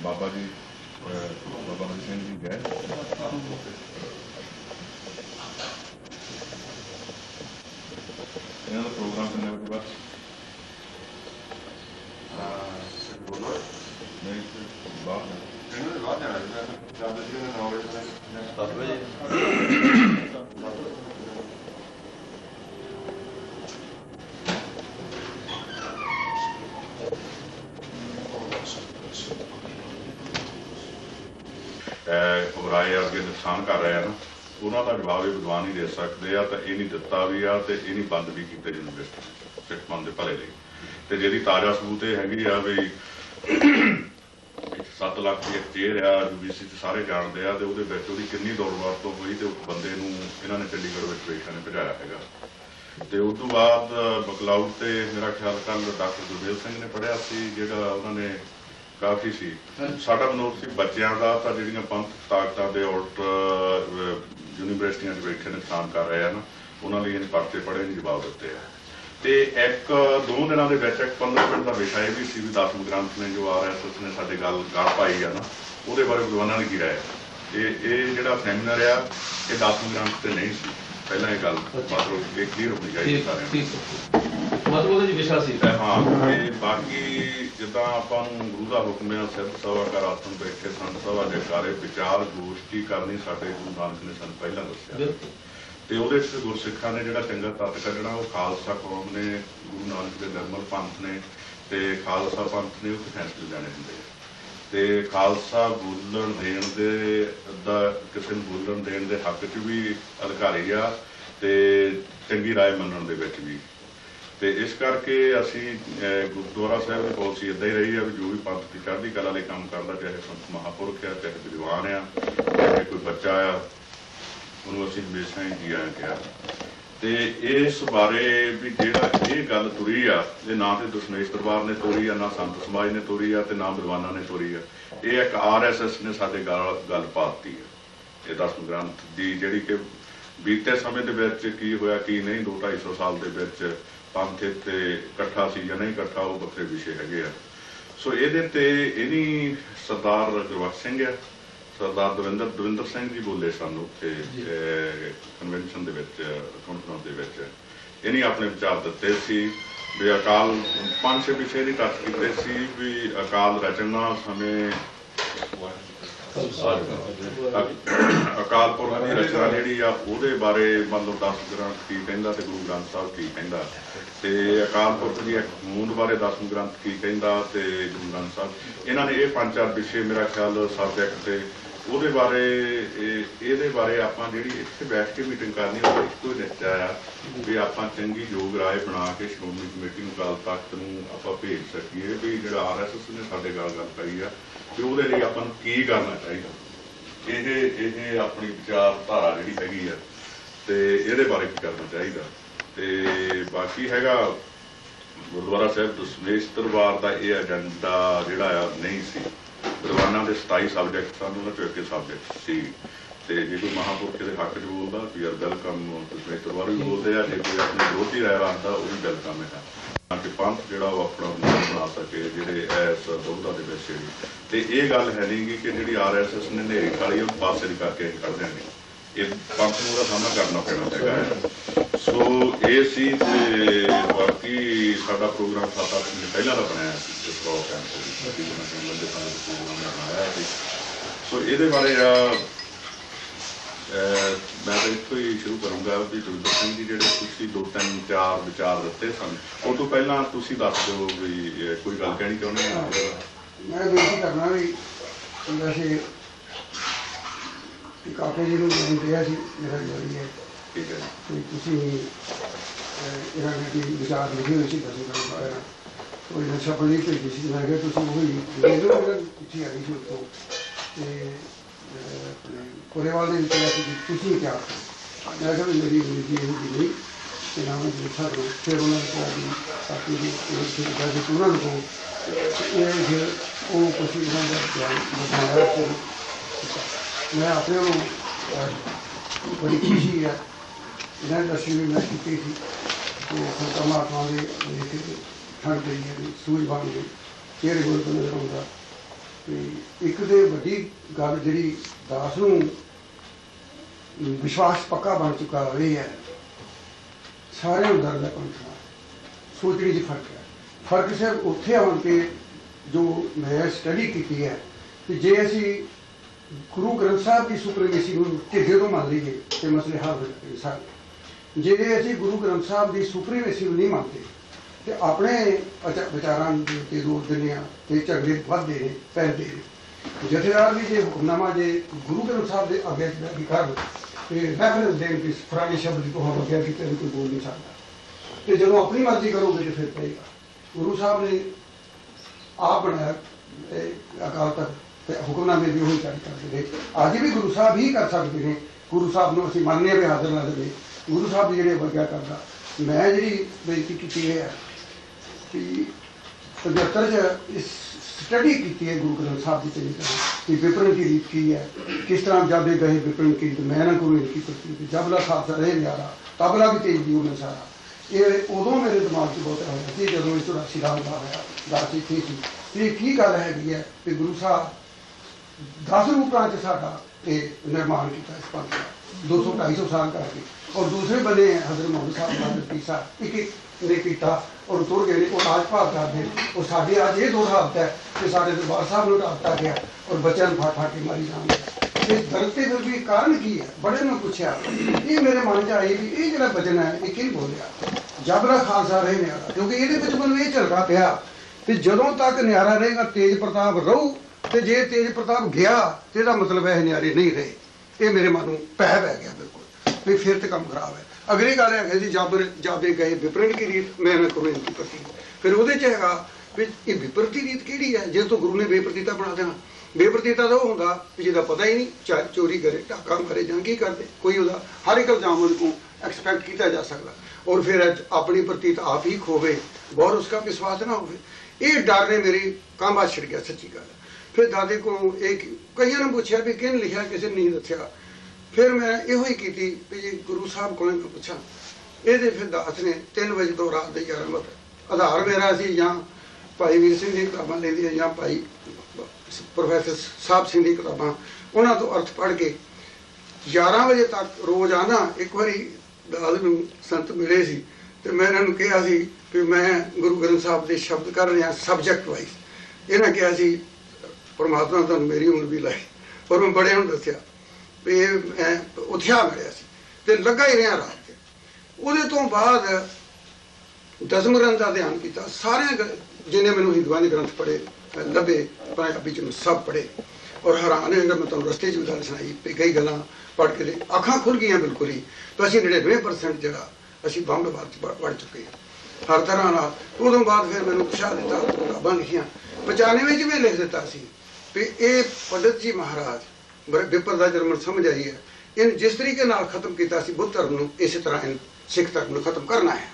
बाबा जी बाबा हरि सिंह जी गए इन्हों का प्रोग्राम करने के बाद नहीं घबराए अगे नुकसान कर रहे हैं ना उन्हों का जवाब ये विद्वान ही दे सकते हैं तो ये नहीं दिता भी आ तो ये नहीं बंद भी किए यूनिवर्सिटी सिख मन के भले लिए तो जी ताज़ा सबूत ये हैगी आ भी 7 लाख की एक चेयर आ UBC सारे जानते हैं तो वो किन्नी दौड़ तो हुई तो उस बंदे इन्होंने चंडीगढ़ वेखा ने भजाया है तो उस तो बाद बकलाउड से मेरा ख्याल कल डॉक्टर गुरदेव सिंह ने पढ़िया जोड़ा उन्होंने काफ़ी सी साडा मनोर से बच्चों का तो जो पंथ ताकतां के उल्ट यूनिवर्सिटियां बैठे नुकसान कर रहे हैं ना उन्होंने इन परचे पढ़े नहीं जवाब दिते हैं तो एक 2 दिनों के एक 15 मिनट का विषय भी सी भी 10 ग्रंथ ने जो RSS ने साडे गल पाई है ना वो बारे विद्वानों ने की राय ये जो सैमीनार आ ये 10 ग्रंथ से नहीं सी पहला ये गल मतलब क्लीयर होनी चाहिए सारे मतलब विशा सी हाँ बाकी जिदा आपां गुरु का हुक्म है सिद्ध सभा कर आसन बैठे संत सभा जयकारे विचार गोष्ठी करनी साडे गुरु नानक ने सन पहला दस्सिया तो वो गुरसिखा ने जो चंगा तत्त कढ़ना वो खालसा कौम ने गुरु नानक के निर्मल पंथ ने तो खालसा पंथ ने उस फैसले लेने होंगे तो खालसा बोलन देन दे किसी बोलन देन दे हक च भी अधिकारी आ तो चंगी राय मनण दे विच भी तो इस करके असी गुरुद्वारा साहब की पॉलिसी इदा ही रही है भी जो भी पंथ की चढ़ती कला लिए काम करता चाहे संत महापुरख है चाहे विद्वान आ चाहे कोई बच्चा आ उन्होंने असीं हमेशा ही जी आया कहा तो इस बारे भी जिहड़ा ये गल तुरी आ ये ना तो दशमेश दरबार ने तोरी आ ना संत समाज ने तोरी आ तो ना विद्वाना ने तोरी आ ये एक RSS ने साडे गल पाती है ये 10 ग्रंथ की जिहड़ी कि बीते समय के विच की होया की नहीं 200-250 साल के विच पंथ इत्थे इकट्ठा सी या नहीं इकट्ठा वो बखरे विषय हैगे आ सो ये इन्हीं सरदार गुरबख्श सिंह है सरदार दविंदर सिंह जी बोले सन उत्थे कन्वेंशन दे विच कॉन्फ्रेंस दे विच इन्हीं अपने विचार दिते सी भी अकाल 5-6 विषय नहीं टच कीते सी भी अकाल रचना समय अकाल पुरख की रचना जी आ बारे मतलब 10 ग्रंथ की कहता तो गुरु ग्रंथ साहब की कहता तो अकाल पुरख की एक होंद बारे 10 ग्रंथ की कहता तो गुरु ग्रंथ साहब इन्होंने ये 5-4 विषय मेरा ख्याल सबजैक्ट से वो बारे ये बारे आप जी इतने बैठ के मीटिंग करनी वो एक ही निश्चय आ भी आप चंगी योग राय बना के श्रोमणी कमेटी अकाल तख्त आप भेज सकीए भी जो RSS ने साडे गल पाई है भी वो अपन की करना चाहिए ये अपनी विचारधारा जी हैगी है तो ये बारे की करना चाहिए तो बाकी हैगा गुरुद्वारा साहब दशमेश दरबार का ये एजेंडा जोड़ा नहीं सी विद्वाना के 27 सबजैक्ट सन उन्होंने चो एक सबजैक्ट सी तो जे कोई महापुरख के हक च बोलता भी यार वेलकम दशमेश दरबार भी बोलते हैं जो कोई अपनी विरोधी राय रखता वो भी वेलकम है ताकि पंथ जो अपना बना सके जोड़े इस दुविधा के विच तो ये गल है नहीं कि जी RSS ने नेरी खाली पासे की करके कर देंगे ये पंथ का सामना करना पैना है सो ये सी बाकी साडा प्रोग्राम 7-8 दिन पहला का बनाया लंबे समय प्रोग्राम बनाया सो ये बारे मैं तो इतों ही शुरू करूँगा भी दविंदर सिंह जी जो 2-3-4 विचार दिते सन उस तो पहला तुसीं दस दो भी कोई गल कहनी चाहुंदे हो मैं बेनती करना भी वैसे काके जी को दिया मेरा जरूरी है ठीक है कोई ਇਹਨਾਂ ਨੇ ਵਿਚਾਰ ਲਿਖੇ ਹੋਏ ਸੀ ਦਸਮ ਗ੍ਰੰਥ ਵਗੈਰਾ ਉਹ ਇਹਨਾਂ ਛਪਣ ਲਈ ਭੇਜੀ ਸੀ। ਮੈਂ ਕਿਹਾ ਤੁਸੀਂ ਉਹੀ ਦੇ ਦਿਓ, ਉਹਨਾਂ ਨੂੰ ਪੁੱਛੀ ਆਈ ਸੀ ਉੱਥੋਂ ਅਤੇ ਆਪਣੇ ਕੋਲੇਵਾਲ ਨੇ ਕਿਹਾ ਕਿ ਤੁਸੀਂ ਕਿਹਾ ਮੈਂ ਕਿਹਾ ਵੀ ਮੇਰੀ ਅੰਗਰੇਜ਼ੀ ਇਹੋ ਜਿਹੀ ਨਹੀਂ ਅਤੇ ਨਾ ਮੈਂ ਲਿਖਾ ਕਰੋ। ਫਿਰ ਉਹਨਾਂ ਨੇ ਕਿਹਾ ਵੀ ਕਾਪੀ ਦੀ ਉਹਨਾਂ ਨੂੰ ਇਹ ਫਿਰ ਉਹ ਕੁਛ ਇਹਨਾਂ ਦਾ ਬਿਆਨ ਬਣਾਇਆ। ਫਿਰ ਮੈਂ ਆਪਣੇ ਨੂੰ ਬੜੀ ਖੁਸ਼ੀ ਹੈ ਇਹਨਾਂ ਦਰਸ਼ਨ ਵੀ ਮੈਂ ਕੀਤੀ ਸੀ ਅਤੇ ਸੰਤਾਂ ਮਹਾਤਮਾ ਦੇ ਠੰਡ ਪਈ ਹੈ, ਸੂਝ ਬਣ ਗਈ, ਚਿਹਰੇ ਕੋਲ ਤੋਂ ਨਜ਼ਰ ਆਉਂਦਾ। ਅਤੇ ਇੱਕ ਤਾਂ ਵੱਡੀ ਗੱਲ ਜਿਹੜੀ ਦਾਸ ਨੂੰ ਵਿਸ਼ਵਾਸ ਪੱਕਾ ਬਣ ਚੁੱਕਾ ਇਹ ਹੈ, ਸਾਰਿਆਂ ਨੂੰ ਦਰਦ ਹੈ ਪੰਥ ਸੋਚਣੀ 'ਚ ਫਰਕ ਹੈ। ਫਰਕ ਸਿਰਫ ਉੱਥੇ ਆਉਣ ਕੇ ਜੋ ਮੈਂ ਸਟੱਡੀ ਕੀਤੀ ਹੈ ਕਿ ਜੇ ਅਸੀਂ ਗੁਰੂ ਗ੍ਰੰਥ ਸਾਹਿਬ ਦੀ ਸੁਪਰੀਮੇਸੀ ਨੂੰ ਢਿੱਡੇ ਤੋਂ ਮੰਨ ਲਈਏ ਤੇ ਮਸਲੇ ਹੱਲ ਹੋ ਜਾਣਗੇ ਸਾਰੇ। ਜੇ ਅਸੀਂ ਗੁਰੂ ਗ੍ਰੰਥ ਸਾਹਿਬ ਦੀ ਸੁਪਰੀਮੇਸੀ ਨੂੰ ਨਹੀਂ ਮੰਨਦੇ ਤੇ ਆਪਣੇ ਵਿਚਾਰਾਂ ਦੇ ਉੱਤੇ ਜ਼ੋਰ ਦਿੰਦੇ ਹਾਂ ਤੇ ਝਗੜੇ ਵੱਧਦੇ ਨੇ ਪੈਂਦੇ ਨੇ। ਜਥੇਦਾਰ ਵੀ ਜੇ ਹੁਕਮਨਾਮਾ ਜੇ ਗੁਰੂ ਗ੍ਰੰਥ ਸਾਹਿਬ ਦੇ ਅੱਗੇ ਕੀ ਕਰ ਤੇ ਰੈਫਰੈਂਸ ਦੇਣ ਕਿ ਫਲਾਣੇ ਸ਼ਬਦ ਦੀ ਤੁਹਾਨੂੰ ਲੱਗਿਆ ਕਿ ਕੋਈ ਬੋਲ ਨਹੀਂ ਸਕਦਾ ਤੇ ਜਦੋਂ ਆਪਣੀ ਮਰਜ਼ੀ ਕਰੋਗੇ ਤੇ ਫਿਰ ਪਏਗਾ। ਗੁਰੂ ਸਾਹਿਬ ਨੇ ਆਪ ਬਣਾਇਆ ਅਕਾਲ ਤਖਤ ਤੇ ਹੁਕਮਨਾਮੇ ਵੀ ਉਹੀ ਜਾਰੀ ਕਰਦੇ ਨੇ। ਅੱਜ ਵੀ ਗੁਰੂ ਸਾਹਿਬ ਹੀ ਕਰ ਸਕਦੇ ਨੇ। ਗੁਰੂ ਸਾਹਿਬ ਨੂੰ ਅਸੀਂ ਮੰਨਦੇ ਵੀ ਹਾਜ਼ਰ ਨਾਜ਼ਰ ਨੇ। ਗੁਰੂ ਸਾਹਿਬ ਦੀ ਜਿਹੜੇ ਵਰਗਾ ਕਰਦਾ ਮੈਂ ਜਿਹੜੀ ਬੇਨਤੀ ਕੀਤੀ ਹੈ ਕਿ 75 'ਚ ਇਸ ਸਟੱਡੀ ਕੀਤੀ ਹੈ ਗੁਰੂ ਗ੍ਰੰਥ ਸਾਹਿਬ ਦੀ ਚੰਗੀ ਤਰ੍ਹਾਂ ਕਿ ਵਿਪਰਨ ਦੀ ਰੀਤ ਕੀ ਹੈ, ਕਿਸ ਤਰ੍ਹਾਂ ਜਾਦੇ ਗਏ ਵਿਪਰਨ ਕੀ ਮੈਂ ਨਾ ਕੋਈ ਕੀ ਪ੍ਰਤੀ ਜਬਲਾ ਖਾਲਸਾ ਰਹੇ ਨਿਆਰਾ ਤਬਲਾ ਵੀ ਤੇਜ ਦੀ ਉਹਨੇ ਸਾਰਾ। ਇਹ ਉਦੋਂ ਮੇਰੇ ਦਿਮਾਗ 'ਚ ਬਹੁਤ ਹੋਇਆ ਸੀ ਜਦੋਂ ਇਹ 84 ਦਾ ਹੋਇਆ ਦਾਸ ਇੱਥੇ ਸੀ ਤੇ ਇਹ ਕੀ ਗੱਲ ਹੈਗੀ ਹੈ ਕਿ ਗੁਰੂ ਸਾਹਿਬ 10 ਰੂਪਾਂ 'ਚ ਸਾਡਾ ਇਹ ਨਿਰਮਾਣ ਕੀਤਾ ਇਸ ਪੰਥ ਦਾ 200-250 ਸਾਲ ਕਰਕੇ। ਔਰ ਦੂਸਰੇ ਬੰਦੇ ਹਜ਼ਰਤ ਮੁਹੰਮਦ ਸਾਹਿਬ ਦਾ ਪੀਸਾ ਇੱਕ ਨੇ ਕੀਤਾ ਔਰ ਤੁਰ ਗਏ ਨੇ। ਉਹ ਰਾਜ ਭਾਗ ਕਰਦੇ ਉਹ ਸਾਡੇ ਅੱਜ ਇਹ ਦੋ ਹਾਲਤ ਹੈ ਕਿ ਸਾਡੇ ਦਰਬਾਰ ਸਾਹਿਬ ਨੂੰ ਢਾਤਾ ਗਿਆ ਔਰ ਬੱਚਿਆਂ ਨੂੰ ਫਾੜ ਕੇ ਮਾਰੀ ਜਾਂਦੇ। ਇਹ ਦਰਦ ਤੇ ਫਿਰ ਵੀ ਕਾਰਨ ਕੀ ਹੈ? ਬੜੇ ਨੂੰ ਪੁੱਛਿਆ, ਇਹ ਮੇਰੇ ਮਨ 'ਚ ਆਈ ਵੀ ਇਹ ਜਿਹੜਾ ਵਚਨ ਹੈ ਇਹ ਕੀ ਬੋਲਿਆ ਜਬਰਾ ਖਾਲਸਾ ਰਹੇ ਨਿਆਰਾ, ਕਿਉਂਕਿ ਇਹਦੇ ਵਿੱਚ ਮੈਨੂੰ ਇਹ ਝਲਕਾ ਪਿਆ ਤੇ ਜਦੋਂ ਤੱਕ ਨਿਆਰਾ ਰਹੇਗਾ ਤੇਜ ਪ੍ਰਤਾਪ ਰਹੂ ਤੇ ਜੇ ਤੇਜ ਪ੍ਰਤਾਪ ਗਿਆ ਤੇ ਇਹਦਾ ਮਤਲਬ ਹੈ ਨਿਆਰੇ ਨਹੀਂ ਰਹੇ। ਇਹ ਮੇਰੇ ਮਨ ਨੂੰ ਪੈ ਗਿਆ ਬਿਲਕੁਲ ਵੀ ਫਿਰ ਤੇ ਕੰਮ ਖਰਾਬ ਹੈ। ਅਗਲੀ ਗੱਲ ਹੈਗਾ ਜੀ ਜਾਬੇ ਗਏ ਵਿਪਰਨ ਕੀ ਰੀਤ ਮੈਂ ਨਾ ਕਰੂੰ ਇਨਕੀ ਪ੍ਰਤੀ। ਫਿਰ ਉਹਦੇ 'ਚ ਹੈਗਾ ਵੀ ਇਹ ਵਿਪਰਤੀ ਰੀਤ ਕਿਹੜੀ ਹੈ ਜਿਸ ਤੋਂ ਗੁਰੂ ਨੇ ਬੇਪਰਤੀਤਾ ਬਣਾ ਦੇਣਾ। ਬੇਪਰਤੀਤਾ ਤਾਂ ਉਹ ਹੁੰਦਾ ਵੀ ਜਿਹਦਾ ਪਤਾ ਹੀ ਨਹੀਂ, ਚਾਹੇ ਚੋਰੀ ਕਰੇ ਢਾਕਾ ਕਰੇ ਜਾਂ ਕੀ ਕਰਦੇ, ਕੋਈ ਉਹਦਾ ਹਰ ਇੱਕ ਇਲਜ਼ਾਮ ਉਹਦੇ ਕੋਲ ਐਕਸਪੈਕਟ ਕੀਤਾ ਜਾ ਸਕਦਾ ਔਰ ਫਿਰ ਆਪਣੀ ਪ੍ਰਤੀਤ ਆਪ ਹੀ ਖੋਵੇ ਬਹੁਤ ਉਸਕਾ ਵਿਸ਼ਵਾਸ ਨਾ ਹੋਵੇ। ਇਹ ਡਰ ਨੇ ਮੇਰੀ ਕਾਂਬਾ ਛਿੜ ਗਿਆ ਸੱਚੀ ਗੱਲ। ਫਿਰ ਦਾਦੇ ਕੋਲੋਂ ਇਹ ਕਈਆਂ ਨੇ ਪੁੱਛਿਆ ਵੀ ਕਿਹਨੇ ਲਿਖਿਆ, ਕਿਸੇ ਨੇ ਨਹੀਂ ਦੱਸਿਆ। ਫਿਰ ਮੈਂ ਇਹੋ ਹੀ ਕੀਤੀ ਵੀ ਜੇ ਗੁਰੂ ਸਾਹਿਬ ਕੋਲੋਂ ਮੈਂ ਪੁੱਛਾਂ। ਇਹਦੇ ਫਿਰ ਦਾਸ ਨੇ 3 ਵਜੇ ਤੋਂ ਰਾਤ ਦੇ 11 ਵਜੇ ਆਧਾਰ ਮੇਰਾ ਸੀ ਜਾਂ ਭਾਈ ਵੀਰ ਸਿੰਘ ਦੀ ਕਿਤਾਬਾਂ ਲੈਂਦੀਆਂ ਜਾਂ ਭਾਈ ਪ੍ਰੋਫੈਸਰ ਸਾਹਿਬ ਸਿੰਘ ਦੀ ਕਿਤਾਬਾਂ ਉਹਨਾਂ ਤੋਂ ਅਰਥ ਪੜ੍ਹ ਕੇ 11 ਵਜੇ ਤੱਕ ਰੋਜ਼ਾਨਾ ਇੱਕ ਵਾਰੀ ਦਾਸ ਨੂੰ ਸੰਤ ਮਿਲੇ ਸੀ ਤੇ ਮੈਂ ਇਹਨਾਂ ਨੂੰ ਕਿਹਾ ਸੀ ਕਿ ਮੈਂ ਗੁਰੂ ਗ੍ਰੰਥ ਸਾਹਿਬ ਦੇ ਸ਼ਬਦ ਕਰ ਰਿਹਾ ਸਬਜੈਕਟ ਵਾਈਜ਼। ਇਹਨਾਂ ਕਿਹਾ ਸੀ ਪਰਮਾਤਮਾ ਤੁਹਾਨੂੰ ਮੇਰੀ ਉਮਰ ਵੀ ਲਾਈ ਔਰ ਮੈਂ ਬੜਿਆਂ ਨੂੰ ਦੱਸਿਆ ਵੀ ਇਹ ਉਥਿਆ ਮਿਲਿਆ ਸੀ ਤੇ ਲੱਗਾ ਹੀ ਰਿਹਾ ਰਾਤ 'ਚ। ਉਹਦੇ ਤੋਂ ਬਾਅਦ ਦਸਮ ਗ੍ਰੰਥ ਦਾ ਧਿਆਨ ਕੀਤਾ। ਸਾਰਿਆਂ ਜਿਹਨੇ ਮੈਨੂੰ ਹਿੰਦੂਆਂ ਦੇ ਗ੍ਰੰਥ ਪੜ੍ਹੇ ਲੱਭੇ ਪੰਜਾਬੀ 'ਚ ਸਭ ਪੜ੍ਹੇ ਔਰ ਹੈਰਾਨ ਹੋਏਗਾ। ਮੈਂ ਤੁਹਾਨੂੰ ਰਸਤੇ 'ਚ ਵੀ ਗੱਲ ਸੁਣਾਈ ਵੀ ਕਈ ਗੱਲਾਂ ਪੜ੍ਹ ਕੇ ਅੱਖਾਂ ਖੁੱਲ੍ਹ ਗਈਆਂ ਬਿਲਕੁਲ ਹੀ। ਤਾਂ ਅਸੀਂ 99% ਜਿਹੜਾ ਅਸੀਂ ਬੰਬੇਬਾਦ 'ਚ ਪੜ੍ਹ ਚੁੱਕੇ ਹਾਂ ਹਰ ਤਰ੍ਹਾਂ ਨਾਲ। ਉਦੋਂ ਬਾਅਦ ਫਿਰ ਮੈਨੂੰ ਉਤਸ਼ਾਹ ਦਿੱਤਾ, ਕਿਤਾਬਾਂ ਲਿਖੀਆਂ। 95 'ਚ ਮੈਂ ਲਿਖ ਦਿੱਤਾ ਸੀ ਵੀ ਇਹ ਪੰਡਿਤ ਜੀ ਮਹਾਰਾਜ ਵਿਪਰ ਦਾ ਜਰਮਨ ਸਮਝ ਆਈ ਹੈ। ਇਹਨੂੰ ਜਿਸ ਤਰੀਕੇ ਨਾਲ ਖਤਮ ਕੀਤਾ ਸੀ ਬੁੱਧ ਧਰਮ ਨੂੰ, ਇਸੇ ਤਰ੍ਹਾਂ ਇਹਨੂੰ ਸਿੱਖ ਧਰਮ ਨੂੰ ਖਤਮ ਕਰਨਾ ਹੈ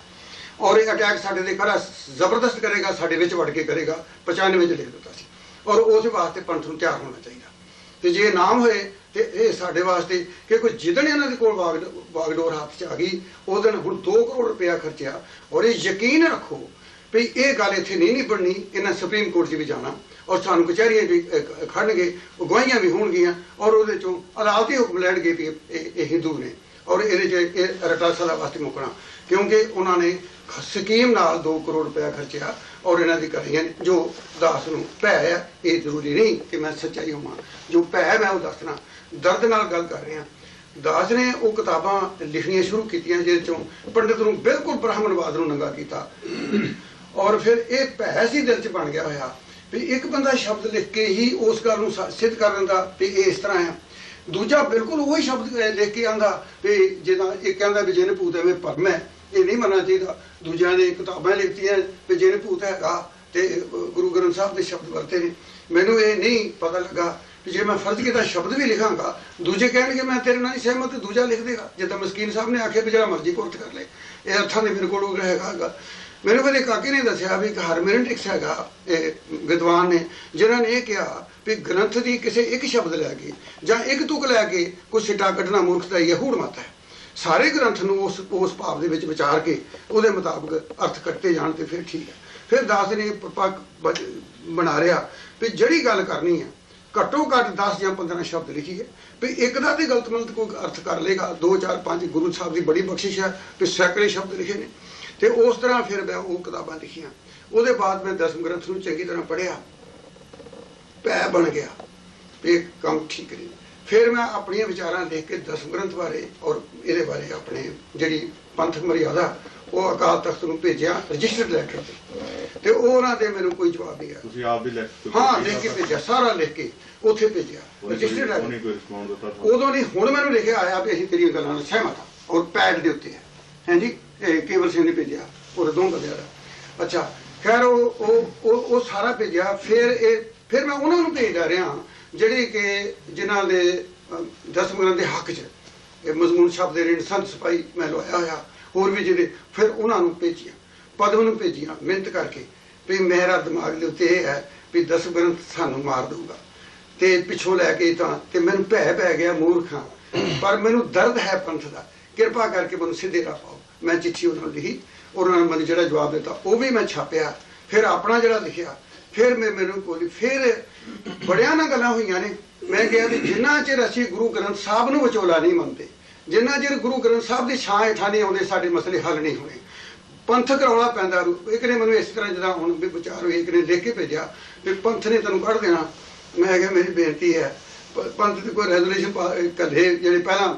ਔਰ ਇਹ ਅਟੈਕ ਸਾਡੇ ਦੇ ਖੜਾ ਜ਼ਬਰਦਸਤ ਕਰੇਗਾ, ਸਾਡੇ ਵਿੱਚ ਵੜ ਕੇ ਕਰੇਗਾ। 95 'ਚ ਲਿਖ ਦਿੱਤਾ ਸੀ ਔਰ ਉਸ ਵਾਸਤੇ ਪੰਥ ਨੂੰ ਤਿਆਰ ਹੋਣਾ ਚਾਹੀਦਾ। ਤੇ ਜੇ ਨਾਮ ਹੋਏ ਤੇ ਇਹ ਸਾਡੇ ਵਾਸਤੇ ਕਿ ਕੋਈ ਜਿੱਦਣ ਇਹਨਾਂ ਦੇ ਕੋਲ ਵਾਗਡੋਰ ਹੱਥ 'ਚ ਆ ਗਈ ਉਹ ਦਿਨ ਹੁਣ 2 ਕਰੋੜ ਰੁਪਇਆ ਖਰਚਿਆ ਔਰ ਇਹ ਯਕੀਨ ਰੱਖੋ ਵੀ ਇਹ ਗੱਲ ਇੱਥੇ ਨਹੀਂ ਨਿਬੜਨੀ। ਇਹਨਾਂ ਸੁਪਰੀਮ ਕੋਰਟ 'ਚ ਵੀ ਜਾਣਾ ਔਰ ਸਾਨੂੰ ਕਚਹਿਰੀਆਂ ਵੀ ਖੜਨਗੇ, ਗਵਾਹੀਆਂ ਵੀ ਹੋਣਗੀਆਂ ਔਰ ਉਹਦੇ 'ਚੋਂ ਅਦਾਲਤੀ ਹੁਕਮ ਲੈਣਗੇ ਵੀ ਇਹ ਹਿੰਦੂ ਨੇ ਔਰ ਇਹਦੇ 'ਚ ਇਹ ਰਟਾ ਸਦਾ ਵਾਸਤੇ ਮੁੱਕਣਾ ਕਿਉਂਕਿ ਉਹਨਾਂ ਨੇ ਸਕੀਮ ਨਾਲ 2 ਕਰੋੜ ਰੁਪਇਆ ਖਰਚਿਆ ਔਰ ਇਹਨਾਂ ਦੀ ਕਰੀਆਂ ਜੋ ਦਾਸ ਨੂੰ ਭੈ ਹੈ। ਇਹ ਜ਼ਰੂਰੀ ਨਹੀਂ ਕਿ ਮੈਂ ਸੱਚਾਈ ਹੋਵਾਂ, ਜੋ ਭੈ ਮੈਂ ਉਹ ਦੱਸਣਾ, ਦਰਦ ਨਾਲ ਗੱਲ ਕਰ ਰਿਹਾ। ਦਾਸ ਨੇ ਉਹ ਕਿਤਾਬਾਂ ਲਿਖਣੀਆਂ ਸ਼ੁਰੂ ਕੀਤੀਆਂ ਜਿਹਦੇ 'ਚੋਂ ਪੰਡਿਤ ਨੂੰ ਬਿਲਕੁਲ ਬ੍ਰਾਹਮਣਵਾਦ ਨੂੰ ਨੰਗਾ ਕੀਤਾ ਔਰ ਫਿਰ ਇਹ ਭੈ ਸੀ ਦਿਲ 'ਚ ਬਣ ਗਿਆ ਹੋਇਆ ਵੀ ਇੱਕ ਬੰਦਾ ਸ਼ਬਦ ਲਿਖ ਕੇ ਹੀ ਉਸ ਗੱਲ ਨੂੰ ਸਿੱਧ ਕਰ ਦਿੰਦਾ ਵੀ ਇਹ ਇਸ ਤਰ੍ਹਾਂ ਹੈ। दूजा बिल्कुल वही शब्द लिख के आंदा भी जिदा एक कहता भी जिन भूत एवं भरम है, ये नहीं मनना चाहिए। दूजिया ने किताबां लिखतियां भी जिन भूत हैगा ते गुरु ग्रंथ साहब के शब्द वरते ने। मैनू ये नहीं पता लगा कि जे मैं फर्ज किया शब्द भी लिखांगा दूजे कह मैं तेरे नाल सहमत, दूजा लिख देगा। जिदा मस्कीन साहब ने आख्या भी जरा मर्जी कुर्त कर ले, ये अर्थां दे मेरे कोल हैगा। मैनू मेरे काके ने दसिया भी हारमेनेटिक्स हैगा विद्वान ने, जिन्होंने ये कहा भी ग्रंथ की किसी एक शब्द लैके जां एक तुक लैके कोई सिटा कढ़ना मूर्खता ही है, हूड़ मत है। सारे ग्रंथ नूं उस भाव दे विच विचार के उहदे मुताबिक अर्थ कट्टे जाण ते फिर ठीक है। फिर दास ने बना रहा भी जिहड़ी गल करनी है घट्टो घट्ट 10 या 15 शब्द लिखिए भी एक दा ते गलत मलत कोई अर्थ कर लेगा। 2 4 5 गुरु साहब की बड़ी बख्शिश है भी सैकड़े शब्द लिखे ने। तो उस तरह फिर मैं वो किताबां लिखियां। उसदे बाद मैं दसम ग्रंथ नूं चंगी तरह पढ़िया, पै बन गया भी काम ठीक नहीं। फिर मैं अपने विचारां लिख के दसम ग्रंथ बारे और ये बारे अपने जी पंथक मर्यादा वो अकाल तख्त नूं भेजिया रजिस्टर्ड लैटर ते उन्हां दे मैनूं कोई जवाब नहीं आया। तुसीं आप भी हाँ लिख के भेजिया, सारा लिख के उत्थे भेजिया रजिस्टर्ड लैटर। उदों नहीं हुण मैनूं लिखिया आया भी असीं तेरियां गल्लां नाल सहमत हां और पैड दे उत्ते है हैं जी केवल सिंह ने भेजा और दो बंदे का। अच्छा खैर वो सारा भेजा। फिर मैं उन्होंने भेजदा रहा जिहड़े कि जिन्हां दे दसम ग्रंथ के हक च मजमून शब्द ऋण संत सिपाही मैं लवाया होया होर भी जिहड़े फिर उन्होंने भेजिया, पदम नूं भेजिया मिहनत करके भी मेरा दिमाग दे उत्ते ये है भी दसम ग्रंथ सानूं मार दूगा ते पिछों लैके तां मैनूं भै पै गया मूर्ख हां पर मैनूं दर्द है पंथ दा, किरपा करके मैनूं सीधे राह पाओ। मैं चिट्ठी उन्होंने लिखी और उन्होंने मैंने जो जवाब दिता वो भी मैं छापिया। फिर अपना जो लिखिया फिर मैं मैनू कोई फिर बड़िया ना गल्लां होईयां ने। मैं कहा भी जिन्ना चिर असीं गुरु ग्रंथ साहब नूं विचोला नहीं मनते, जिन्ना चिर गुरु ग्रंथ साहब की छां हेठां नहीं आउंदे साडे मसले हल नहीं होने। पंथ कराउणा पैंदा। एक ने मैनू इस तरह जिद्दां हुण भी विचार होई, एक ने लिख के भेजा भी पंथ ने तैनूं कढ़ देना। मैं कहा मेरी बेनती है पंथ की कोई रेजोल्यूशन कल्ले जिहड़े पहलां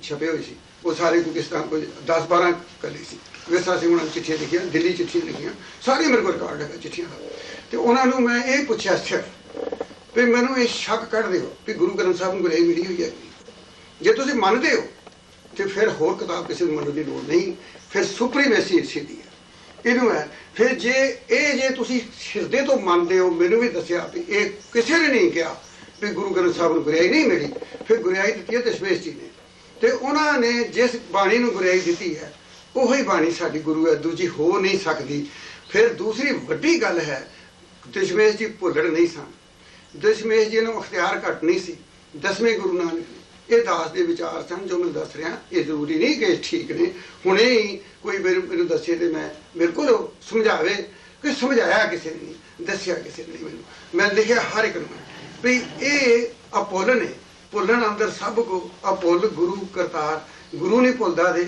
छपे हुए सी वो सारे को किस तरह कोई 10 12 कले सी विसा सिंह उन्होंने चिट्ठियां लिखियां, दिल्ली चिट्ठियां लिखियां, सारी मेरे को रिकॉर्ड है चिट्ठियां का। तो उन्होंने मैं ये पूछा सिर्फ भी मैनू ये शक कढ़ दिओ भी गुरु ग्रंथ साहब नूं गुरियाई मिली हुई है। जे तुसीं मनदे हो तो फिर होर किताब किसी नूं मनण दी लोड़ नहीं, फिर सुप्रीमेसी इसी दी है इनू है। फिर जे तुसीं हिरदे तो मनदे हो, मैनू भी दसिया भी ये किसी ने नहीं कहा भी गुरु ग्रंथ साहब नूं गुरियाई नहीं मिली। फिर गुरियाई दी है दशमेश जी ने ते उन्होंने जिस बाणी नूं गुरियाई दी है उही बाणी साडी गुरु है, दूजी हो नहीं सकती। फिर दूसरी वड्डी गल है दशमेश जी भुल्लड़ नहीं सन, दशमेश जी नूं अख्तियार घट नहीं सी। 10वें गुरु नानक ये दास के विचार सन जो मैं दस रहा। ये जरूरी नहीं कि ठीक ने, हुणे ही कोई मैनूं दसे तो मैं मेरे को समझावे कि समझाया किसी ने नहीं, दसिया किसी ने नहीं। मैनूं मैं लिखिया हर एक नूं भी ये अपुल ने, भुल्लण अंदर सब को अपुल गुरु करतार। गुरु नहीं भुलदा दे,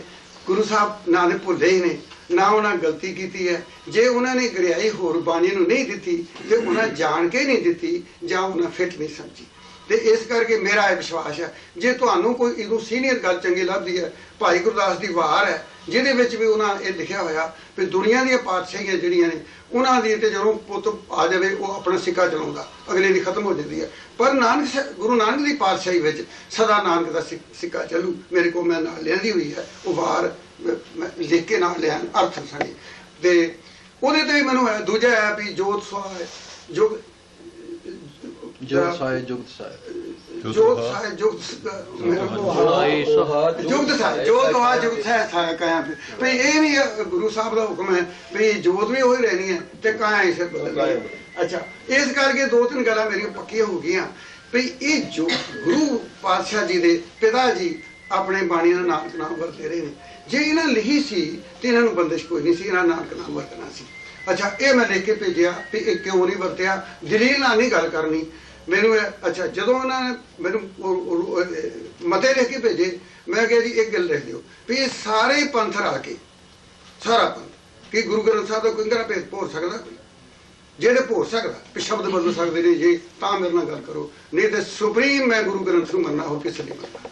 गुरु साहब ना ने भुले ही ने ना उन्हें गलती की है। जे उन्होंने गुरियाई होर बाणी नूं नहीं दी तो उन्हें जान के नहीं दी जां उन्हें फिट नहीं समझी। तो इस करके मेरा यह विश्वास है जे तुहानूं कोई इदों सीनियर गल चंगी लगदी है, भाई गुरदास की वार है जिहदे विच भी उन्हें ये लिखिया होया भी दुनिया दी पातशाहियां जिहड़ियां ने उन्हां दी ते जदों पुत आ जाए वो अपना सिक्का चलाउंदा अगले दी खत्म हो जाती है। पर नानक गुरु नानक की पातशाही विच सदा नानक का सिक्का चलू। मेरे को मैं नाल लियांदी हुई है वो वार लिख के नाल लिया अर्थ सने ते उहदे ते मैनूं है। दूजा है भी जोत सहाय जुग जोत सहाय जुगत सहाय जोत सहाय जुगत सहाय जोत सहाय जुगत सहाय कहा भाई ये भी गुरु साहब का हुक्म है भी जोत भी वही रहनी है ते कहा इसे बदल। अच्छा इस करके 2-3 गल्लां मेरियां पक्कियां हो गई भी ये जो गुरु पातशाह जी के पिता जी अपने बाणी का नानक नाम वरते रहे हैं। जे इन्हें लिखी सी तो इन्होंने बंदिश कोई नहीं सी, इन्हें नानक नाम वरतना सी। अच्छा ये मैं लिख के भेजा भी ये क्यों नहीं वरत्या, दलील नाल नहीं गल करनी मैनू। अच्छा जदों उन्होंने मैनू मते लिख के भेजे मैं कहा जी एक गल लिख दिओ भी ये सारे ही पंथ रल के सारा पंथ कि गुरु ग्रंथ साहब का कोई इंगरा भेद भोर सकता कोई जेडे भोर सकता भी शब्द बदल सकते ने जी तां मेरे नाल गल करो, नहीं तो सुप्रीम मैं गुरु ग्रंथ नूं मनना होर किसी नहीं मनना।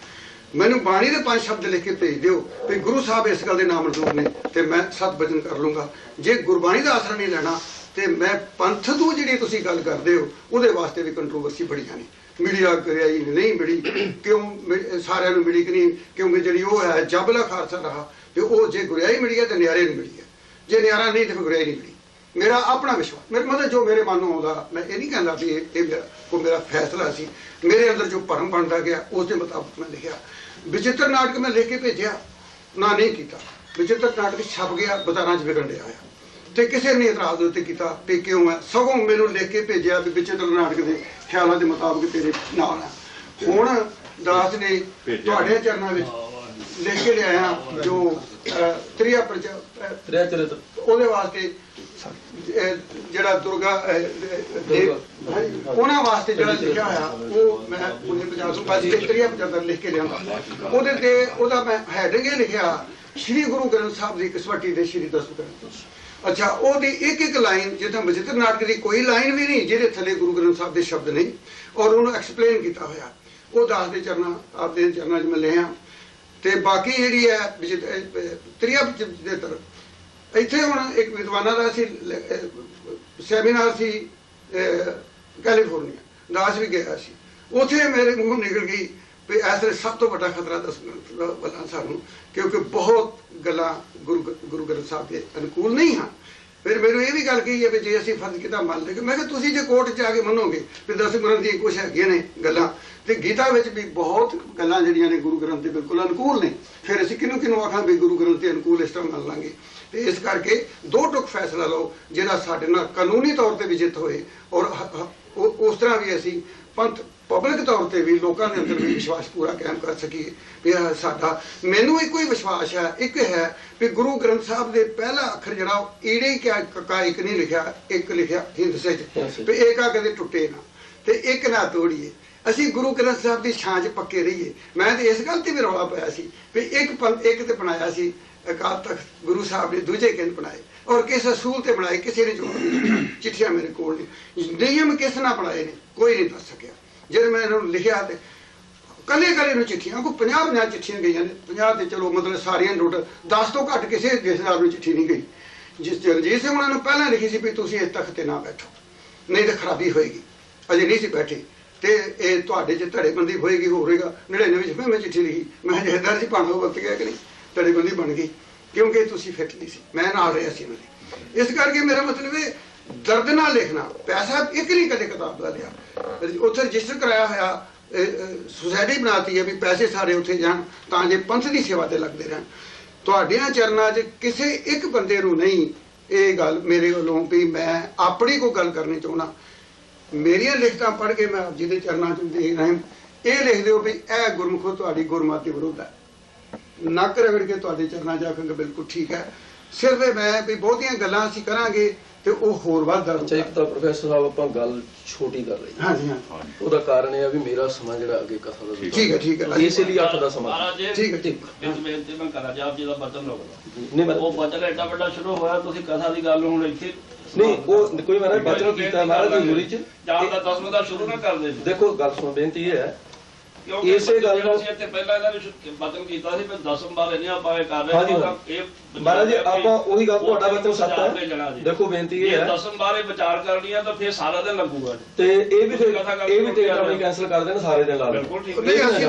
मैनू बाणी के 5 शब्द लिख के भेज दिओ भी गुरु साहब इस गल के नाम मंजूर ने तो मैं सत वचन कर लूँगा। जे गुरबाणी का आसरा नहीं लेना तो मैं पंथ तों जिहड़ी तुसीं गल करदे हो उहदे वास्ते भी कंट्रोवर्सी बड़ी जानी। मीडिया गुरियाई नहीं मिली क्यों सारे मिली कि नहीं, क्योंकि जी वो है जबला खालसा रहा तो वो जे गुरियाई मिली है तो न्यारे नहीं मिली है, जे न्यारा नहीं तो फिर गुरियाई नहीं मिली। मेरा अपना विश्वास, मेरे मतलब जो मेरे मन में आता, मैं ये नहीं कहता भी ये कोई मेरा फैसला सी, मेरे अंदर जो भरम बनता गया उसके मुताबिक मैं लिखा। विचित्र नाटक मैं लिख के भेजा ना नहीं किया, विचित्र नाटक छप गया बाजारां च विकण दिया तो किसी ने इतराज उत्ते किया भी क्यों है, सगों मैनू लिख के भेजा भी विचित्र नाटक के ख्यालों के मुताबिक तेरे नाल है। हुण दास ने तुहाडे चरणों में लिख के लिया जो त्रिया चरित्र ਉਹਦੇ ਵਾਸਤੇ ਜਿਹੜਾ ਦੁਰਗਾ ਉਹਨਾਂ ਵਾਸਤੇ ਜਿਹੜਾ ਲਿਖਿਆ ਹੋਇਆ ਉਹ ਮੈਂ 1950 ਲਿਖ ਕੇ ਲਿਆਂਦਾ। ਉਹਦੇ ਤੇ ਉਹਦਾ ਮੈਂ ਹੈਡਿੰਗ ਇਹ ਲਿਖਿਆ ਸ਼੍ਰੀ ਗੁਰੂ ਗ੍ਰੰਥ ਸਾਹਿਬ ਦੀ ਕਸਵੱਟੀ ਦੇ ਸ਼੍ਰੀ ਦਸਮ ਗ੍ਰੰਥ। ਅੱਛਾ ਉਹਦੀ ਇੱਕ ਇੱਕ ਲਾਈਨ ਜਿੱਦਾਂ ਵਿਚਿਤਰ ਨਾਟਕ ਦੀ ਕੋਈ ਲਾਈਨ ਵੀ ਨਹੀਂ ਜਿਹਦੇ ਥੱਲੇ ਗੁਰੂ ਗ੍ਰੰਥ ਸਾਹਿਬ ਦੇ ਸ਼ਬਦ ਨਹੀਂ ਔਰ ਉਹਨੂੰ ਐਕਸਪਲੇਨ ਕੀਤਾ ਹੋਇਆ, ਉਹ ਦਾਸ ਦੇ ਚਰਨਾਂ ਆਪਦੇ ਚਰਨਾਂ 'ਚ ਮੈਂ ਲਿਆ। ਤੇ ਬਾਕੀ ਜਿਹੜੀ ਹੈ ਤ੍ਰਿਆ ਚਰਿਤਰ ਇੱਥੇ ਹੁਣ ਇੱਕ ਵਿਦਵਾਨਾਂ ਦਾ ਸੀ ਸੈਮੀਨਾਰ ਸੀ ਕੈਲੀਫੋਰਨੀਆ, ਦਾਸ ਵੀ ਗਿਆ ਸੀ, ਉੱਥੇ ਮੇਰੇ ਮੂੰਹੋਂ ਨਿਕਲ ਗਈ ਵੀ ਇਸ ਵੇਲੇ ਸਭ ਤੋਂ ਵੱਡਾ ਖਤਰਾ ਦੱਸਣਾ ਵਾਲਾ ਸਾਨੂੰ, ਕਿਉਂਕਿ ਬਹੁਤ ਗੱਲਾਂ ਗੁਰੂ ਗ੍ਰੰਥ ਸਾਹਿਬ ਦੇ ਅਨੁਕੂਲ ਨਹੀਂ ਹਨ। ਫਿਰ ਮੈਨੂੰ ਇਹ ਵੀ ਗੱਲ ਕਹੀ ਹੈ ਵੀ ਜੇ ਅਸੀਂ ਫਰਜ਼ ਕਿਤਾਬ ਮੰਨ ਲਈਏ, ਮੈਂ ਕਿਹਾ ਤੁਸੀਂ ਜੇ ਕੋਰਟ 'ਚ ਆ ਕੇ ਮੰਨੋਗੇ ਵੀ ਦਸਮ ਗ੍ਰੰਥ ਦੀਆਂ ਕੁਛ ਹੈਗੀਆਂ ਨੇ ਗੱਲਾਂ ਤੇ ਗੀਤਾ ਵਿੱਚ ਵੀ ਬਹੁਤ ਗੱਲਾਂ ਜਿਹੜੀਆਂ ਨੇ ਗੁਰੂ ਗ੍ਰੰਥ ਦੇ ਬਿਲਕੁਲ ਅਨੁਕੂਲ ਨੇ, ਫਿਰ ਅਸੀਂ ਕਿਹਨੂੰ ਆਖਾਂ ਵੀ ਗੁਰੂ ਗ੍ਰੰਥ ਦੇ ਅਨੁਕੂਲ ਇਸ ਤਰ੍ਹਾਂ ਮੰਨ ਲਾਂਗੇ। ਤੇ ਇਸ ਕਰਕੇ ਦੋ ਟੁਕ ਫੈਸਲਾ ਲਓ ਜਿਹੜਾ ਸਾਡੇ ਨਾਲ ਕਾਨੂੰਨੀ ਤੌਰ ਤੇ ਵੀ ਜਿੱਤ ਹੋਏ ਔਰ ਉਸ ਤਰ੍ਹਾਂ ਵੀ ਅਸੀਂ ਪੰਥ ਪਬਲਿਕ ਤੌਰ ਤੇ ਵੀ ਲੋਕਾਂ ਦੇ ਅੰਦਰ ਵੀ ਵਿਸ਼ਵਾਸ ਪੂਰਾ ਕਾਇਮ ਕਰ ਸਕੀਏ ਵੀ ਸਾਡਾ। ਮੈਨੂੰ ਇੱਕੋ ਹੀ ਵਿਸ਼ਵਾਸ ਹੈ, ਇੱਕ ਹੈ ਵੀ ਗੁਰੂ ਗ੍ਰੰਥ ਸਾਹਿਬ ਦੇ ਪਹਿਲਾ ਅੱਖਰ ਜਿਹੜਾ ਈੜੇ ਕਾ ਇੱਕ ਨਹੀਂ ਲਿਖਿਆ, ਇੱਕ ਲਿਖਿਆ ਹਿੰਦਸੇ 'ਚ ਵੀ ਏਕਾ ਕਦੇ ਟੁੱਟੇ ਨਾ ਤੇ ਇੱਕ ਨਾ ਤੋੜੀਏ। ਅਸੀਂ ਗੁਰੂ ਗ੍ਰੰਥ ਸਾਹਿਬ ਦੀ ਛਾਂ 'ਚ ਪੱਕੇ ਰਹੀਏ। ਮੈਂ ਤੇ ਇਸ ਗੱਲ ਤੇ ਵੀ ਰੌਲਾ ਪਾਇਆ ਸੀ ਵੀ ਇੱਕ ਤੇ ਬਣਾਇਆ ਸੀ ਅਕਾਲ ਤਖਤ ਗੁਰੂ ਸਾਹਿਬ ਨੇ, ਦੂਜੇ ਕਿੰਨ ਬਣਾਏ ਔਰ ਕਿਸ ਅਸੂਲ ਤੇ ਬਣਾਏ ਕਿਸੇ ਨੇ ਜਵਾਬ ਚਿੱਠੀਆਂ ਮੇਰੇ ਕੋਲ ਨੇ, ਨਿਯਮ ਕਿਸ ਨਾਲ ਬਣਾਏ ਨੇ ਕੋਈ ਨਹੀਂ ਦੱਸ ਸਕਿਆ। ਜਦੋਂ ਮੈਂ ਇਹਨਾਂ ਨੂੰ ਲਿਖਿਆ ਤੇ ਕੱਲੇ ਨੂੰ ਚਿੱਠੀਆਂ ਕੋਈ 50 ਚਿੱਠੀਆਂ ਗਈਆਂ ਨੇ, 50 ਤੇ ਚਲੋ ਮਤਲਬ ਸਾਰੀਆਂ ਨੋਟ 10 ਤੋਂ ਘੱਟ ਕਿਸੇ ਰਿਸ਼ਤੇਦਾਰ ਨੂੰ ਚਿੱਠੀ ਨਹੀਂ ਗਈ। ਜਗਜੀਤ ਸਿੰਘ ਉਹਨਾਂ ਨੂੰ ਪਹਿਲਾਂ ਲਿਖੀ ਸੀ ਵੀ ਤੁਸੀਂ ਇਸ ਤਖਤ ਤੇ ਨਾ ਬੈਠੋ ਨਹੀਂ ਤਾਂ ਖਰਾਬੀ ਹੋਏਗੀ, ਅਜੇ ਨਹੀਂ ਸੀ ਬੈਠੇ ਤੇ ਇਹ ਤੁਹਾਡੇ 'ਚ ਧੜੇਬੰਦੀ ਹੋਏਗੀ ਹੋਵੇਗਾ। 99 ਵਿੱਚ ਫਿਰ ਮੈਂ ਚਿੱਠੀ ਲਿਖੀ, ਮੈਂ ਜਥੇਦਾਰ ਜੀ ਭਾਣਾ ਵਰਤ ਗਿਆ ਕਿ ਨਹੀਂ, ਧੜੇਬੰਦੀ ਬਣ ਗਈ ਕਿਉਂਕਿ ਤੁਸੀਂ ਫਿੱਟ ਨਹੀਂ ਸੀ, ਮੈਂ ਨਾਲ ਰਿਹਾ ਸੀ ਉਹਨਾਂ ਦੇ। ਇਸ ਕਰਕੇ ਮੇਰਾ ਮਤਲਬ ਇਹ ਦਰਦ ਨਾਲ ਲਿਖਣਾ, ਪੈਸਾ ਇੱਕ ਨਹੀਂ ਕਦੇ ਕਿਤਾਬ ਦਾ ਲਿਆ, ਉੱਥੇ ਰਜਿਸਟਰ ਕਰਾਇਆ ਹੋਇਆ ਸੁਸਾਇਟੀ ਬਣਾਤੀ ਹੈ ਵੀ ਪੈਸੇ ਸਾਰੇ ਉੱਥੇ ਜਾਣ ਤਾਂ ਜੇ ਪੰਥ ਦੀ ਸੇਵਾ ਤੇ ਲੱਗਦੇ ਰਹਿਣ। ਤੁਹਾਡੀਆਂ ਚਰਨਾਂ 'ਚ ਕਿਸੇ ਇੱਕ ਬੰਦੇ ਨੂੰ ਨਹੀਂ ਇਹ ਗੱਲ ਮੇਰੇ ਵੱਲੋਂ ਵੀ ਮੈਂ ਆਪਣੀ ਕੋਈ ਗੱਲ ਕਰਨੀ ਚਾਹੁੰਦਾ। ਮੇਰੀਆਂ ਲਿਖਤਾਂ ਪੜ੍ਹ ਕੇ ਮੈਂ ਆਪ ਜੀ ਦੇ ਚਰਨਾਂ 'ਚ ਦੇਖ ਰਿਹਾ, ਇਹ ਲਿਖ ਦਿਓ ਵੀ ਇਹ ਗੁਰਮੁਖੋ ਤੁਹਾਡੀ ਗੁਰਮਤਿ ਦੇ ਵਿਰੁੱਧ ਹੈ, ਨੱਕ ਰਗੜ ਕੇ ਤੁਹਾਡੇ ਚਰਨਾਂ 'ਚ ਆਖਾਂਗੇ ਬਿਲਕੁਲ ਠੀਕ ਹੈ। ਸਿਰਫ ਮੈਂ ਵੀ ਬਹੁਤੀਆਂ ਗੱਲਾਂ ਅਸੀਂ ਕਰਾਂਗੇ ਤੇ ਉਹ ਹੋਰ ਵੱਧਦਾ। ਅੱਛਾ, ਇੱਕ ਤਾਂ ਪ੍ਰੋਫੈਸਰ ਸਾਹਿਬ ਆਪਾਂ ਗੱਲ ਛੋਟੀ ਕਰ ਰਹੇ ਹਾਂ। ਹਾਂਜੀ ਹਾਂ, ਉਹਦਾ ਕਾਰਨ ਇਹ ਆ ਵੀ ਮੇਰਾ ਸਮਾਂ ਜਿਹੜਾ ਅੱਗੇ ਕਥਾ ਦਾ ਠੀਕ ਹੈ ਇਸੇ ਲਈ 8 ਦਾ ਸਮਾਂ ਠੀਕ ਹੈ। ਬੇਨਤੀ ਮੈਂ ਕਰਾਂ ਜਾਪ ਜੀ ਦਾ ਬਚਨ ਲੱਗਦਾ ਨਹੀਂ, ਮੈਂ ਉਹ ਬਚਨ ਐਡਾ ਵੱਡਾ ਸ਼ੁਰੂ ਹੋਇਆ, ਤੁਸੀਂ ਕਥਾ ਦੀ ਗੱਲ ਹੁਣ ਇੱਥੇ ਨਹੀਂ ਉਹ ਕੋਈ ਮਹਾਰਾਜ ਬਚਨ ਕੀਤਾ ਮਹਾਰਾਜ ਦੀ ਗੁਰੀ 'ਚ ਜਾਪ ਦਾ 10 ਦਾ ਸ਼ੁਰੂ ਨਾ ਕਰਦੇ। ਦੇਖੋ ਗੱਲ ਸੁਣ, ਬੇਨਤੀ ਇਹ ਹੈ ਕਿਉਂਕਿ ਇਸੇ ਗੱਲ ਨੂੰ ਇੱਥੇ ਪਹਿਲਾਂ ਇਹਨਾਂ ਨੇ ਬਚਨ ਕੀਤਾ ਸੀ ਵੀ 10 ਬਾਰੇ ਨਹੀਂ ਆਪਾਂ ਇਹ ਕਰ ਹਾਂਜੀ ਰਹੇ ਇਹ ਮਹਾਰਾਜ ਜੀ ਆਪਾਂ ਉਹੀ ਗੱਲ ਤੁਹਾਡਾ ਬਚਨ ਸੱਤ ਹੈ। ਦੇਖੋ ਬੇਨਤੀ ਇਹ ਹੈ 10 ਬਾਰੇ ਵਿਚਾਰ ਕਰਨੀ ਆ ਤਾਂ ਫਿਰ ਸਾਰਾ ਦਿਨ ਲੱਗੂਗਾ ਤੇ ਇਹ ਵੀ ਤੇ ਆਪਣੀ ਕੈਂਸਲ ਕਰ ਦੇਣ ਸਾਰੇ ਦਿਨ ਲਾ ਲੈਣ। ਬਿਲਕੁਲ ਠੀਕ ਨਹੀਂ,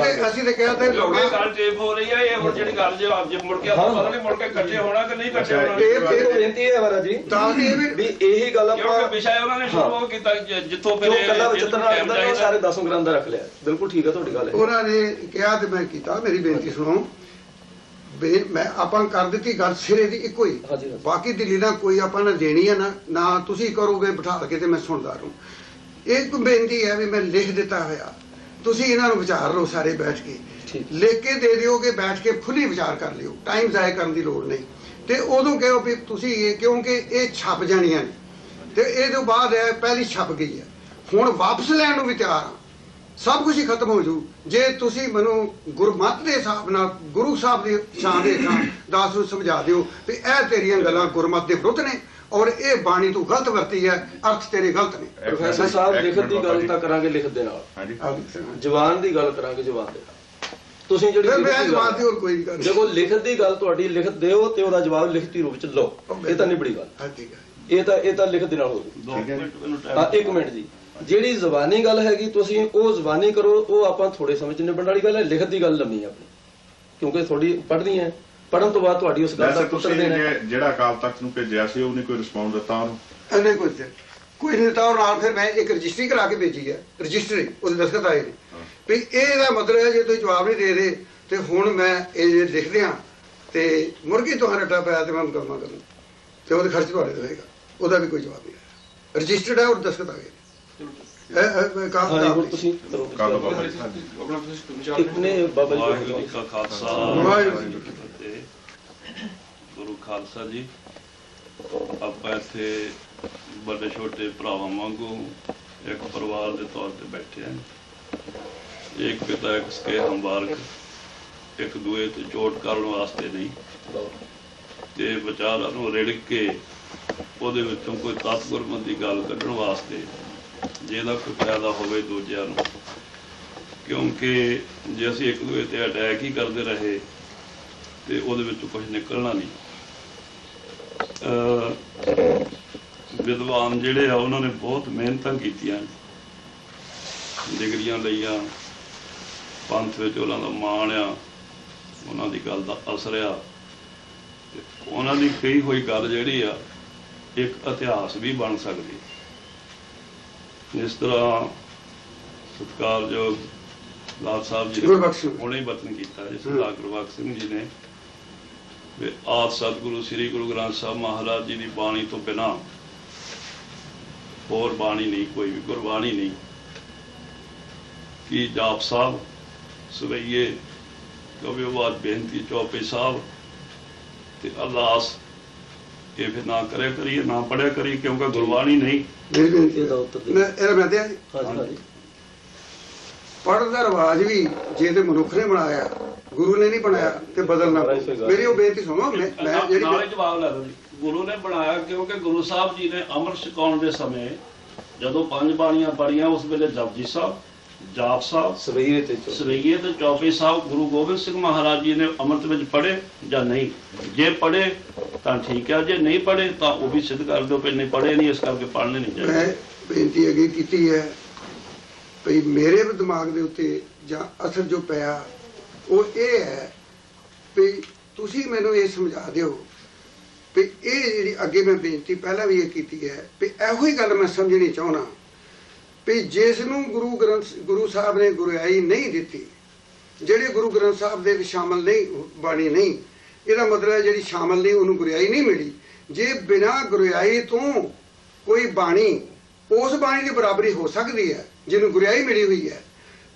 ਅਸੀਂ ਤੇ ਕਹਿੰਦੇ ਲੋਕਾਂ ਗੱਲ ਟੇਪ ਹੋ ਰਹੀ ਹੈ। ਇਹ ਹੁਣ ਜਿਹੜੀ ਗੱਲ ਜੇ ਅੱਜ ਮੁੜ ਕੇ ਆਪਾਂ ਪਤਾ ਨਹੀਂ ਮੁੜ ਕੇ ਇਕੱਠੇ ਹੋਣਾ ਕਿ ਨਹੀਂ ਇਕੱਠੇ ਹੋਣਾ। ਇਹ ਬੇਨਤੀ ਹੈ ਮਹਾਰਾਜ ਜੀ ਤਾਂ ਵੀ ਇਹੀ ਗੱਲ ਆਪਾਂ ਕਿਉਂਕਿ ਵਿਸ਼ਾ ਉਹਨਾਂ ਨੇ ਸ਼ੁਰੂ ਕੀਤਾ ਜਿੱਥੋਂ ਫਿਰ ਕੱਲਾ ਵਿਚਿਤਰ ਨਾਲ ਸਾਰੇ 10 ਗ੍ਰੰਥ ਦਾ ਰੱਖ ਲਿਆ। ਬਿਲਕੁਲ ਠੀਕ ਹੈ ਤੁਹਾਡੀ ਗੱਲ। ਉਹਨਾਂ ਨੇ ਕਿਹਾ ਤੇ ਮੈਂ ਕੀਤਾ। ਮੇਰੀ ਬੇਨਤੀ ਸੁਣੋ, ਮੈਂ ਆਪਾਂ ਕਰ ਦਿੱਤੀ ਗੱਲ ਸਿਰੇ ਦੀ ਇੱਕੋ ਹੀ, ਬਾਕੀ ਦਿੱਲੀ ਨਾਲ ਕੋਈ ਆਪਾਂ ਨੇ ਦੇਣੀ ਹੈ ਨਾ ਤੁਸੀਂ ਕਰੋਗੇ ਬਿਠਾ ਕੇ ਤੇ ਮੈਂ ਸੁਣਦਾ ਰਹੂੰ। ਇੱਕ ਬੇਨਤੀ ਹੈ ਵੀ ਮੈਂ ਲਿਖ ਦਿੱਤਾ ਹੋਇਆ, ਤੁਸੀਂ ਇਹਨਾਂ ਨੂੰ ਵਿਚਾਰ ਲਓ ਸਾਰੇ ਬੈਠ ਕੇ, ਲਿਖ ਕੇ ਦੇ ਦਿਓਗੇ, ਬੈਠ ਕੇ ਖੁੱਲੀ ਵਿਚਾਰ ਕਰ ਲਿਓ, ਟਾਈਮ ਜ਼ਾਇਆ ਕਰਨ ਦੀ ਲੋੜ ਨਹੀਂ। ਤੇ ਉਦੋਂ ਕਹੋ ਵੀ ਤੁਸੀਂ ਇਹ ਕਿਉਂਕਿ ਇਹ ਛਪ ਜਾਣੀਆਂ ਨੇ ਤੇ ਇਹ ਤੋਂ ਬਾਅਦ ਇਹ ਪਹਿਲੀ ਛਪ ਗਈ ਹੈ, ਹੁਣ ਵਾਪਸ ਲੈਣ ਨੂੰ ਵੀ ਤਿਆਰ ਹਾਂ। ਸਭ ਕੁਝ ਹੀ ਖਤਮ ਹੋ ਜੂ ਜੇ ਤੁਸੀਂ ਮੈਨੂੰ ਗੁਰਮਤਿ ਦੇ ਹਿਸਾਬ ਨਾਲ ਗੁਰੂ ਸਾਹਿਬ ਦੀ ਸ਼ਾਨ ਦੇ ਹੇਠਾਂ ਦਾਸ ਨੂੰ ਸਮਝਾ ਦਿਓ ਵੀ ਇਹ ਤੇਰੀਆਂ ਗੱਲਾਂ ਗੁਰਮਤਿ ਦੇ ਵਿਰੁੱਧ ਨੇ ਔਰ ਇਹ ਬਾਣੀ ਤੂੰ ਗਲਤ ਵਰਤੀ ਹੈ, ਅਰਥ ਤੇਰੇ ਗਲਤ ਨੇ। ਪ੍ਰੋਫੈਸਰ ਸਾਹਿਬ ਲਿਖਤ ਦੀ ਗੱਲ ਤਾਂ ਕਰਾਂਗੇ ਲਿਖਤ ਦੇ ਨਾਲ, ਜ਼ੁਬਾਨ ਦੀ ਗੱਲ ਕਰਾਂਗੇ ਜ਼ੁਬਾਨ ਦੇ ਨਾਲ। ਤੁਸੀਂ ਜਿਹੜੀ ਦੇਖੋ ਲਿਖਤ ਦੀ ਗੱਲ ਤੁਹਾਡੀ ਲਿਖਤ ਦਿਓ ਤੇ ਉਹਦਾ ਜਵਾਬ ਲਿਖਤੀ ਰੂਪ ਚ ਲਓ, ਇਹ ਤਾਂ ਨਹੀਂ ਬੜੀ ਗੱਲ। ਇਹ ਤਾਂ ਲਿਖਤ ਦੇ ਨਾਲ ਹੋ ਜੂ। 1 ਮਿੰਟ ਜੀ, ਜਿਹੜੀ ਜ਼ਬਾਨੀ ਗੱਲ ਹੈਗੀ ਤੁਸੀਂ ਉਹ ਜ਼ਬਾਨੀ ਕਰੋ, ਉਹ ਆਪਾਂ ਥੋੜੇ ਸਮੇਂ ਚ ਨਿਬੜਨ ਵਾਲੀ ਗੱਲ ਹੈ। ਲਿਖਤ ਦੀ ਗੱਲ ਲੰਮੀ ਆਪਣੀ, ਕਿਉਂਕਿ ਥੋੜੀ ਪੜ੍ਹਨੀ ਹੈ, ਪੜ੍ਹਨ ਤੋਂ ਬਾਅਦ ਤੁਹਾਡੀ ਉਸ ਗੱਲ ਦਾ ਉੱਤਰ ਦੇਣਾ। ਜਿਹੜਾ ਅਕਾਲ ਤਖਤ ਨੂੰ ਭੇਜਿਆ ਸੀ ਉਹਨੇ ਕੋਈ ਰਿਸਪੌਂਸ ਦਿੱਤਾ ਉਹਨੂੰ? ਇਹਨੇ ਕੋਈ ਨਹੀਂ ਦਿੱਤਾ। ਔਰ ਨਾਲ ਫਿਰ ਮੈਂ ਇੱਕ ਰਜਿਸਟਰੀ ਕਰਾ ਕੇ ਭੇਜੀ ਹੈ, ਰਜਿਸਟਰੀ ਉਹਦੇ ਦਸਤਖਤ ਆਏ ਨੇ ਵੀ ਇਹਦਾ ਮਤਲਬ ਹੈ ਜੇ ਤੁਸੀਂ ਜਵਾਬ ਨਹੀਂ ਦੇ ਰਹੇ ਤੇ ਹੁਣ ਮੈਂ ਇਹ ਜੇ ਲਿਖਦੇ ਹਾਂ ਤੇ ਮੁਰਗੀ ਤੋਂ ਰੱਟਾ ਪਿਆ ਤੇ ਮੈਂ ਮੁਕੱਦਮਾ ਕਰੂੰ ਤੇ ਉਹਦੇ ਖਰਚ ਤੁਹਾਡੇ ਦੇਵੇਗਾ। ਉਹਦਾ ਵੀ ਕੋਈ ਜਵਾਬ ਨਹੀਂ ਆਇਆ, ਰਜਿਸਟਰਡ ਹੈ ਔਰ ਦਸਤਖਤ ਆ ਗਏ। ਤੁਸੀਂ ਵਾਹਿਗੁਰੂ ਜੀ ਕਾ ਖਾਲਸਾ ਵਾਹਿਗੁਰੂ ਜੀ ਕੀ ਫਤਿਹ। ਗੁਰੂ ਖਾਲਸਾ ਜੀ, ਆਪਾਂ ਇੱਥੇ ਵੱਡੇ ਛੋਟੇ ਭਰਾਵਾਂ ਵਾਂਗੂ ਇੱਕ ਪਰਿਵਾਰ ਦੇ ਤੌਰ ਤੇ ਬੈਠੇ ਹਾਂ। ਇੱਕ ਪਿਤਾ ਇੱਕ ਸਕੇ ਹੰਬਾਰਕ, ਇੱਕ ਦੂਏ ਤੇ ਚੋਟ ਕਰਨ ਵਾਸਤੇ ਨਹੀਂ, ਤੇ ਵਿਚਾਰਾਂ ਨੂੰ ਰਿੜਕ ਕੇ ਉਹਦੇ ਵਿੱਚੋਂ ਕੋਈ ਤੱਤ ਗੁਰਮਤਿ ਦੀ ਗੱਲ ਕੱਢਣ ਵਾਸਤੇ ਜਿਹਦਾ ਕੋਈ ਫਾਇਦਾ ਹੋਵੇ ਦੂਜਿਆਂ ਨੂੰ। ਕਿਉਂਕਿ ਜੇ ਅਸੀਂ ਇੱਕ ਦੂਏ ਤੇ ਅਟੈਕ ਹੀ ਕਰਦੇ ਰਹੇ ਤੇ ਉਹਦੇ ਵਿੱਚੋਂ ਕੁਝ ਨਿਕਲਣਾ ਨਹੀਂ। ਵਿਦਵਾਨ ਜਿਹੜੇ ਆ ਉਹਨਾਂ ਨੇ ਬਹੁਤ ਮਿਹਨਤਾਂ ਕੀਤੀਆਂ, ਡਿਗਰੀਆਂ ਲਈਆਂ, ਪੰਥ ਵਿੱਚ ਉਹਨਾਂ ਦਾ ਮਾਣ ਆ, ਉਹਨਾਂ ਦੀ ਗੱਲ ਦਾ ਅਸਰ ਆ, ਤੇ ਉਹਨਾਂ ਦੀ ਕਹੀ ਹੋਈ ਗੱਲ ਜਿਹੜੀ ਆ ਇੱਕ ਇਤਿਹਾਸ ਵੀ ਬਣ ਸਕਦੀ। ਜਿਸ ਤਰ੍ਹਾਂ ਸਤਿਕਾਰਯੋਗ ਲਾਲ ਸਾਹਿਬ ਜੀ ਨੇ ਹੁਣੇ ਵਤਨ ਕੀਤਾ, ਜਿਸ ਤਰ੍ਹਾਂ ਗੁਰਬਖਸ਼ ਸਿੰਘ ਜੀ ਨੇ ਵੀ ਆਦਿ ਸਤਿਗੁਰੂ ਸ੍ਰੀ ਗੁਰੂ ਗ੍ਰੰਥ ਸਾਹਿਬ ਮਹਾਰਾਜ ਜੀ ਦੀ ਬਾਣੀ ਤੋਂ ਬਿਨਾਂ ਹੋਰ ਬਾਣੀ ਨਹੀਂ, ਕੋਈ ਵੀ ਗੁਰਬਾਣੀ ਨਹੀਂ। ਕਿ ਜਾਪ ਸਾਹਿਬ ਸਵਈਏ ਕਵਿਵਾਦ ਬੇਨਤੀ ਚੌਪੇ ਸਾਹਿਬ ਤੇ ਅਰਦਾਸ ਇਹ ਫਿਰ ਨਾ ਕਰਿਆ ਕਰੀਏ, ਨਾ ਪੜਿਆ ਕਰੀਏ, ਕਿਉਂਕਿ ਗੁਰਬਾਣੀ ਨਹੀਂ। ਪੜ੍ਹਨ ਦਾ ਰਿਵਾਜ ਵੀ ਜੇ ਤੇ ਮਨੁੱਖ ਨੇ ਬਣਾਇਆ, ਗੁਰੂ ਨੇ ਨਹੀਂ ਬਣਾਇਆ ਤੇ ਬਦਲਣਾ। ਮੇਰੀ ਉਹ ਬੇਨਤੀ ਸੁਣੋ, ਮੈਂ ਜਿਹੜੀ ਜਵਾਬ ਲੈ ਦੋ। ਗੁਰੂ ਨੇ ਬਣਾਇਆ ਕਿਉਂਕਿ ਗੁਰੂ ਸਾਹਿਬ ਜੀ ਨੇ ਅੰਮ੍ਰਿਤ ਛਕਾਉਣ ਦੇ ਸਮੇਂ ਜਦੋਂ 5 ਬਾਣੀਆਂ ਪੜ੍ਹੀਆਂ, ਉਸ ਵੇਲੇ ਜਪਜੀ ਸਾਹਿਬ, ਜਾਪ ਸਾਹਿਬ, ਸਵਈਏ ਤੇ ਚੌਪਈ ਸਾਹਿਬ ਗੁਰੂ ਗੋਬਿੰਦ ਸਿੰਘ ਮਹਾਰਾਜ ਜੀ ਨੇ ਅੰਮ੍ਰਿਤ ਵਿੱਚ ਪੜ੍ਹੇ ਜਾਂ ਨਹੀਂ। ਜੇ ਪੜ੍ਹੇ ਤਾਂ ਠੀਕ ਹੈ, ਜੇ ਨਹੀਂ ਪੜ੍ਹੇ ਤਾਂ ਉਹ ਵੀ ਸਿੱਧ ਕਰ ਦਿਓ ਕਿ ਨਹੀਂ ਪੜ੍ਹੇ ਨਹੀਂ, ਇਸ ਕਰਕੇ ਪੜ੍ਹਨੇ ਨਹੀਂ ਚਾਹੀਦੇ। ਮੈਂ ਬੇਨਤੀ ਅੱਗੇ ਕੀਤੀ ਹੈ ਭਈ ਮੇਰੇ ਦਿਮਾਗ ਦੇ ਉੱਤੇ ਜਾਂ ਅਸਰ ਜੋ ਪਿਆ ਉਹ ਇਹ ਹੈ ਵੀ ਤੁਸੀਂ ਮੈਨੂੰ ਇਹ ਸਮਝਾ ਦਿਓ ਵੀ ਇਹ ਜਿਹੜੀ ਅੱਗੇ ਮੈਂ ਬੇਨਤੀ ਪਹਿਲਾਂ ਵੀ ਇਹ ਕੀਤੀ ਹੈ ਵੀ ਇਹੋ ਹੀ ਗੱਲ ਮੈਂ ਸਮਝਣੀ ਚਾਹੁੰਦਾ ਵੀ ਜਿਸ ਨੂੰ ਗੁਰੂ ਸਾਹਿਬ ਨੇ ਗੁਰਿਆਈ ਨਹੀਂ ਦਿੱਤੀ, ਜਿਹੜੇ ਗੁਰੂ ਗ੍ਰੰਥ ਸਾਹਿਬ ਦੇ ਵਿੱਚ ਸ਼ਾਮਲ ਨਹੀਂ, ਬਾਣੀ ਨਹੀਂ, ਇਹਦਾ ਮਤਲਬ ਹੈ ਜਿਹੜੀ ਸ਼ਾਮਲ ਨਹੀਂ ਉਹਨੂੰ ਗੁਰਿਆਈ ਨਹੀਂ ਮਿਲੀ। ਜੇ ਬਿਨਾਂ ਗੁਰਿਆਈ ਤੋਂ ਕੋਈ ਬਾਣੀ ਉਸ ਬਾਣੀ ਦੀ ਬਰਾਬਰੀ ਹੋ ਸਕਦੀ ਹੈ ਜਿਹਨੂੰ ਗੁਰਿਆਈ ਮਿਲੀ ਹੋਈ ਹੈ,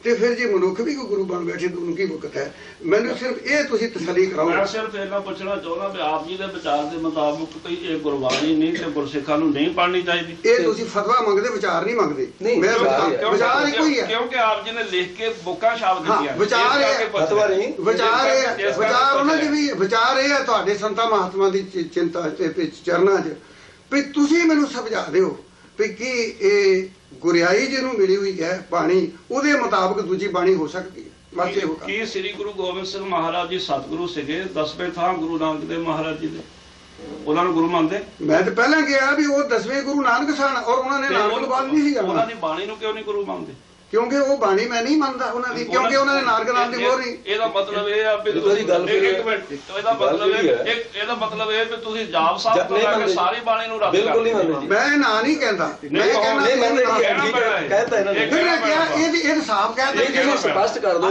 ਤੇ ਫਿਰ ਜੇ ਮਨੁੱਖ ਵੀ ਕੋਈ ਗੁਰੂ ਬਣ ਬੈਠੇ ਤਾਂ ਉਹਨੂੰ ਕੀ ਮੁਕਤ ਹੈ? ਮੈਨੂੰ ਸਿਰਫ ਇਹ ਤੁਸੀਂ ਤਸੱਲੀ ਕਰਾਓ। ਮੈਂ ਸਿਰਫ ਇਹਨਾਂ ਪੁੱਛਣਾ ਚਾਹੁੰਦਾ ਵੀ ਆਪ ਜੀ ਦੇ ਵਿਚਾਰ ਦੇ ਮੁਤਾਬਕ ਕੋਈ ਇਹ ਗੁਰਬਾਣੀ ਨਹੀਂ ਤੇ ਗੁਰਸਿੱਖਾਂ ਨੂੰ ਨਹੀਂ ਪੜ੍ਹਨੀ ਚਾਹੀਦੀ। ਇਹ ਤੁਸੀਂ ਫਤਵਾ ਮੰਗਦੇ, ਵਿਚਾਰ ਨਹੀਂ ਮੰਗਦੇ। ਮੈਂ ਵਿਚਾਰ ਇੱਕੋ ਹੀ ਹੈ, ਕਿਉਂਕਿ ਆਪ ਜੀ ਨੇ ਲਿਖ ਕੇ ਬੁੱਕਾਂ ਛਾਪ ਦਿੱਤੀਆਂ। ਵਿਚਾਰ ਇਹ ਫਤਵਾ ਨਹੀਂ, ਵਿਚਾਰ ਉਹਨਾਂ ਦੇ ਵੀ ਵਿਚਾਰ ਇਹ ਹੈ ਤੁਹਾਡੇ ਸੰਤਾਂ ਮਹਾਤਮਾ ਦੀ ਚਿੰਤਾ ਚਰਨਾਂ 'ਚ ਵੀ ਤੁਸੀਂ ਮੈਨੂੰ ਸਮਝਾ ਦਿਓ ਵੀ ਕੀ ਇਹ ਗੁਰਿਆਈ ਜਿਹਨੂੰ ਮਿਲੀ ਹੋਈ ਹੈ ਬਾਣੀ ਉਹਦੇ ਮੁਤਾਬਕ ਦੂਜੀ ਬਾਣੀ ਹੋ ਸਕਦੀ ਹੈ? ਬਸ ਇਹ ਹੋਗਾ। ਕੀ ਸ੍ਰੀ ਗੁਰੂ ਗੋਬਿੰਦ ਸਿੰਘ ਮਹਾਰਾਜ ਜੀ ਸਤਿਗੁਰੂ ਸੀਗੇ, 10ਵੇਂ ਥਾਂ ਗੁਰੂ ਨਾਨਕ ਦੇਵ ਮਹਾਰਾਜ ਜੀ ਦੇ, ਉਹਨਾਂ ਨੂੰ ਗੁਰੂ ਮੰਨਦੇ? ਮੈਂ ਤਾਂ ਪਹਿਲਾਂ ਕਿਹਾ ਵੀ ਉਹ 10ਵੇਂ ਗੁਰੂ ਨਾਨਕ ਸਨ ਔਰ ਉਹਨਾਂ ਨੇ ਨਾਨਕ ਤੋਂ ਬਾਅਦ ਨਹੀਂ ਸੀ ਜਾਣਾ। ਉਹਨਾਂ ਦੀ ਬਾਣੀ ਨੂੰ ਕਿਉਂ ਨਹੀਂ ਗੁਰੂ ਮੰਨਦੇ? ਕਿਉਂਕਿ ਉਹ ਬਾਣੀ ਮੈਂ ਨਹੀਂ ਮੰਨਦਾ ਉਹਨਾਂ ਦੀ, ਕਿਉਂਕਿ ਉਹਨਾਂ ਨੇ ਨਾਨਕ ਨਾਮ ਦੀ ਮੋਹਰ ਨਹੀਂ। ਇਹਦਾ ਮਤਲਬ ਇਹ ਆ ਵੀ ਤੁਸੀਂ ਇੱਕ ਮਿੰਟ, ਇਹਦਾ ਮਤਲਬ ਇਹ ਵੀ ਤੁਸੀਂ ਜਾਪ ਸਾਹਿਬ ਤੋਂ ਲੈ ਕੇ ਸਾਰੀ ਬਾਣੀ ਨੂੰ ਰੱਦ ਬਿਲਕੁਲ ਨਹੀਂ ਮੰਨਦੇ। ਮੈਂ ਨਾ ਨਹੀਂ ਕਹਿੰਦਾ, ਮੈਂ ਕਹਿੰਦਾ ਇਹ ਸਾਫ਼ ਕਹਿੰਦਾ, ਸਪਸ਼ਟ ਕਰ ਦਿਓ,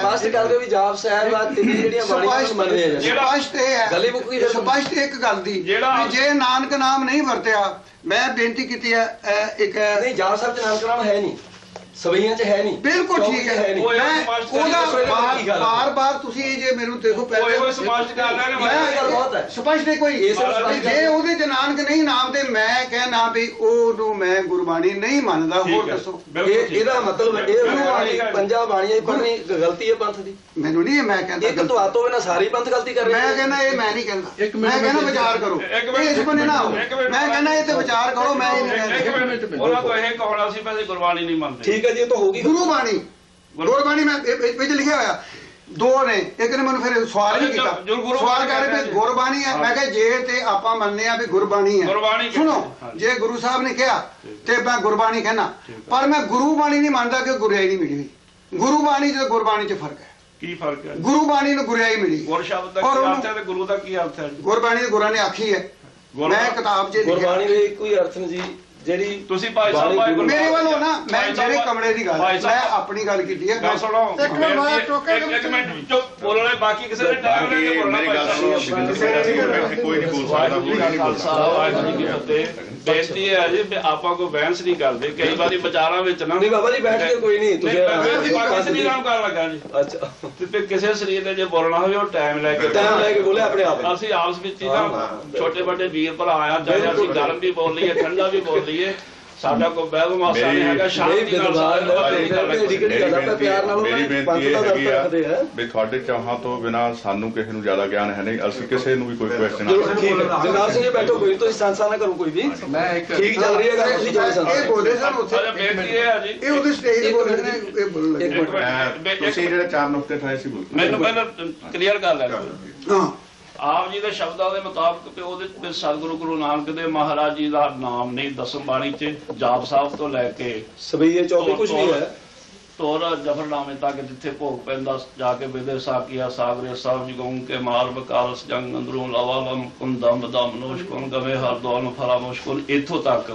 ਸਪਸ਼ਟ ਕਰ ਦਿਓ ਵੀ ਜਾਪ ਸਾਹਿਬ ਆ ਤਿੰਨ ਜਿਹੜੀਆਂ ਬਾਣੀਆਂ ਮੰਨਦੇ ਆ। ਸਪਸ਼ਟ ਇਹ ਹੈ, ਗੱਲ ਹੀ ਮੁੱਕ ਗਈ। ਸਪਸ਼ਟ ਇੱਕ ਗੱਲ ਦੀ ਜੇ ਨਾਨਕ ਨਾਮ ਨਹੀਂ ਵਰਤਿਆ, ਮੈਂ ਬੇਨਤੀ ਕੀਤੀ ਹੈ ਇੱਕ ਨਹੀਂ ਜਾਪ ਸਾਹਿਬ ਚ ਨਾਨਕ ਨਾਮ ਹੈ ਨਹੀਂ, ਸਵਈਆਂ 'ਚ ਹੈ ਨਹੀਂ। ਬਿਲਕੁਲ ਠੀਕ ਹੈ, ਮੈਂ ਬਾਰ ਤੁਸੀਂ ਜੇ ਮੈਨੂੰ ਦੇਖੋ ਪਹਿਲੇ ਸਪਸ਼ਟ ਕਰ ਰਹੇ ਨੇ, ਸਪਸ਼ਟ ਹੈ ਕੋਈ ਜੇ ਉਹਦੇ 'ਚ ਨਾਨਕ ਨਹੀਂ ਨਾਮ ਤੇ ਮੈਂ ਕਹਿਣਾ ਵੀ ਉਹਨੂੰ ਮੈਂ ਗੁਰਬਾਣੀ ਨਹੀਂ ਮੰਨਦਾ। ਹੋਰ ਦੱਸੋ ਇਹਦਾ ਮਤਲਬ ਇਹ ਪੰਜਾਂ ਬਾਣੀਆਂ ਪੜ੍ਹਨੀ ਗਲਤੀ ਹੈ ਪੰਥ ਦੀ? ਮੈਨੂੰ ਨਹੀਂ, ਮੈਂ ਕਹਿੰਦਾ ਇੱਕ ਤੁਹਾਤੋਂ ਬਿਨਾਂ ਸਾਰੀ ਪੰਥ ਗਲਤੀ ਕਰ ਰਹੇ। ਮੈਂ ਕਹਿੰਦਾ ਇਹ ਮੈਂ ਨਹੀਂ ਕਹਿੰਦਾ, ਮੈਂ ਕਹਿੰਦਾ ਵਿਚਾਰ ਕਰੋ, ਇਸ ਬੰਨੇ ਨਾ ਆਓ। ਮੈਂ ਕਹਿੰਦਾ ਇਹ ਤੇ ਵਿਚਾਰ ਕਰੋ, ਮੈਂ ਇਹ ਨਹੀਂ ਕਹਿੰਦਾ। ਉਹਨਾਂ ਤੋਂ ਇਹ ਕਹਣਾ ਸੀ ਵੀ ਗੁਰਬਾਣੀ ਨਹੀਂ ਮੰਨਦੇ। ਠੀਕ ਹੈ ਜੀ, ਇਹ ਤਾਂ ਹੋਗੀ ਗੁਰਬਾਣੀ। ਗੁਰਬਾਣੀ ਮੈਂ ਵਿੱਚ ਲਿਖਿਆ ਹੋਇਆ ਦੋ ਨੇ, ਇੱਕ ਨੇ ਮੈਨੂੰ ਫਿਰ ਸਵਾਲ ਨਹੀਂ ਕੀਤਾ, ਸਵਾਲ ਕਰ ਵੀ ਗੁਰਬਾਣੀ ਹੈ। ਮੈਂ ਕਿਹਾ ਜੇ ਤੇ ਆਪਾਂ ਮੰਨਦੇ ਆ ਵੀ ਗੁਰਬਾਣੀ ਹੈ, ਸੁਣੋ ਜੇ ਗੁਰੂ ਸਾਹਿਬ ਨੇ ਕਿਹਾ ਤੇ ਮੈਂ ਗੁਰਬਾਣੀ ਕਹਿਣਾ, ਪਰ ਮੈਂ ਗੁਰੂ ਬਾਣੀ ਨਹੀਂ ਮੰਨਦਾ ਕਿ ਗੁਰਿਆਈ ਨਹੀਂ ਮਿਲੀ। ਗੁਰੂ ਬਾਣੀ ਤੇ ਗੁਰਬਾਣੀ 'ਚ ਫਰਕ ਹੈ। ਕੀ ਫਰਕ ਹੈ? ਗੁਰੂ ਬਾਣੀ ਨੂੰ ਗੁਰਿਆਈ ਮਿਲੀ। ਗੁਰ ਸ਼ਬਦ ਦਾ ਕੀ ਅਰਥ ਹੈ ਤੇ ਗੁਰੂ ਦਾ ਕੀ ਅਰਥ ਹੈ? ਗੁਰਬਾਣੀ ਦੇ ਗੁਰਾਂ ਨੇ ਆਖੀ ਹੈ, ਮੈਂ ਕਿਤਾਬ 'ਚ ਲਿਖਿਆ। ਗੁਰਬਾਣੀ ਦੇ ਇੱਕੋ ਹੀ ਅਰਥ ਨੇ ਜੀ, ਜਿਹੜੀ ਤੁਸੀਂ ਭਾਈ ਸਾਹਿਬ ਮੇਰੇ ਵੱਲੋਂ ਨਾ, ਮੈਂ ਜਿਹੜੇ ਕਮਲੇ ਦੀ ਗੱਲ, ਮੈਂ ਆਪਣੀ ਗੱਲ ਕੀਤੀ ਹੈ। ਗੱਲ ਸੁਣੋ, ਇੱਕ ਮਿੰਟ ਚੁੱਪ ਬੋਲਣਾ, ਬਾਕੀ ਕਿਸੇ ਨੇ ਟਾਈਮ ਲੈ ਕੇ ਬੋਲਣਾ। ਕੋਈ ਨਹੀਂ ਬੋਲ ਸਕਦਾ। ਵਾਹਿਗੁਰੂ ਜੀ ਕੀ ਫਤਿਹ। ਬੇਇੱਜ਼ਤੀ ਹੈ ਜੀ, ਆਪਾਂ ਕੋਈ ਬਹਿਸ ਨਹੀਂ ਕਰਦੇ। ਕਈ ਵਾਰੀ ਵਿਚਾਰਾਂ ਵਿੱਚ ਨਾ ਨਹੀਂ ਬਾਬਾ ਜੀ ਬੈਠ ਕੇ ਕੋਈ ਨਹੀਂ, ਤੁਸੀਂ ਪਾਕਿਸਤਾਨੀ ਨਾਮ ਕਰਨ ਲੱਗਾ ਜੀ। ਅੱਛਾ, ਤੇ ਕਿਸੇ ਸਰੀਰ ਨੇ ਜੇ ਬੋਲਣਾ ਹੋਵੇ ਉਹ ਟਾਈਮ ਲੈ ਕੇ ਬੋਲੇ ਆਪਣੇ ਆਪ। ਅਸੀਂ ਆਪਸ ਵਿੱਚ ਹੀ ਨਾ ਛੋਟੇ ਵੱਡੇ ਵੀਰ ਭਰਾ ਆ, ਚਾਹੇ ਅਸੀਂ ਗਰਮ ਵੀ ਬੋਲ ਲਈਏ ਠੰਡਾ ਵੀ ਬੋਲ ਲਈਏ, ਸਾਡਾ ਕੋਈ ਬਹਿਮ ਮਾਸਾ ਨਹੀਂ ਹੈਗਾ। ਸ਼ਾਂਤੀ ਨਾਲ ਮੇਰੀ ਬੇਨਤੀ ਇਹ ਹੈਗੀ ਆ ਵੀ ਤੁਹਾਡੇ ਚਾਹਾਂ ਤੋਂ ਬਿਨਾਂ ਸਾਨੂੰ ਕਿਸੇ ਨੂੰ ਜ਼ਿਆਦਾ ਗਿਆਨ ਹੈ ਨਹੀਂ, ਅਸੀਂ ਕਿਸੇ ਨੂੰ ਵੀ ਕੋਈ ਕੁਐਸਚਨ ਜਗਤਾਰ ਸਿੰਘ ਜੀ ਬੈਠੋ, ਕੋਈ ਤੁਸੀਂ ਸੰਸਾ ਨਾ ਕਰੋ ਕੋਈ ਵੀ, ਠੀਕ ਚੱਲ ਰਹੀ ਹੈ ਗੱਲ, ਤੁਸੀਂ ਜਾਓ ਸੰਸਾ। ਇਹ ਬੋਲੇ ਸਰ ਉੱਥੇ, ਬੇਨਤੀ ਇਹ ਹੈ ਜੀ, ਇਹ ਉਹਦੇ ਸਟੇਜ ਬੋਲੇ ਨੇ, ਇਹ ਬੋਲਣ ਲੱਗੇ। ਤੁਸੀਂ ਜਿਹੜੇ 4 ਨੁਕਤੇ ਠਾਏ ਸੀ ਬੋਲ ਮੈਨੂੰ ਪਹਿਲਾਂ ਕਲੀਅਰ ਕਰ ਲੈਣਾ। ਹਾਂ, ਆਪ ਜੀ ਦੇ ਸ਼ਬਦਾਂ ਦੇ ਮੁਤਾਬਕ ਉਹਦੇ ਵਿੱਚ ਸਤਿਗੁਰੂ ਗੁਰੂ ਨਾਨਕ ਦੇਵ ਮਹਾਰਾਜ ਜੀ ਦਾ ਨਾਮ ਨਹੀਂ, ਦਸਮ ਬਾਣੀ 'ਚ ਜਾਪ ਸਾਹਿਬ ਤੋਂ ਲੈ ਕੇ ਸਬਈਏ ਚੌਕੀ ਕੁਝ ਨਹੀਂ ਹੈ, ਤੋਰਾ ਜਫਰਨਾਮੇ ਤੱਕ ਜਿੱਥੇ ਭੋਗ ਪੈਂਦਾ ਜਾ ਕੇ ਬਿਦੇ ਸਾਕੀਆ ਸਾਗਰੇ ਸਾਹਿਬ ਜਗੋਂ ਕੇ ਮਾਰ ਬਕਾਲਸ ਜੰਗ ਅੰਦਰੋਂ ਲਵਾਲਮ ਕੁੰਦਮ ਦਮ ਨੋਸ਼ਕੁਨ ਗਵੇ ਹਰ ਦੋਨ ਫਰਾ ਮੁਸ਼ਕੁਲ, ਇੱਥੋਂ ਤੱਕ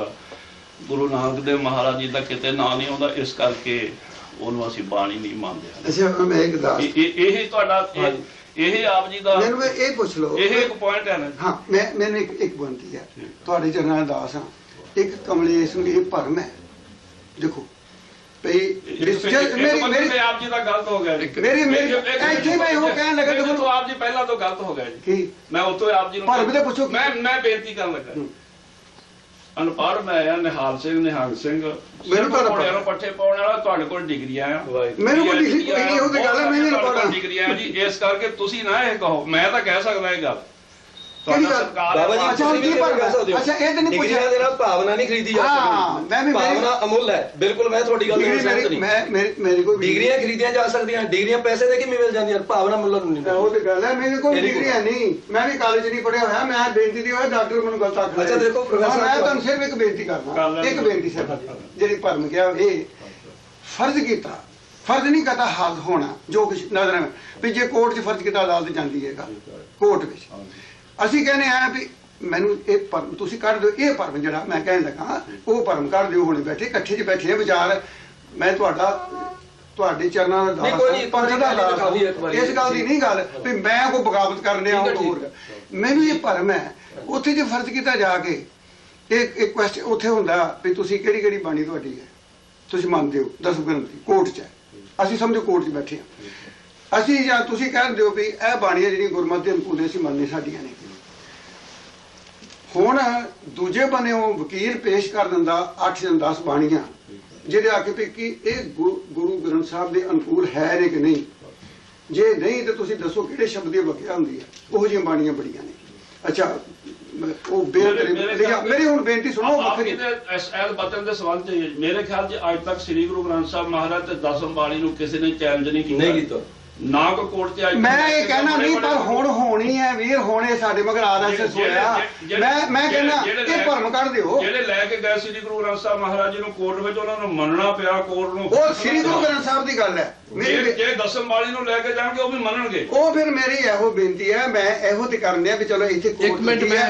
ਗੁਰੂ ਨਾਨਕ ਦੇਵ ਮਹਾਰਾਜ ਜੀ ਦਾ ਕਿਤੇ ਨਾਂ ਨਹੀਂ ਆਉਂਦਾ। ਇਸ ਕਰਕੇ ਉਹਨੂੰ ਅਸੀਂ ਬਾਣੀ ਨਹੀਂ ਮੰਨਦੇ। ਅੱਛਾ, ਮੈਂ ਇੱਕ ਦੱਸ, ਇਹ ਤੁਹਾਡਾ ਇਹ ਆਪ ਜੀ ਦਾ, ਮੈਨੂੰ ਇਹ ਪੁੱਛ ਲਓ, ਇਹ ਇੱਕ ਪੁਆਇੰਟ ਹੈ ਨਾ। ਹਾਂ, ਮੈਨੂੰ ਇੱਕ ਬੇਨਤੀ ਹੈ ਤੁਹਾਡੇ ਚਰਨਾਂ ਦਾਸ ਹਾਂ। ਇੱਕ ਕਮਲੇਸ਼ ਨੂੰ ਇਹ ਭਰਮ ਹੈ, ਦੇਖੋ ਭਈ ਮੇਰੀ ਆਪ ਜੀ ਦਾ ਗਲਤ ਹੋ ਗਿਆ ਜੀ। ਮੇਰੀ ਇੱਥੇ ਮੈਂ ਉਹ ਕਹਿਣ ਲੱਗਾ ਦੇਖੋ ਆਪ ਜੀ ਪਹਿਲਾਂ ਤੋਂ ਗਲਤ ਹੋ ਗਿਆ ਜੀ। ਕੀ ਮੈਂ ਉਤੋਂ ਆਪ ਜੀ ਨੂੰ ਭਰਮ ਤੇ ਪੁੱਛੋ। ਮੈਂ ਬੇਨਤੀ ਕਰਨ ਲੱਗਾ, ਅਨਪੜ੍ਹ ਮੈਂ ਆ, ਨਿਹਾਲ ਸਿੰਘ ਨਿਹੰਗ ਸਿੰਘ, ਮੈਨੂੰ ਤਾਂ ਨੂੰ ਪੱਠੇ ਪਾਉਣ ਵਾਲਾ, ਤੁਹਾਡੇ ਕੋਲ ਡਿਗਰੀਆਂ ਆ। ਮੈਨੂੰ ਕੋਈ ਡਿਗਰੀ ਕੋਈ ਨਹੀਂ, ਉਹ ਤੇ ਗੱਲ ਹੈ, ਮੈਂ ਨਹੀਂ ਪੜ੍ਹਦਾ ਡਿਗਰੀਆਂ ਜੀ। ਇਸ ਕਰਕੇ ਤੁਸੀਂ ਨਾ ਇਹ ਕਹੋ, ਮੈਂ ਤਾਂ ਕਹਿ ਸਕਦਾ ਇਹ ਗੱਲ। ਬਾਬਾ ਜੀ ਅੱਛਾ ਇਹ ਤਾਂ ਨਹੀਂ ਪੁੱਛਿਆ, ਦੇ ਨਾਲ ਭਾਵਨਾ ਨਹੀਂ ਖਰੀਦੀ ਜਾ ਸਕਦੀ। ਮੈਂ ਵੀ ਭਾਵਨਾ ਅਮੁੱਲ ਹੈ, ਬਿਲਕੁਲ ਮੈਂ ਤੁਹਾਡੀ ਗੱਲ ਨਾਲ ਸਹਿਮਤ ਨਹੀਂ। ਮੇਰੀ ਕੋਈ ਡਿਗਰੀਆਂ ਖਰੀਦੀਆਂ ਜਾ ਸਕਦੀਆਂ, ਡਿਗਰੀਆਂ ਪੈਸੇ ਦੇ ਕੇ ਮਿਲ ਜਾਂਦੀਆਂ, ਭਾਵਨਾ ਮੁੱਲ ਨਹੀਂ। ਉਹ ਤੇ ਗੱਲ ਹੈ, ਮੇਰੇ ਕੋਲ ਡਿਗਰੀਆਂ ਨਹੀਂ, ਮੈਂ ਵੀ ਕਾਲਜ ਨਹੀਂ ਪੜ੍ਹਿਆ ਹੋਇਆ। ਮੈਂ ਬੇਨਤੀ ਦੀ ਹੋਇਆ, ਡਾਕਟਰ ਮੈਨੂੰ ਗਲਤ ਆਖਦਾ। ਅੱਛਾ ਦੇਖੋ ਪ੍ਰੋਫੈਸਰ, ਮੈਂ ਤੁਹਾਨੂੰ ਸਿਰਫ ਇੱਕ ਬੇਨਤੀ ਕਰਦਾ, ਇੱਕ ਬੇਨਤੀ ਸਿਰਫ, ਜਿਹੜੀ ਭਰਮ ਕਿਹਾ ਇਹ ਫਰਜ਼ ਕੀਤਾ, ਫਰਜ਼ ਨਹੀਂ ਕਰਦਾ ਹੱਲ ਹੋਣਾ ਜੋ ਕੁਝ ਨਜ਼ਰ ਹੈ ਵੀ ਜੇ ਕੋਰਟ 'ਚ ਫਰਜ਼ ਕੀਤਾ ਅਦਾਲਤ ਜਾਂਦੀ ਹੈਗਾ, ਕੋਰਟ ਵਿੱਚ ਅਸੀਂ ਕਹਿੰਦੇ ਆ ਵੀ ਮੈਨੂੰ ਇਹ ਭਰਮ ਤੁਸੀਂ ਕੱਢ ਦਿਓ। ਇਹ ਭਰਮ ਜਿਹੜਾ ਮੈਂ ਕਹਿਣ ਲੱਗਾ ਉਹ ਭਰਮ ਕੱਢ ਦਿਓ। ਹੁਣੇ ਬੈਠੇ ਇਕੱਠੇ 'ਚ ਬੈਠੇ ਵਿਚਾਰ, ਮੈਂ ਤੁਹਾਡੇ ਚਰਨਾਂ ਦਾ ਦਾਸ, ਇਸ ਗੱਲ ਦੀ ਨਹੀਂ ਗੱਲ ਵੀ ਮੈਂ ਕੋਈ ਬਗਾਵਤ ਕਰਨ ਡਿਆ ਹੋਰ। ਮੈਨੂੰ ਇਹ ਭਰਮ ਹੈ, ਉੱਥੇ ਜੇ ਫਰਜ਼ ਕੀਤਾ ਜਾ ਕੇ ਇੱਕ ਕੁਐਸਚਨ ਉੱਥੇ ਹੁੰਦਾ ਵੀ ਤੁਸੀਂ ਕਿਹੜੀ ਬਾਣੀ ਤੁਹਾਡੀ ਹੈ, ਤੁਸੀਂ ਮੰਨਦੇ ਹੋ 10 ਗ੍ਰੰਥੀ ਕੋਰਟ 'ਚ ਹੈ, ਅਸੀਂ ਸਮਝੋ ਕੋਰਟ 'ਚ ਬੈਠੇ ਹਾਂ, ਅਸੀਂ ਜਾਂ ਤੁਸੀਂ ਕਹਿ ਦਿਓ ਵੀ ਇਹ ਬਾਣੀਆਂ ਜਿਹੜੀਆਂ ਗੁਰਮਤਿ ਦੇ ਅਨੁਕੂਲ ਅਸੀਂ ਮੰਨਦੇ ਸਾਡੀਆਂ ਨੇ। ਹੁਣ ਦੂਜੇ ਬੰਨੇ ਉਹ ਵਕੀਲ ਪੇਸ਼ ਕਰ ਦਿੰਦਾ 8 ਜਾਂ 10 ਬਾਣੀਆਂ ਜਿਹਦੇ ਆ ਕੇ ਕਿ ਇਹ ਗੁਰੂ ਗ੍ਰੰਥ ਸਾਹਿਬ ਦੇ ਅਨੁਕੂਲ ਹੈ ਨੇ ਕਿ ਨਹੀਂ। ਜੇ ਨਹੀਂ ਤਾਂ ਤੁਸੀਂ ਦੱਸੋ ਕਿਹੜੇ ਸ਼ਬਦ ਦੀ ਵਕਿਆ ਹੁੰਦੀ ਹੈ। ਉਹੋ ਜਿਹੀਆਂ ਬਾਣੀਆਂ ਬੜੀਆਂ ਨੇ। ਅੱਛਾ, ਉਹ ਮੇਰੀ ਹੁਣ ਬੇਨਤੀ ਸੁਣੋ। ਇਸ ਬਚਨ ਦੇ ਸਬੰਧ ਚ ਮੇਰੇ ਖਿਆਲ 'ਚ ਅੱਜ ਤੱਕ ਸ੍ਰੀ ਗੁਰੂ ਗ੍ਰੰਥ ਸਾਹਿਬ ਮਹਾਰਾਜ ਤੇ ਦਸਮ ਬਾਣੀ ਨੂੰ ਕਿਸੇ ਨੇ ਚੈਲੰਜ ਨਹੀਂ ਕੀਤਾ, ਨਾ ਕੋ ਕੋਰਟ 'ਚ। ਮੈਂ ਇਹ ਕਹਿਣਾ ਨਹੀਂ, ਪਰ ਹੁਣ ਹੋਣੀ ਹੈ ਵੀਰ, ਹੋਣੇ ਸਾਡੇ ਮਗਰ RSS ਹੋਇਆ। ਮੈਂ ਕਹਿਣਾ ਇਹ ਭਰਮ ਕੱਢ ਦਿਓ। ਜਿਹੜੇ ਲੈ ਕੇ ਗਏ ਸ੍ਰੀ ਗੁਰੂ ਗ੍ਰੰਥ ਸਾਹਿਬ ਮਹਾਰਾਜ ਜੀ ਨੂੰ ਕੋਰਟ ਵਿੱਚ, ਉਹਨਾਂ ਨੂੰ ਮੰਨਣਾ ਪਿਆ ਕੋਰਟ ਨੂੰ। ਉਹ ਸ੍ਰੀ ਗੁਰੂ ਗ੍ਰੰਥ ਸਾਹਿਬ ਦੀ ਗੱਲ ਹੈ। ਜੇ ਦਸਮ ਬਾਣੀ ਨੂੰ ਲੈ ਕੇ ਜਾਣਗੇ ਉਹ ਵੀ ਮੰਨਣਗੇ। ਉਹ ਫਿਰ ਮੇਰੀ ਇਹੋ ਬੇਨਤੀ ਹੈ, ਮੈਂ ਇਹੋ ਤੇ ਕਰਨੇ ਆ ਵੀ ਚਲੋ ਇੱਥੇ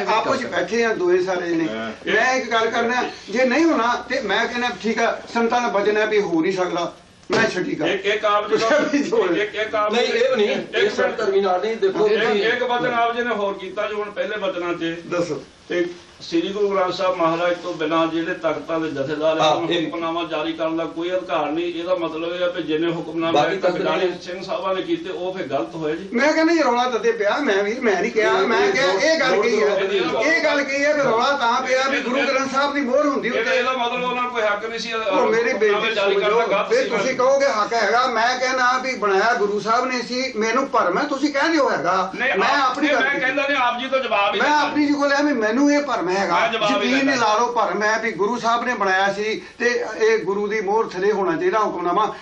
ਆਪੋ ਚ ਬੈਠੇ ਆ ਦੋਏ ਸਾਰੇ ਨੇ। ਮੈਂ ਇੱਕ ਗੱਲ ਕਰਨਾ, ਜੇ ਨਹੀਂ ਹੋਣਾ ਤੇ ਮੈਂ ਕਹਿੰਦਾ ਠੀਕ ਆ, ਸੰਤਾਂ ਦਾ ਵਚਨ ਹੈ ਵੀ ਹੋ ਨਹੀਂ ਸਕਦਾ, ਮੈਂ ਛੱਡੀ ਗੱਲ। ਇੱਕ ਆਪ ਜੀ ਨਹੀਂ ਇਹ ਨਹੀਂ, ਇੱਕ ਸਰ ਟਰਮੀਨਾਲ ਨਹੀਂ। ਦੇਖੋ ਇੱਕ ਵਚਨ ਆਪ ਜੀ ਨੇ ਹੋਰ ਕੀਤਾ ਜੋ ਹੁਣ ਪਹਿਲੇ ਵਚਨਾਂ 'ਚ ਦੱਸੋ। ਤੇ ਸ੍ਰੀ ਗੁਰੂ ਗ੍ਰੰਥ ਸਾਹਿਬ ਮਹਾਰਾਜ ਤੋਂ ਬਿਨਾਂ ਜਿਹੜੇ ਤਖਤਾਂ ਦੇ ਜਥੇਦਾਰ ਹਨ, ਹੁਕਮਨਾਮਾ ਜਾਰੀ ਕਰਨ ਦਾ ਕੋਈ ਅਧਿਕਾਰ ਨਹੀਂ। ਇਹਦਾ ਮਤਲਬ ਇਹ ਹੈ ਕਿ ਜਿਹਨੇ ਹੁਕਮਨਾਮਾ ਸਿੰਘ ਸਾਹਿਬਾਂ ਨੇ ਕੀਤੇ ਉਹ ਫਿਰ ਗਲਤ ਹੋਏ ਜੀ। ਮੈਂ ਕਹਿੰਦਾ ਜੀ ਰੌਲਾ ਤਾਂ ਪਿਆ, ਮੈਂ ਨਹੀਂ ਕਿਹਾ, ਮੈਂ ਕਿਹਾ ਇਹ ਗੱਲ ਕਹੀ ਹੈ, ਇਹ ਗੱਲ ਕਹੀ ਹੈ ਵੀ ਰੌਲਾ ਤਾਂ ਪਿਆ ਵੀ ਗੁਰੂ ਗ੍ਰੰਥ ਸਾਹਿਬ ਦੀ ਮੋਹਰ ਹੁੰਦੀ ਉੱਤੇ। ਇਹਦਾ ਮਤਲਬ ਉਹਨਾਂ ਨੂੰ ਕੋਈ ਹੱਕ ਨਹੀਂ ਸੀ ਮੇਰੀ ਬੇਨਤੀ ਜਾਰੀ ਕਰਨ ਦਾ। ਫਿਰ ਤੁਸੀਂ ਕਹੋਗੇ ਹੱਕ ਹੈਗਾ, ਮੈਂ ਕਹਿੰਦਾ ਵੀ ਬਣਾਇਆ ਗੁਰੂ ਸਾਹਿਬ ਨੇ ਸੀ, ਮੈਨੂੰ ਭਰਮ ਹੈ, ਤੁਸੀਂ ਕਹਿ ਦਿਓ ਹੈਗਾ। ਮੈਂ ਆਪਣੀ ਕਹਿੰਦਾ ਨਹੀਂ, ਆਪ ਜੀ ਤੋਂ ਜਵਾਬ ਹੀ ਮੈਂ ਆਪਣੀ ਜੀ ਕੋਲ ਹੈ ਵੀ ਮੈਨੂੰ ਮੈਨੂੰ ਇਹ ਭਰਮ ਹੈਗਾ, ਯਕੀਨ ਨਹੀਂ ਲਾ ਲਓ, ਭਰਮ ਹੈ ਵੀ ਗੁਰੂ ਸਾਹਿਬ ਨੇ ਬਣਾਇਆ ਸੀ ਤੇ ਇਹ ਗੁਰੂ ਦੀ ਮੋਹਰ ਥਲੇ ਹੋਣਾ ਚਾਹੀਦਾ ਹੁਕਮਨਾਮਾ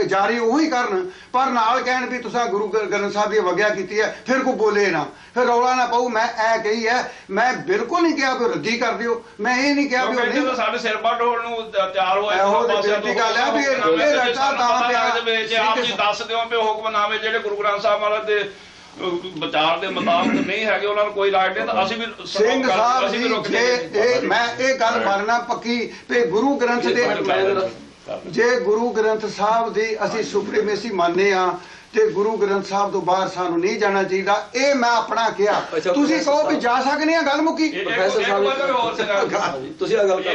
ਜਾਰੀ ਉਹੀ ਕਰਨ, ਪਰ ਨਾਲ ਕਹਿਣ ਵੀ ਤੁਸੀਂ ਗੁਰੂ ਗ੍ਰੰਥ ਸਾਹਿਬ ਦੀ ਵਗਿਆ ਕੀਤੀ ਹੈ, ਫਿਰ ਕੋਈ ਬੋਲੇ ਨਾ, ਫਿਰ ਰੌਲਾ ਨਾ ਪਾਊ। ਮੈਂ ਇਹ ਕਹੀ ਹੈ, ਮੈਂ ਬਿਲਕੁਲ ਨਹੀਂ ਕਿਹਾ ਵੀ ਰੱਦੀ ਕਰ ਦਿਓ, ਮੈਂ ਇਹ ਨਹੀਂ ਕਿਹਾ ਵੀ ਨਹੀਂ ਸਾਡੇ ਸਿਰ ਪੱਟ ਹੋਣ ਨੂੰ ਤਿਆਰ ਹੋਏ ਬੇਨਤੀ ਗੱਲ ਹੈ ਵੀ ਇਹ ਰੱਟਾ ਤਾਂ ਪਿਆ ਜੇ ਆਪ ਜੀ ਦੱਸ ਦਿਓ ਵੀ ਹੁਕਮਨਾਮੇ ਜਿਹੜੇ ਗੁਰੂ ਗ੍ਰੰਥ ਸਾਹਿਬ ਮਹਾਰਾਜ ਦੇ ਵਿਚਾਰ ਦੇ ਮੁਤਾਬਕ ਨਹੀਂ ਹੈਗੇ, ਉਹਨਾਂ ਨੂੰ ਕੋਈ ਰਾਈਟ ਨਹੀਂ, ਤਾਂ ਅਸੀਂ ਵੀ ਸਿੰਘ ਸਾਹਿਬ ਜੀ ਜੇ ਮੈਂ ਇਹ ਗੱਲ ਮੰਨਣਾ ਪੱਕੀ ਤੇ ਗੁਰੂ ਗ੍ਰੰਥ ਦੇ ਜੇ ਗੁਰੂ ਗ੍ਰੰਥ ਸਾਹਿਬ ਦੀ ਅਸੀਂ ਸੁਪਰੀਮੇਸੀ ਮੰਨਦੇ ਆ ਤੇ ਗੁਰੂ ਗ੍ਰੰਥ ਸਾਹਿਬ ਤੋਂ ਬਾਹਰ ਸਾਨੂੰ ਨਹੀਂ ਜਾਣਾ ਚਾਹੀਦਾ, ਇਹ ਮੈਂ ਆਪਣਾ ਕਿਹਾ। ਤੁਸੀਂ ਕਹੋ ਵੀ ਜਾ ਸਕਦੇ ਆ, ਗੱਲ ਮੁੱਕੀ। ਪ੍ਰੋਫੈਸਰ ਸਾਹਿਬ ਤੁਸੀਂ ਆ ਗੱਲ ਕਰ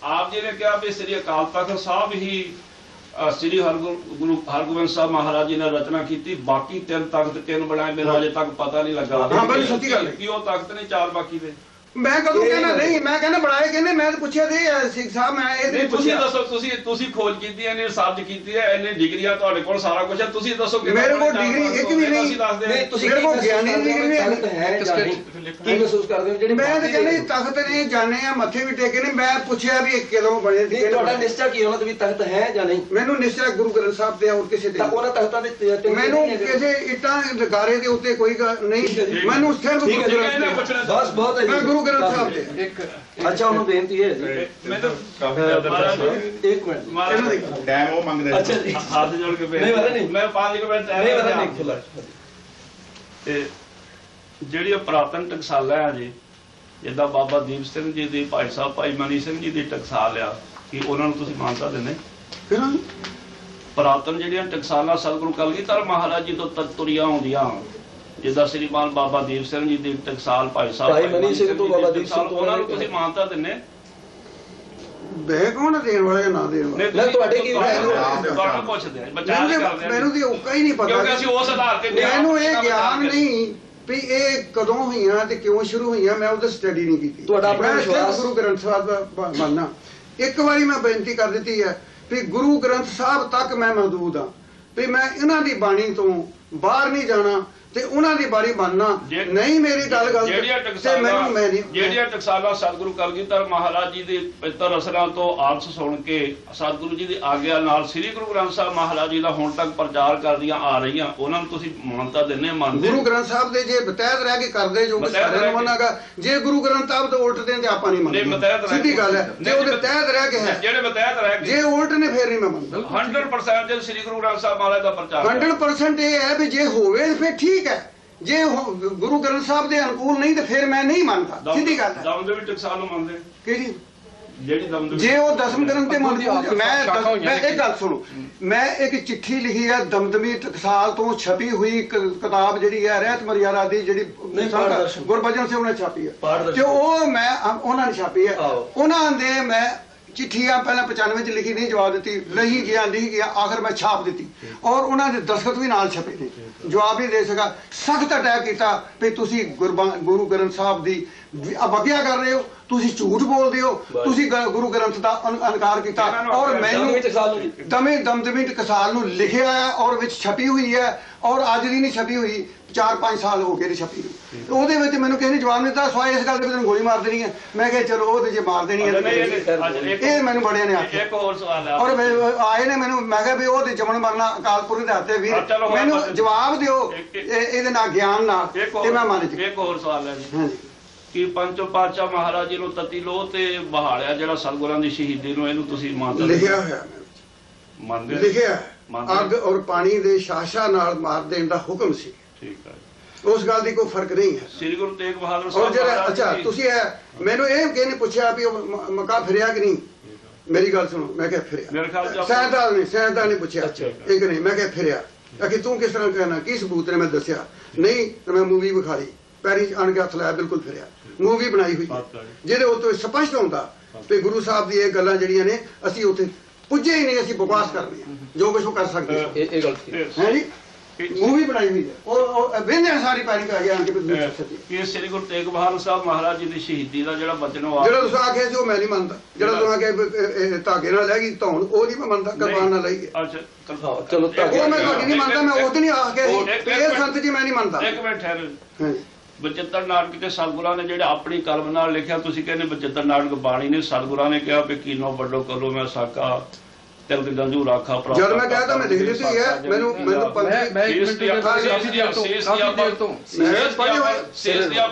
ਆਪ ਜੀ ਨੇ ਕਿਹਾ ਵੀ ਸ੍ਰੀ ਅਕਾਲ ਤਖਤ ਸਾਹਿਬ ਹੀ ਸ੍ਰੀ ਗੁਰੂ ਹਰਗੋਬਿੰਦ ਸਾਹਿਬ ਮਹਾਰਾਜ ਜੀ ਨੇ ਰਚਨਾ ਕੀਤੀ, ਬਾਕੀ 3 ਤਖਤ ਕਿਹਨ ਬਣਾਏ ਮੈਨੂੰ ਅਜੇ ਤੱਕ ਪਤਾ ਨਹੀਂ ਲੱਗਾ। ਹਾਂ ਬੜੀ ਸੱਚੀ ਗੱਲ ਕਿ ਉਹ ਤਖਤ ਨੇ 4 ਬਾਕੀ ਦੇ। ਮੈਂ ਕਦੋਂ ਕਹਿੰਦਾ ਨਹੀਂ, ਮੈਂ ਕਹਿੰਦਾ ਬਣਾਏ ਕਹਿੰਦੇ, ਮੈਂ ਤਾਂ ਪੁੱਛਿਆ ਤੇ ਸਿੰਘ ਸਾਹਿਬ ਮੈਂ ਇਹ ਨਹੀਂ ਤੁਸੀਂ ਦੱਸੋ, ਤੁਸੀਂ ਖੋਜ ਕੀਤੀ ਹੈ, ਰਿਸਰਚ ਕੀਤੀ ਹੈ, ਇੰਨੇ ਡਿਗਰੀਆਂ ਤੁਹਾਡੇ ਕੋਲ ਸਾਰਾ ਕੁਝ ਹੈ, ਤੁਸੀਂ ਦੱਸੋ ਕਿ ਮੇਰੇ ਕੋਲ ਡਿਗਰੀ ਇੱਕ ਵੀ ਨਹੀਂ, ਤੁਸੀਂ ਮੇਰੇ ਕੋਲ ਗਿਆਨੀ ਡਿਗਰੀ ਹੈ ਕੀ ਮਹਿਸੂਸ ਕਰਦੇ ਹੋ ਜਿਹੜੀ ਮੈਂ ਤਾਂ ਕਹਿੰਦਾ ਤਖਤ ਨੇ ਜਾਣੇ ਆ, ਮੱਥੇ ਵੀ ਟੇਕੇ ਨੇ, ਮੈਂ ਪੁੱਛਿਆ ਵੀ ਇਹ ਕਦੋਂ ਬਣੇ ਸੀ। ਤੁਹਾਡਾ ਨਿਸ਼ਚਾ ਕੀ ਉਹਨਾਂ ਦੇ ਵੀ ਤਖਤ ਹੈ ਜਾਂ ਨਹੀਂ? ਮੈਨੂੰ ਨਿਸ਼ਚਾ ਗੁਰੂ ਗ੍ਰੰਥ ਸਾਹਿਬ ਤੇ ਹੋਰ ਕਿਸੇ ਦੇ ਉਹਨਾਂ ਤਖਤਾਂ ਦੇ ਮੈਨੂੰ ਕਿਸੇ ਇੱਟਾਂ ਗਾਰੇ ਦੇ ਉੱਤੇ ਕੋਈ ਨਹੀਂ, ਮੈਨੂੰ ਸਿਰਫ ਬਸ ਬਹੁਤ ਹੈ ਮੈਂ ਗੁਰੂ ਗ੍ਰੰਥ ਸਾਹਿਬ ਤੇ। ਅੱਛਾ ਉਹਨੂੰ ਬੇਨਤੀ ਹੈ ਜੀ, ਮੈਨੂੰ ਕਾਫੀ ਜ਼ਿਆਦਾ ਇੱਕ ਮਿੰਟ ਟਾਈਮ ਉਹ ਮੰਗਦੇ। ਅੱਛਾ ਜੀ ਹੱਥ ਜੋੜ ਕੇ ਨਹੀਂ ਮੈਂ 5 ਮਿੰਟ ਨਹੀਂ ਤੇ ਜਿਹੜੀ ਪੁਰਾਤਨ ਟਕਸਾਲ ਹੈ ਜੀ, ਜਿੱਦਾਂ ਬਾਬਾ ਦੀਪ ਸਿੰਘ ਜੀ ਦੀ, ਭਾਈ ਸਾਹਿਬ ਭਾਈ ਮਨੀ ਸਿੰਘ ਜੀ ਦੀ ਟਕਸਾਲ ਆ, ਕਿ ਉਹਨਾਂ ਨੂੰ ਤੁਸੀਂ ਮਾਨਤਾ ਦਿੰਦੇ? ਪੁਰਾਤਨ ਜਿਹੜੀਆਂ ਟਕਸਾਲਾਂ ਸਤਿਗੁਰੂ ਕਲਗੀਧਰ ਮਹਾਰਾਜ ਜੀ ਤੋਂ ਤੁਰੀਆਂ ਆਉਂਦੀਆਂ, ਜਿੱਦਾਂ ਸ੍ਰੀਮਾਨ ਬਾਬਾ ਦੀਪ ਸਿੰਘ ਜੀ ਦੀ ਟਕਸਾਲ, ਭਾਈ ਸਾਹਿਬ ਭਾਈ ਮਨੀ ਸਿੰਘ ਤੋਂ ਬਾਬਾ ਦੀਪ ਸਿੰਘ ਤੋਂ, ਉਹਨਾਂ ਨੂੰ ਤੁਸੀਂ ਮਾਨਤਾ ਦਿੰਦੇ? ਬੇ ਕੌਣ ਦੇਣ ਵਾਲੇ ਨਾ ਦੇਣ ਵਾਲੇ? ਮੈਂ ਤੁਹਾਡੇ ਕੀ ਤੁਹਾਨੂੰ ਪੁੱਛਦੇ ਆ, ਵਿਚਾਰ ਕਰਦੇ ਆ। ਮੈਨੂੰ ਤੇ ਔਕਾ ਹੀ ਨਹੀਂ ਪਤਾ, ਕਿਉਂਕਿ ਅਸੀਂ ਉਸ ਆਧਾਰ ਤੇ ਮੈਨੂੰ ਇਹ ਗਿਆਨ ਨਹੀਂ ਵੀ ਇਹ ਕਦੋਂ ਹੋਈਆਂ ਤੇ ਕਿਉਂ ਸ਼ੁਰੂ ਹੋਈਆਂ, ਮੈਂ ਉਹਦਾ ਸਟੱਡੀ ਨਹੀਂ ਕੀਤੀ। ਤੁਹਾਡਾ ਆਪਣਾ ਵਿਸ਼ਵਾਸ ਗੁਰੂ ਗ੍ਰੰਥ ਸਾਹਿਬ ਦਾ ਮੰਨਣਾ। ਇੱਕ ਵਾਰੀ ਮੈਂ ਬੇਨਤੀ ਕਰ ਦਿੱਤੀ ਹੈ ਵੀ ਗੁਰੂ ਗ੍ਰੰਥ ਸਾਹਿਬ ਤੱਕ ਮੈਂ ਮਹਦੂਦ ਹਾਂ, ਵੀ ਮੈਂ ਇਹਨਾਂ ਦੀ ਬਾਣੀ ਤੋਂ ਬਾਹਰ ਨਹੀਂ ਜਾਣਾ ਤੇ ਉਹਨਾਂ ਦੀ ਬਾਣੀ ਮੰਨਣਾ ਨਹੀਂ। ਮੇਰੀ ਗੱਲ ਜਿਹੜੀਆਂ ਟਕਸਾਲਾਂ ਸਤਿਗੁਰੂ ਕਲਗੀਧਰ ਮਹਾਰਾਜ ਜੀ ਦੇ ਪਿੱਤਰ ਅਸਰਾਂ ਤੋਂ ਆਰਸ ਸੁਣ ਕੇ ਸਤਿਗੁਰੂ ਜੀ ਦੀ ਆਗਿਆ ਨਾਲ ਸ੍ਰੀ ਗੁਰੂ ਗ੍ਰੰਥ ਸਾਹਿਬ ਮਹਾਰਾਜ ਜੀ ਦਾ ਹੁਣ ਤੱਕ ਪ੍ਰਚਾਰ ਕਰਦੀਆਂ ਆ ਰਹੀਆਂ, ਉਹਨਾਂ ਨੂੰ ਤੁਸੀਂ ਮਾਨਤਾ ਦਿੰਦੇ? ਮੰਨਦੇ? ਗੁਰੂ ਗ੍ਰੰਥ ਸਾਹਿਬ ਦੇ ਜੇ ਬਤੈਤ ਰਹਿ ਕੇ ਕਰਦੇ ਜੋ ਸਾਰਿਆਂ ਨੂੰ ਮੰਨਾਗਾ, ਜੇ ਗੁਰੂ ਗ੍ਰੰਥ ਸਾਹਿਬ ਤੋਂ ਉਲਟਦੇ ਤੇ ਆਪਾਂ ਨਹੀਂ ਮੰਨਦੇ। ਸਿੱਧੀ ਗੱਲ ਹੈ, ਜੇ ਉਹਦੇ ਤਹਿਤ ਰਹਿ ਕੇ ਹੈ, ਜਿਹੜੇ ਬਤੈਤ ਰਹਿ ਕੇ ਜੇ ਉਲਟ ਨੇ ਫੇਰ ਨਹੀਂ ਮੈਂ ਮੰਨਦਾ। 100% ਜੇ ਸ੍ਰੀ ਗੁਰੂ ਗ੍ਰੰਥ ਸਾਹਿਬ ਮਹਾਰਾਜ ਦਾ ਪ੍ਰਚਾਰ 100% ਇਹ ਹੈ ਵੀ ਜੇ ਹੋਵੇ ਫਿਰ ਠੀਕ ਹੈ, ਜੇ ਗੁਰੂ ਗ੍ਰੰਥ ਸਾਹਿਬ ਦੇ ਅਨੁਕੂਲ ਨਹੀਂ ਤੇ ਫਿਰ ਮੈਂ ਨਹੀਂ ਮੰਨਦਾ। ਸਿੱਧੀ ਗੱਲ ਹੈ। ਦਮਦਮੀ ਟਕਸਾਲ ਨੂੰ ਮੰਨਦੇ? ਕਿਹੜੀ? ਜਿਹੜੀ ਦਮਦਮੀ, ਜੇ ਉਹ ਦਸਮ ਗ੍ਰੰਥ ਤੇ ਮੰਨਦੀ। ਮੈਂ ਇੱਕ ਗੱਲ ਸੁਣੋ, ਮੈਂ ਇੱਕ ਚਿੱਠੀ ਲਿਖੀ ਹੈ ਦਮਦਮੀ ਟਕਸਾਲ ਤੋਂ ਛਪੀ ਹੋਈ ਕਿਤਾਬ ਜਿਹੜੀ ਹੈ ਰਹਿਤ ਮਰਿਆਦਾ ਦੀ, ਜਿਹੜੀ ਗੁਰਬਚਨ ਸਿੰਘ ਨੇ ਛਾਪੀ ਹੈ, ਤੇ ਉਹ ਮੈਂ ਉਹਨਾਂ ਨੇ ਛਾਪੀ ਹੈ। ਉਹਨਾਂ ਦੇ ਮੈਂ ਚਿੱਠੀਆਂ ਪਹਿਲਾਂ 95 ਚ ਲਿਖੀ, ਨਹੀਂ ਜਵਾਬ ਦਿੱਤੀ, ਲਿਖ ਗਿਆ, ਆਖਰ ਮੈਂ ਛਾਪ ਦਿੱਤੀ ਔਰ ਉਹਨਾਂ ਦੇ ਦਸਖਤ ਵੀ ਨਾਲ ਛਪੇ ਨੇ, ਜਵਾਬ ਨਹੀਂ ਦੇ ਸਕਾਂ। ਸਖਤ ਅਟੈਕ ਕੀਤਾ ਵੀ ਤੁਸੀਂ ਗੁਰੂ ਗ੍ਰੰਥ ਸਾਹਿਬ ਦੀ ਅਵਗਿਆ ਕਰ ਰਹੇ ਹੋ, ਤੁਸੀਂ ਝੂਠ ਬੋਲਦੇ ਹੋ, ਤੁਸੀਂ ਗੁਰੂ ਗ੍ਰੰਥ ਦਾ ਇਨਕਾਰ ਕੀਤਾ। ਔਰ ਮੈਨੂੰ ਦਮਦਮੀ ਟਕਸਾਲ ਨੂੰ ਲਿਖਿਆ ਹੈ ਔਰ ਵਿੱਚ ਛਪੀ ਹੋਈ ਹੈ, ਔਰ ਅੱਜ ਦੀ ਨਹੀਂ ਛਪੀ ਹੋਈ, 4-5 ਸਾਲ ਹੋ ਗਏ ਨੇ ਛਪੀ ਨੂੰ। ਉਹਦੇ ਵਿੱਚ ਮੈਨੂੰ ਕਿਸੇ ਨੇ ਜਵਾਬ ਨਹੀਂ ਦਿੱਤਾ, ਸਵਾਏ ਇਸ ਗੱਲ ਦੇ ਮੈਨੂੰ ਗੋਲੀ ਮਾਰ ਦੇਣੀ ਹੈ। ਮੈਂ ਕਿਹਾ ਚਲੋ ਉਹਦੇ ਜੇ ਮਾਰ ਦੇਣੀ ਹੈ, ਇਹ ਮੈਨੂੰ ਬੜਿਆਂ ਨੇ ਆਖਿਆ। ਇੱਕ ਹੋਰ ਸਵਾਲ ਹੈ, ਔਰ ਆਏ ਨੇ ਮੈਨੂੰ, ਮੈਂ ਕਿਹਾ ਵੀ ਉਹਦੇ ਜਮਨ ਮਰਨਾ ਅਕਾਲ ਪੁਰਖ ਦੇ ਹੱਥੇ ਵੀ, ਮੈਨੂੰ ਜਵਾਬ ਦਿਓ ਇਹਦੇ ਨਾਲ ਗਿਆਨ ਨਾਲ, ਤੇ ਮੈਂ ਮੰਨ ਜੀ। ਇੱਕ ਹੋਰ ਸਵਾਲ ਹੈ ਜੀ, ਹਾਂਜੀ, ਕਿ ਪੰਚੋ ਪਾਤਸ਼ਾਹ ਮਹਾਰਾਜ ਜੀ ਨੂੰ ਤਤੀ ਲੋਹ ਤੇ ਬਹਾਲਿਆ ਜਿਹੜਾ ਸਤਿਗੁਰਾਂ ਦੀ ਸ਼ਹੀਦੀ ਨੂੰ, ਇਹਨੂੰ ਤੁਸੀਂ ਮੰਨਦੇ? ਲਿਖਿਆ ਹੋਇਆ ਮੰਨਦੇ? ਲਿਖਿਆ ਅੱਗ ਔਰ ਪਾਣੀ ਦੇ ਸ਼ਾਸ਼ਾ ਨਾਲ ਮਾਰ ਦੇਣ ਦਾ ਹੁਕਮ ਸੀ। ਠੀਕ ਹੈ, ਉਸ ਗੱਲ ਦੀ ਕੋਈ ਫਰਕ ਨਹੀਂ ਹੈ। ਸ੍ਰੀ ਗੁਰੂ ਤੇਗ ਬਹਾਦਰ ਸਾਹਿਬ ਜਿਹੜਾ, ਅੱਛਾ ਤੁਸੀਂ ਮੈਨੂੰ ਇਹ ਕਿਹਨੇ ਪੁੱਛਿਆ ਵੀ ਉਹ ਮੱਕਾ ਫਿਰਿਆ ਕਿ ਨਹੀਂ? ਮੇਰੀ ਗੱਲ ਸੁਣੋ, ਮੈਂ ਕਿਹਾ ਫਿਰਿਆ। ਸੈਂਦਾ ਨੇ ਪੁੱਛਿਆ ਇੱਕ ਨਹੀਂ, ਮੈਂ ਕਿਹਾ ਫਿਰਿਆ। ਕਿ ਤੂੰ ਕਿਸ ਤਰ੍ਹਾਂ ਕਹਿਣਾ, ਕੀ ਸਬੂਤ ਨੇ? ਮੈਂ ਦੱਸਿਆ ਨਹੀਂ ਤਾਂ ਮੈਂ ਮੂਵੀ ਵਿਖਾ ਲਈ, ਪੈਰੀ ਆਣ ਕੇ ਹੱਥ ਲਾਇਆ, ਬਿਲਕੁਲ ਫਿਰਿਆ। ਮੂਵੀ ਬਣਾਈ ਹੋਈ ਜਿਹਦੇ ਉੱਤੇ ਸਪਸ਼ਟ ਹੁੰਦਾ ਤੇ ਗੁਰੂ ਸਾਹਿਬ ਦੀ ਇਹ ਗੱਲਾਂ ਜਿਹੜੀਆਂ ਨੇ, ਅਸੀਂ ਉੱਥੇ ਪੁੱਜੇ ਹੀ ਨਹੀਂ, ਅਸੀਂ ਬਕਵਾਸ ਕਰਦੇ ਹਾਂ ਜੋ ਕੁਝ ਉਹ ਕਰ ਸਕਦੇ ਹਾਂ। ਇਹ ਗੱਲ ਹੈ ਜੀ, ਮੂਵੀ ਬਣਾਈ ਹੋਈ ਹੈ, ਉਹ ਵੇਂਦੇ ਸਾਰੀ ਪੈਰੀ ਪੈ ਗਿਆ ਕਿ ਸ੍ਰੀ ਗੁਰੂ ਤੇਗ ਬਹਾਦਰ ਸਾਹਿਬ ਮਹਾਰਾਜ ਜੀ ਦੀ ਸ਼ਹੀਦੀ ਦਾ ਜਿਹੜਾ ਬਚਨ ਉਹ ਜਿਹੜਾ ਤੁਸੀਂ ਆਖਿਆ ਸੀ ਉਹ ਮੈਂ ਨਹੀਂ ਮੰਨਦਾ। ਜਿਹੜਾ ਤੁਸੀਂ ਆਖਿਆ ਧਾਗੇ ਨਾਲ ਲੈ ਗਈ ਧੌਣ, ਉਹ ਨਹੀਂ ਮੈਂ ਮੰਨਦਾ। ਕੁਰਬਾਨ ਨਾਲ ਲਈ ਅੱਛਾ ਚਲੋ, ਉਹ ਮੈਂ ਤੁਹਾਡੀ ਨਹੀਂ ਮੰਨਦਾ। ਮੈਂ ਉਸ ਦਿਨ ਹੀ ਆਖ ਗਿਆ ਸੀ ਇਹ ਸੰਤ ਜੀ ਮੈਂ ਨਹੀਂ ਮੰਨਦਾ। ਇੱਕ ਮਿੰਟ ਠਹਿਰੋ। ਬਚਿੱਤਰ ਨਾਟਕ ਤੇ ਸਤਿਗੁਰਾਂ ਨੇ ਜਿਹੜੇ ਆਪਣੀ ਕਲਮ ਨਾਲ ਲਿਖਿਆ, ਤੁਸੀਂ ਕਹਿੰਦੇ ਬਚਿੱਤਰ ਨਾਟਕ ਬਾਣੀ ਨੇ, ਸਤਿਗੁਰਾਂ ਨੇ ਕਿਹਾ ਵੀ ਕੀਨੋ ਵੱਡੋ ਕਲੋ ਮੈਂ ਸਾਕਾ ਤਿਲਕ ਜੰਝੂ ਰਾਖਾ ਪ੍ਰਾਪਤ। ਜਦ ਮੈਂ ਕਹਿੰਦਾ ਮੈਂ ਲਿਖ ਦਿੱਤੀ ਹੈ, ਮੈਨੂੰ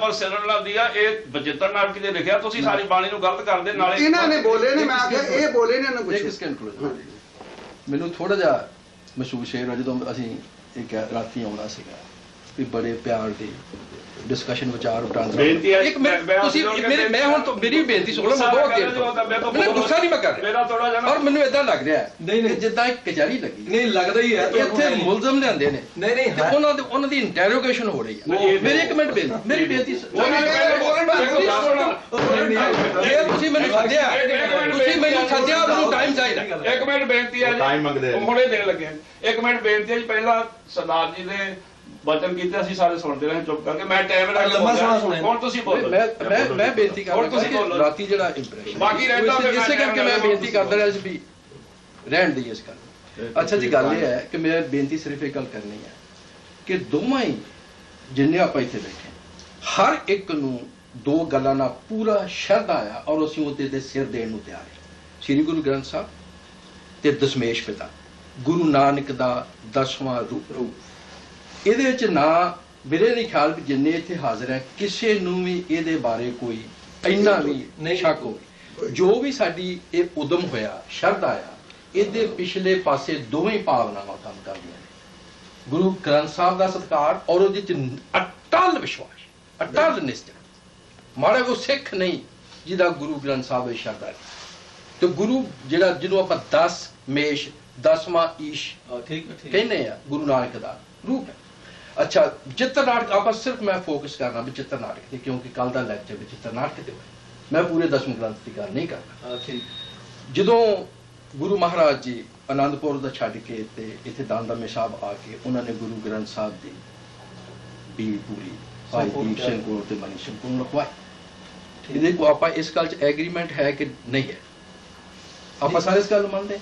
ਪਰ ਸਿਰਨ ਲਾ ਦਿਆ ਇਹ ਬਚਿੱਤਰ ਨਾਟਕ ਦੇ ਲਿਖਿਆ, ਤੁਸੀਂ ਸਾਰੀ ਬਾਣੀ ਨੂੰ ਗਲਤ ਕਰਦੇ ਨਾਲੇ ਇਹਨਾਂ ਨੇ ਬੋਲੇ ਨੇ, ਮੈਂ ਆਖਿਆ ਇਹ ਬੋਲੇ ਨੇ ਨਾ ਕੁਝ। ਮੈਨੂੰ ਥੋੜਾ ਜਿਹਾ ਮਹਿਸੂਸ ਹੈ ਜਦੋਂ ਅਸੀਂ ਇੱਕ ਰਾਤੀ ਆਉਣਾ ਸੀਗਾ ਵੀ ਬੜੇ ਪਿਆਰ ਦੀ ਡਿਸਕਸ਼ਨ ਵਿਚਾਰ ਵਟਾਂਦਰਾ। ਬੇਨਤੀ ਹੈ ਇੱਕ ਤੁਸੀਂ ਮੈਂ ਹੁਣ ਤੋਂ ਮੇਰੀ ਬੇਨਤੀ ਸੁਣੋ, ਮੈਂ ਬਹੁਤ ਦੇਰ ਤੋਂ ਮੈਨੂੰ ਗੁੱਸਾ ਨਹੀਂ ਮੈਂ ਕਰ ਰਿਹਾ ਮੇਰਾ ਥੋੜਾ ਜਿਹਾ, ਔਰ ਮੈਨੂੰ ਇਦਾਂ ਲੱਗ ਰਿਹਾ ਨਹੀਂ ਜਿੱਦਾਂ ਇੱਕ ਕਚਹਿਰੀ ਲੱਗੀ। ਨਹੀਂ ਲੱਗਦਾ ਹੀ ਹੈ ਇੱਥੇ ਮੁਲਜ਼ਮ ਲਿਆਂਦੇ ਨੇ, ਨਹੀਂ ਉਹਨਾਂ ਦੀ ਇੰਟਰੋਗੇਸ਼ਨ ਹੋ ਰਹੀ ਹੈ। ਮੇਰੀ ਇੱਕ ਮਿੰਟ ਬੇਨਤੀ, ਮੇਰੀ ਬੇਨਤੀ ਤੁਸੀਂ ਮੈਨੂੰ ਸੱਦਿਆ ਮੈਨੂੰ ਟਾਈਮ ਚਾਹੀਦਾ। ਇੱਕ ਮਿੰਟ ਬੇਨਤੀ ਹੈ ਜੀ, ਹੁਣੇ ਦੇਣ ਲੱਗੇ। ਇੱਕ ਮਿੰਟ ਬੇਨਤੀ ਹੈ ਜੀ, ਪਹਿਲਾਂ ਸਰਦਾਰ ਜੀ ਨੇ ਬਚਨ ਕੀਤੇ, ਅਸੀਂ ਸਾਰੇ ਸੁਣਦੇ ਰਹੇ ਚੁੱਪ ਕਰਕੇ। ਮੈਂ ਟਾਈਮ ਲਾ ਕੇ ਹੁਣ ਤੁਸੀਂ ਬੋਲੋ। ਮੈਂ ਬੇਨਤੀ ਕਰ ਰਿਹਾ ਰਾਤੀ ਜਿਹੜਾ ਇੰਪ੍ਰੈਸ਼ਨ ਬਾਕੀ ਰਹਿੰਦਾ ਇਸੇ ਕਰਕੇ ਮੈਂ ਬੇਨਤੀ ਕਰਦਾ ਰਿਹਾ ਸੀ ਵੀ ਰਹਿਣ ਦੀ ਇਸ ਗੱਲ। ਅੱਛਾ ਜੀ, ਗੱਲ ਇਹ ਹੈ ਕਿ ਮੈਂ ਬੇਨਤੀ ਸਿਰਫ ਇਹ ਗੱਲ ਕਰਨੀ ਹੈ ਕਿ ਦੋਵਾਂ ਹੀ ਜਿੰਨੇ ਆਪਾਂ ਇੱਥੇ ਬੈਠੇ ਹਰ ਇੱਕ ਨੂੰ ਦੋ ਗੱਲਾਂ ਨਾਲ ਪੂਰਾ ਸ਼ਰਧਾ ਆ ਔਰ ਅਸੀਂ ਉਹਦੇ ਤੇ ਸਿਰ ਦੇਣ ਨੂੰ ਤਿਆਰ ਹਾਂ। ਸ੍ਰੀ ਗੁਰੂ ਗ੍ਰੰਥ ਸਾਹਿਬ ਤੇ ਦਸ਼ਮੇਸ਼ ਪਿਤਾ ਗੁਰੂ ਨਾਨਕ ਦਾ 10ਵਾਂ ਰੂਪ। ਇਹਦੇ ਵਿੱਚ ਨਾ ਮੇਰੇ ਨਹੀਂ ਖਿਆਲ ਵੀ ਜਿੰਨੇ ਇੱਥੇ ਹਾਜ਼ਰ ਹੈ ਕਿਸੇ ਨੂੰ ਵੀ ਇਹਦੇ ਬਾਰੇ ਕੋਈ ਇੰਨਾ ਵੀ ਨਹੀਂ ਸ਼ੱਕ ਹੋਵੇ। ਜੋ ਵੀ ਸਾਡੀ ਇਹ ਉਦਮ ਹੋਇਆ, ਸ਼ਰਧਾ ਆ, ਇਹਦੇ ਪਿਛਲੇ ਪਾਸੇ ਦੋਵੇਂ ਭਾਵਨਾਵਾਂ ਕੰਮ ਕਰਦੀਆਂ ਨੇ। ਗੁਰੂ ਗ੍ਰੰਥ ਸਾਹਿਬ ਦਾ ਸਤਿਕਾਰ ਔਰ ਉਹਦੇ ਚ ਅਟਲ ਵਿਸ਼ਵਾਸ, ਅਟਲ ਨਿਸ਼ਚਾ। ਮਾੜਾ ਕੋ ਸਿੱਖ ਨਹੀਂ ਜਿਹਦਾ ਗੁਰੂ ਗ੍ਰੰਥ ਸਾਹਿਬ ਵਿੱਚ ਸ਼ਰਧਾ ਹੈ। ਤੇ ਗੁਰੂ ਜਿਹੜਾ ਜਿਹਨੂੰ ਆਪਾਂ 10 ਮੇਸ਼ 10ਵਾਂ ਈਸ਼ ਕਹਿੰਦੇ ਆ, ਗੁਰੂ ਨਾਨਕ ਦਾ ਰੂਪ ਹੈ। ਅੱਛਾ, ਚਿੱਤਰ ਨਾਟਕ ਆਪਾਂ ਸਿਰਫ ਮੈਂ ਫੋਕਸ ਕਰਨਾ ਵੀ ਚਿੱਤਰ ਨਾਟਕ ਤੇ, ਕਿਉਂਕਿ ਕੱਲ ਦਾ ਲੈਕਚਰ ਵੀ ਚਿੱਤਰ ਨਾਟਕ ਤੇ ਹੋਇਆ। ਮੈਂ ਪੂਰੇ ਦਸਮ ਗ੍ਰੰਥ ਦੀ ਗੱਲ ਨਹੀਂ ਕਰਦਾ। ਜਦੋਂ ਗੁਰੂ ਮਹਾਰਾਜ ਜੀ ਆਨੰਦਪੁਰ ਦਾ ਛੱਡ ਕੇ ਤੇ ਇੱਥੇ ਦਮਦਮੇ ਸਾਹਿਬ ਆ ਕੇ ਉਹਨਾਂ ਨੇ ਗੁਰੂ ਗ੍ਰੰਥ ਸਾਹਿਬ ਦੀ ਬੀੜ ਪੂਰੀ ਭਾਈ ਦੀਪ ਸਿੰਘ ਕੋਲ ਤੇ ਮਨੀ ਸਿੰਘ ਕੋਲ ਲਿਖਵਾਈ। ਇਹਦੇ ਕੋ ਆਪਾਂ ਇਸ ਗੱਲ 'ਚ ਐਗਰੀਮੈਂਟ ਹੈ ਕਿ ਨਹੀਂ ਹੈ? ਆਪਾਂ ਸਾਰੇ ਇਸ ਗੱਲ ਨੂੰ ਮੰਨਦੇ।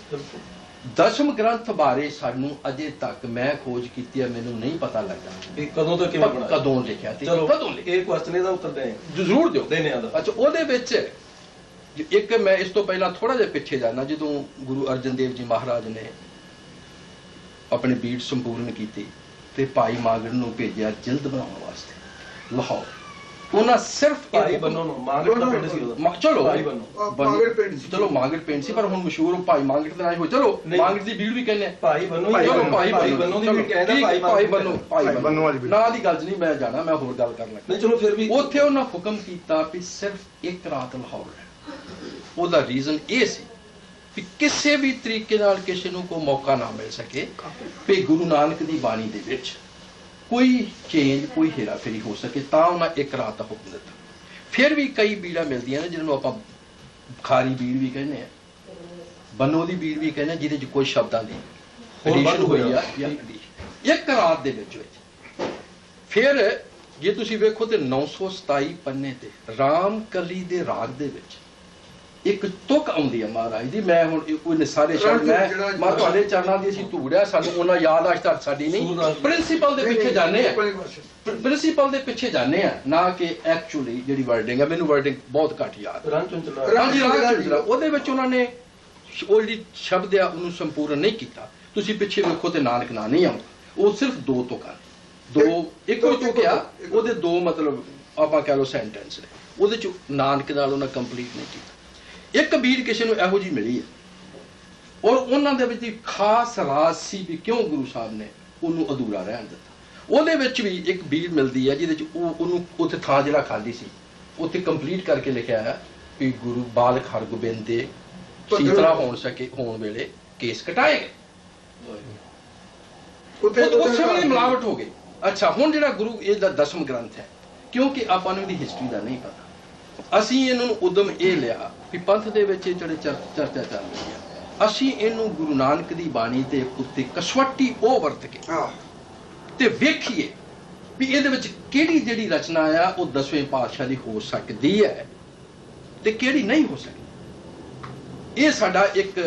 ਦਸਮ ਗ੍ਰੰਥ ਬਾਰੇ ਸਾਨੂੰ ਅਜੇ ਤੱਕ ਮੈਂ ਖੋਜ ਕੀਤੀ ਹੈ, ਮੈਨੂੰ ਨਹੀਂ ਪਤਾ ਲੱਗਾ ਵੀ ਕਦੋਂ ਤੋਂ ਕਿਵੇਂ ਬਣਾਇਆ, ਕਦੋਂ ਲਿਖਿਆ ਤੇ ਕਦੋਂ ਲਿਖਿਆ। ਇਹ ਕੁਐਸਚਨ ਇਹਦਾ ਉੱਤਰ ਦੇ ਜ਼ਰੂਰ ਦਿਓ। ਧੰਨਵਾਦ। ਅੱਛਾ, ਉਹਦੇ ਵਿੱਚ ਇੱਕ ਮੈਂ ਇਸ ਤੋਂ ਪਹਿਲਾਂ ਥੋੜਾ ਜਿਹਾ ਪਿੱਛੇ ਜਾਣਾ, ਜਦੋਂ ਗੁਰੂ ਅਰਜਨ ਦੇਵ ਜੀ ਮਹਾਰਾਜ ਨੇ ਆਪਣੀ ਬੀੜ ਸੰਪੂਰਨ ਕੀਤੀ ਤੇ ਭਾਈ ਮਾਗੜ ਨੂੰ ਭੇਜਿਆ ਜਿਲਦ ਬਣਾਉਣ ਵਾਸਤੇ ਲਾਹੌਰ। ਉਹਨਾਂ ਸਿਰਫ ਭਾਈ ਬੰਨੋ ਨੂੰ ਮਾਗੜ ਦਾ ਪਿੰਡ ਸੀ ਉਦੋਂ। ਚਲੋ ਮਾਗੜ ਪਿੰਡ ਸੀ, ਚਲੋ ਮਾਗੜ ਪਿੰਡ ਸੀ, ਪਰ ਹੁਣ ਮਸ਼ਹੂਰ ਭਾਈ ਮਾਗੜ ਦੇ ਨਾਲ ਹੋਏ। ਚਲੋ ਮਾਗੜ ਦੀ ਬੀੜ ਵੀ ਕਹਿੰਦੇ ਆ ਭਾਈ ਬੰਨੋ, ਚਲੋ ਭਾਈ ਬੰਨੋ ਦੀ ਵੀ ਕਹਿੰਦਾ ਭਾਈ ਬੰਨੋ ਨਾਂ ਦੀ ਗੱਲ 'ਚ ਨਹੀਂ ਮੈਂ ਜਾਣਾ, ਮੈਂ ਹੋਰ ਗੱਲ ਕਰਨ ਲੱਗਾ। ਨਹੀਂ ਚਲੋ ਫਿਰ ਵੀ ਉੱਥੇ ਉਹਨਾਂ ਹੁਕਮ ਕੀਤਾ ਵੀ ਸਿਰਫ ਇੱਕ ਰਾਤ ਲਾਹੌਰ ਹੈ। ਉਹਦਾ ਰੀਜ਼ਨ ਇਹ ਸੀ ਵੀ ਕਿਸੇ ਵੀ ਤਰੀਕੇ ਨਾਲ ਕਿਸੇ ਨੂੰ ਕੋਈ ਮੌਕਾ ਨਾ ਮਿਲ ਸਕੇ ਵੀ ਗੁਰੂ ਨਾਨਕ ਦੀ ਬਾਣੀ ਦੇ ਵਿੱਚ ਕੋਈ ਚੇਂਜ, ਕੋਈ ਹੇਰਾ ਫੇਰੀ ਹੋ ਸਕੇ, ਤਾਂ ਉਹਨਾਂ ਇੱਕ ਰਾਤ ਦਾ ਹੁਕਮ ਦਿੱਤਾ। ਫਿਰ ਵੀ ਕਈ ਬੀੜਾਂ ਮਿਲਦੀਆਂ ਨੇ ਜਿਹਨਾਂ ਨੂੰ ਆਪਾਂ ਖਾਰੀ ਬੀੜ ਵੀ ਕਹਿੰਦੇ ਆ, ਬੰਨੋ ਦੀ ਬੀੜ ਵੀ ਕਹਿੰਦੇ ਆ, ਜਿਹਦੇ 'ਚ ਕੋਈ ਸ਼ਬਦਾਂ ਦੀ ਐਡੀਸ਼ਨ ਹੋਈ ਆ ਜਾਂ ਇੱਕ ਰਾਤ ਦੇ ਵਿੱਚ। ਫਿਰ ਜੇ ਤੁਸੀਂ ਵੇਖੋ ਤੇ 927 ਪੰਨੇ ਤੇ ਰਾਮ ਕਲੀ ਦੇ ਰਾਗ ਦੇ ਵਿੱਚ ਇੱਕ ਤੁਕ ਆਉਂਦੀ ਹੈ ਮਹਾਰਾਜ ਦੀ। ਮੈਂ ਹੁਣ ਉਹਨੇ ਸਾਰੇ ਸ਼ਬਦ ਮੈਂ ਤੁਹਾਡੇ ਚਰਨਾਂ ਦੀ ਅਸੀਂ ਧੂੜਿਆ, ਸਾਨੂੰ ਉਹਨਾਂ ਯਾਦ ਅੱਜ ਤੱਕ ਸਾਡੀ ਨਹੀਂ। ਪ੍ਰਿੰਸੀਪਲ ਦੇ ਪਿੱਛੇ ਜਾਂਦੇ ਆ, ਪ੍ਰਿੰਸੀਪਲ ਦੇ ਪਿੱਛੇ ਜਾਂਦੇ ਆ, ਨਾ ਕਿ ਐਕਚੁਅਲੀ ਜਿਹੜੀ ਵਰਡਿੰਗ ਹੈ। ਮੈਨੂੰ ਵਰਡਿੰਗ ਬਹੁਤ ਘੱਟ ਯਾਦ। ਉਹਦੇ ਵਿੱਚ ਉਹਨਾਂ ਨੇ ਉਹ ਜਿਹੜੀ ਸ਼ਬਦ ਆ ਉਹਨੂੰ ਸੰਪੂਰਨ ਨਹੀਂ ਕੀਤਾ। ਤੁਸੀਂ ਪਿੱਛੇ ਵੇਖੋ ਤੇ ਨਾਨਕ ਨਾਂ ਨਹੀਂ ਆਉਂਦਾ, ਉਹ ਸਿਰਫ ਦੋ ਤੁਕਾਂ, ਇੱਕੋ ਤੁਕ ਆ, ਉਹਦੇ ਦੋ ਮਤਲਬ ਆਪਾਂ ਕਹਿ ਲਓ ਸੈਂਟੈਂਸ ਨੇ, ਉਹਦੇ ਚ ਨਾਨਕ ਨਾਲ ਉਹਨਾਂ ਕੰਪਲੀਟ ਨਹੀਂ ਕੀਤਾ। ਇੱਕ ਬੀੜ ਕਿਸੇ ਨੂੰ ਇਹੋ ਜਿਹੀ ਮਿਲੀ ਹੈ ਔਰ ਉਹਨਾਂ ਦੇ ਵਿੱਚ ਖਾਸ ਰਾਜ ਸੀ ਵੀ ਕਿਉਂ ਗੁਰੂ ਸਾਹਿਬ ਨੇ ਉਹਨੂੰ ਅਧੂਰਾ ਰਹਿਣ ਦਿੱਤਾ। ਉਹਦੇ ਵਿੱਚ ਵੀ ਇੱਕ ਬੀੜ ਮਿਲਦੀ ਹੈ ਜਿਹਦੇ ਚ ਉਹਨੂੰ ਉੱਥੇ ਥਾਂ ਜਿਹੜਾ ਖਾਲੀ ਸੀ ਉੱਥੇ ਕੰਪਲੀਟ ਕਰਕੇ ਲਿਖਿਆ ਹੈ ਵੀ ਗੁਰੂ ਬਾਲਕ ਹਰਗੋਬਿੰਦ ਦੇ ਸੀਤਲਾ ਹੋਣ ਵੇਲੇ ਕੇਸ ਕਟਾਏ ਗਏ। ਉਸੇ ਵੇਲੇ ਮਿਲਾਵਟ ਹੋ ਗਈ। ਅੱਛਾ, ਹੁਣ ਜਿਹੜਾ ਗੁਰੂ ਇਹਦਾ ਦਸਮ ਗ੍ਰੰਥ ਹੈ, ਕਿਉਂਕਿ ਆਪਾਂ ਨੂੰ ਇਹਦੀ ਹਿਸਟਰੀ ਦਾ ਨਹੀਂ ਪਤਾ, ਅਸੀਂ ਇਹਨੂੰ ਉਦਮ ਇਹ ਲਿਆ ਵੀ ਪੰਥ ਦੇ ਵਿੱਚ ਜਿਹੜੇ ਚਰਚਾ ਚੱਲ ਰਹੀ ਹੈ, ਅਸੀਂ ਇਹਨੂੰ ਗੁਰੂ ਨਾਨਕ ਦੀ ਬਾਣੀ ਦੇ ਉੱਤੇ ਕਸਵੱਟੀ ਉਹ ਵਰਤ ਕੇ ਤੇ ਵੇਖੀਏ ਵੀ ਇਹਦੇ ਵਿੱਚ ਕਿਹੜੀ ਜਿਹੜੀ ਰਚਨਾ ਆ ਉਹ 10ਵੇਂ ਪਾਤਸ਼ਾਹ ਦੀ ਹੋ ਸਕਦੀ ਹੈ ਤੇ ਕਿਹੜੀ ਨਹੀਂ ਹੋ ਸਕਦੀ। ਇਹ ਸਾਡਾ ਇੱਕ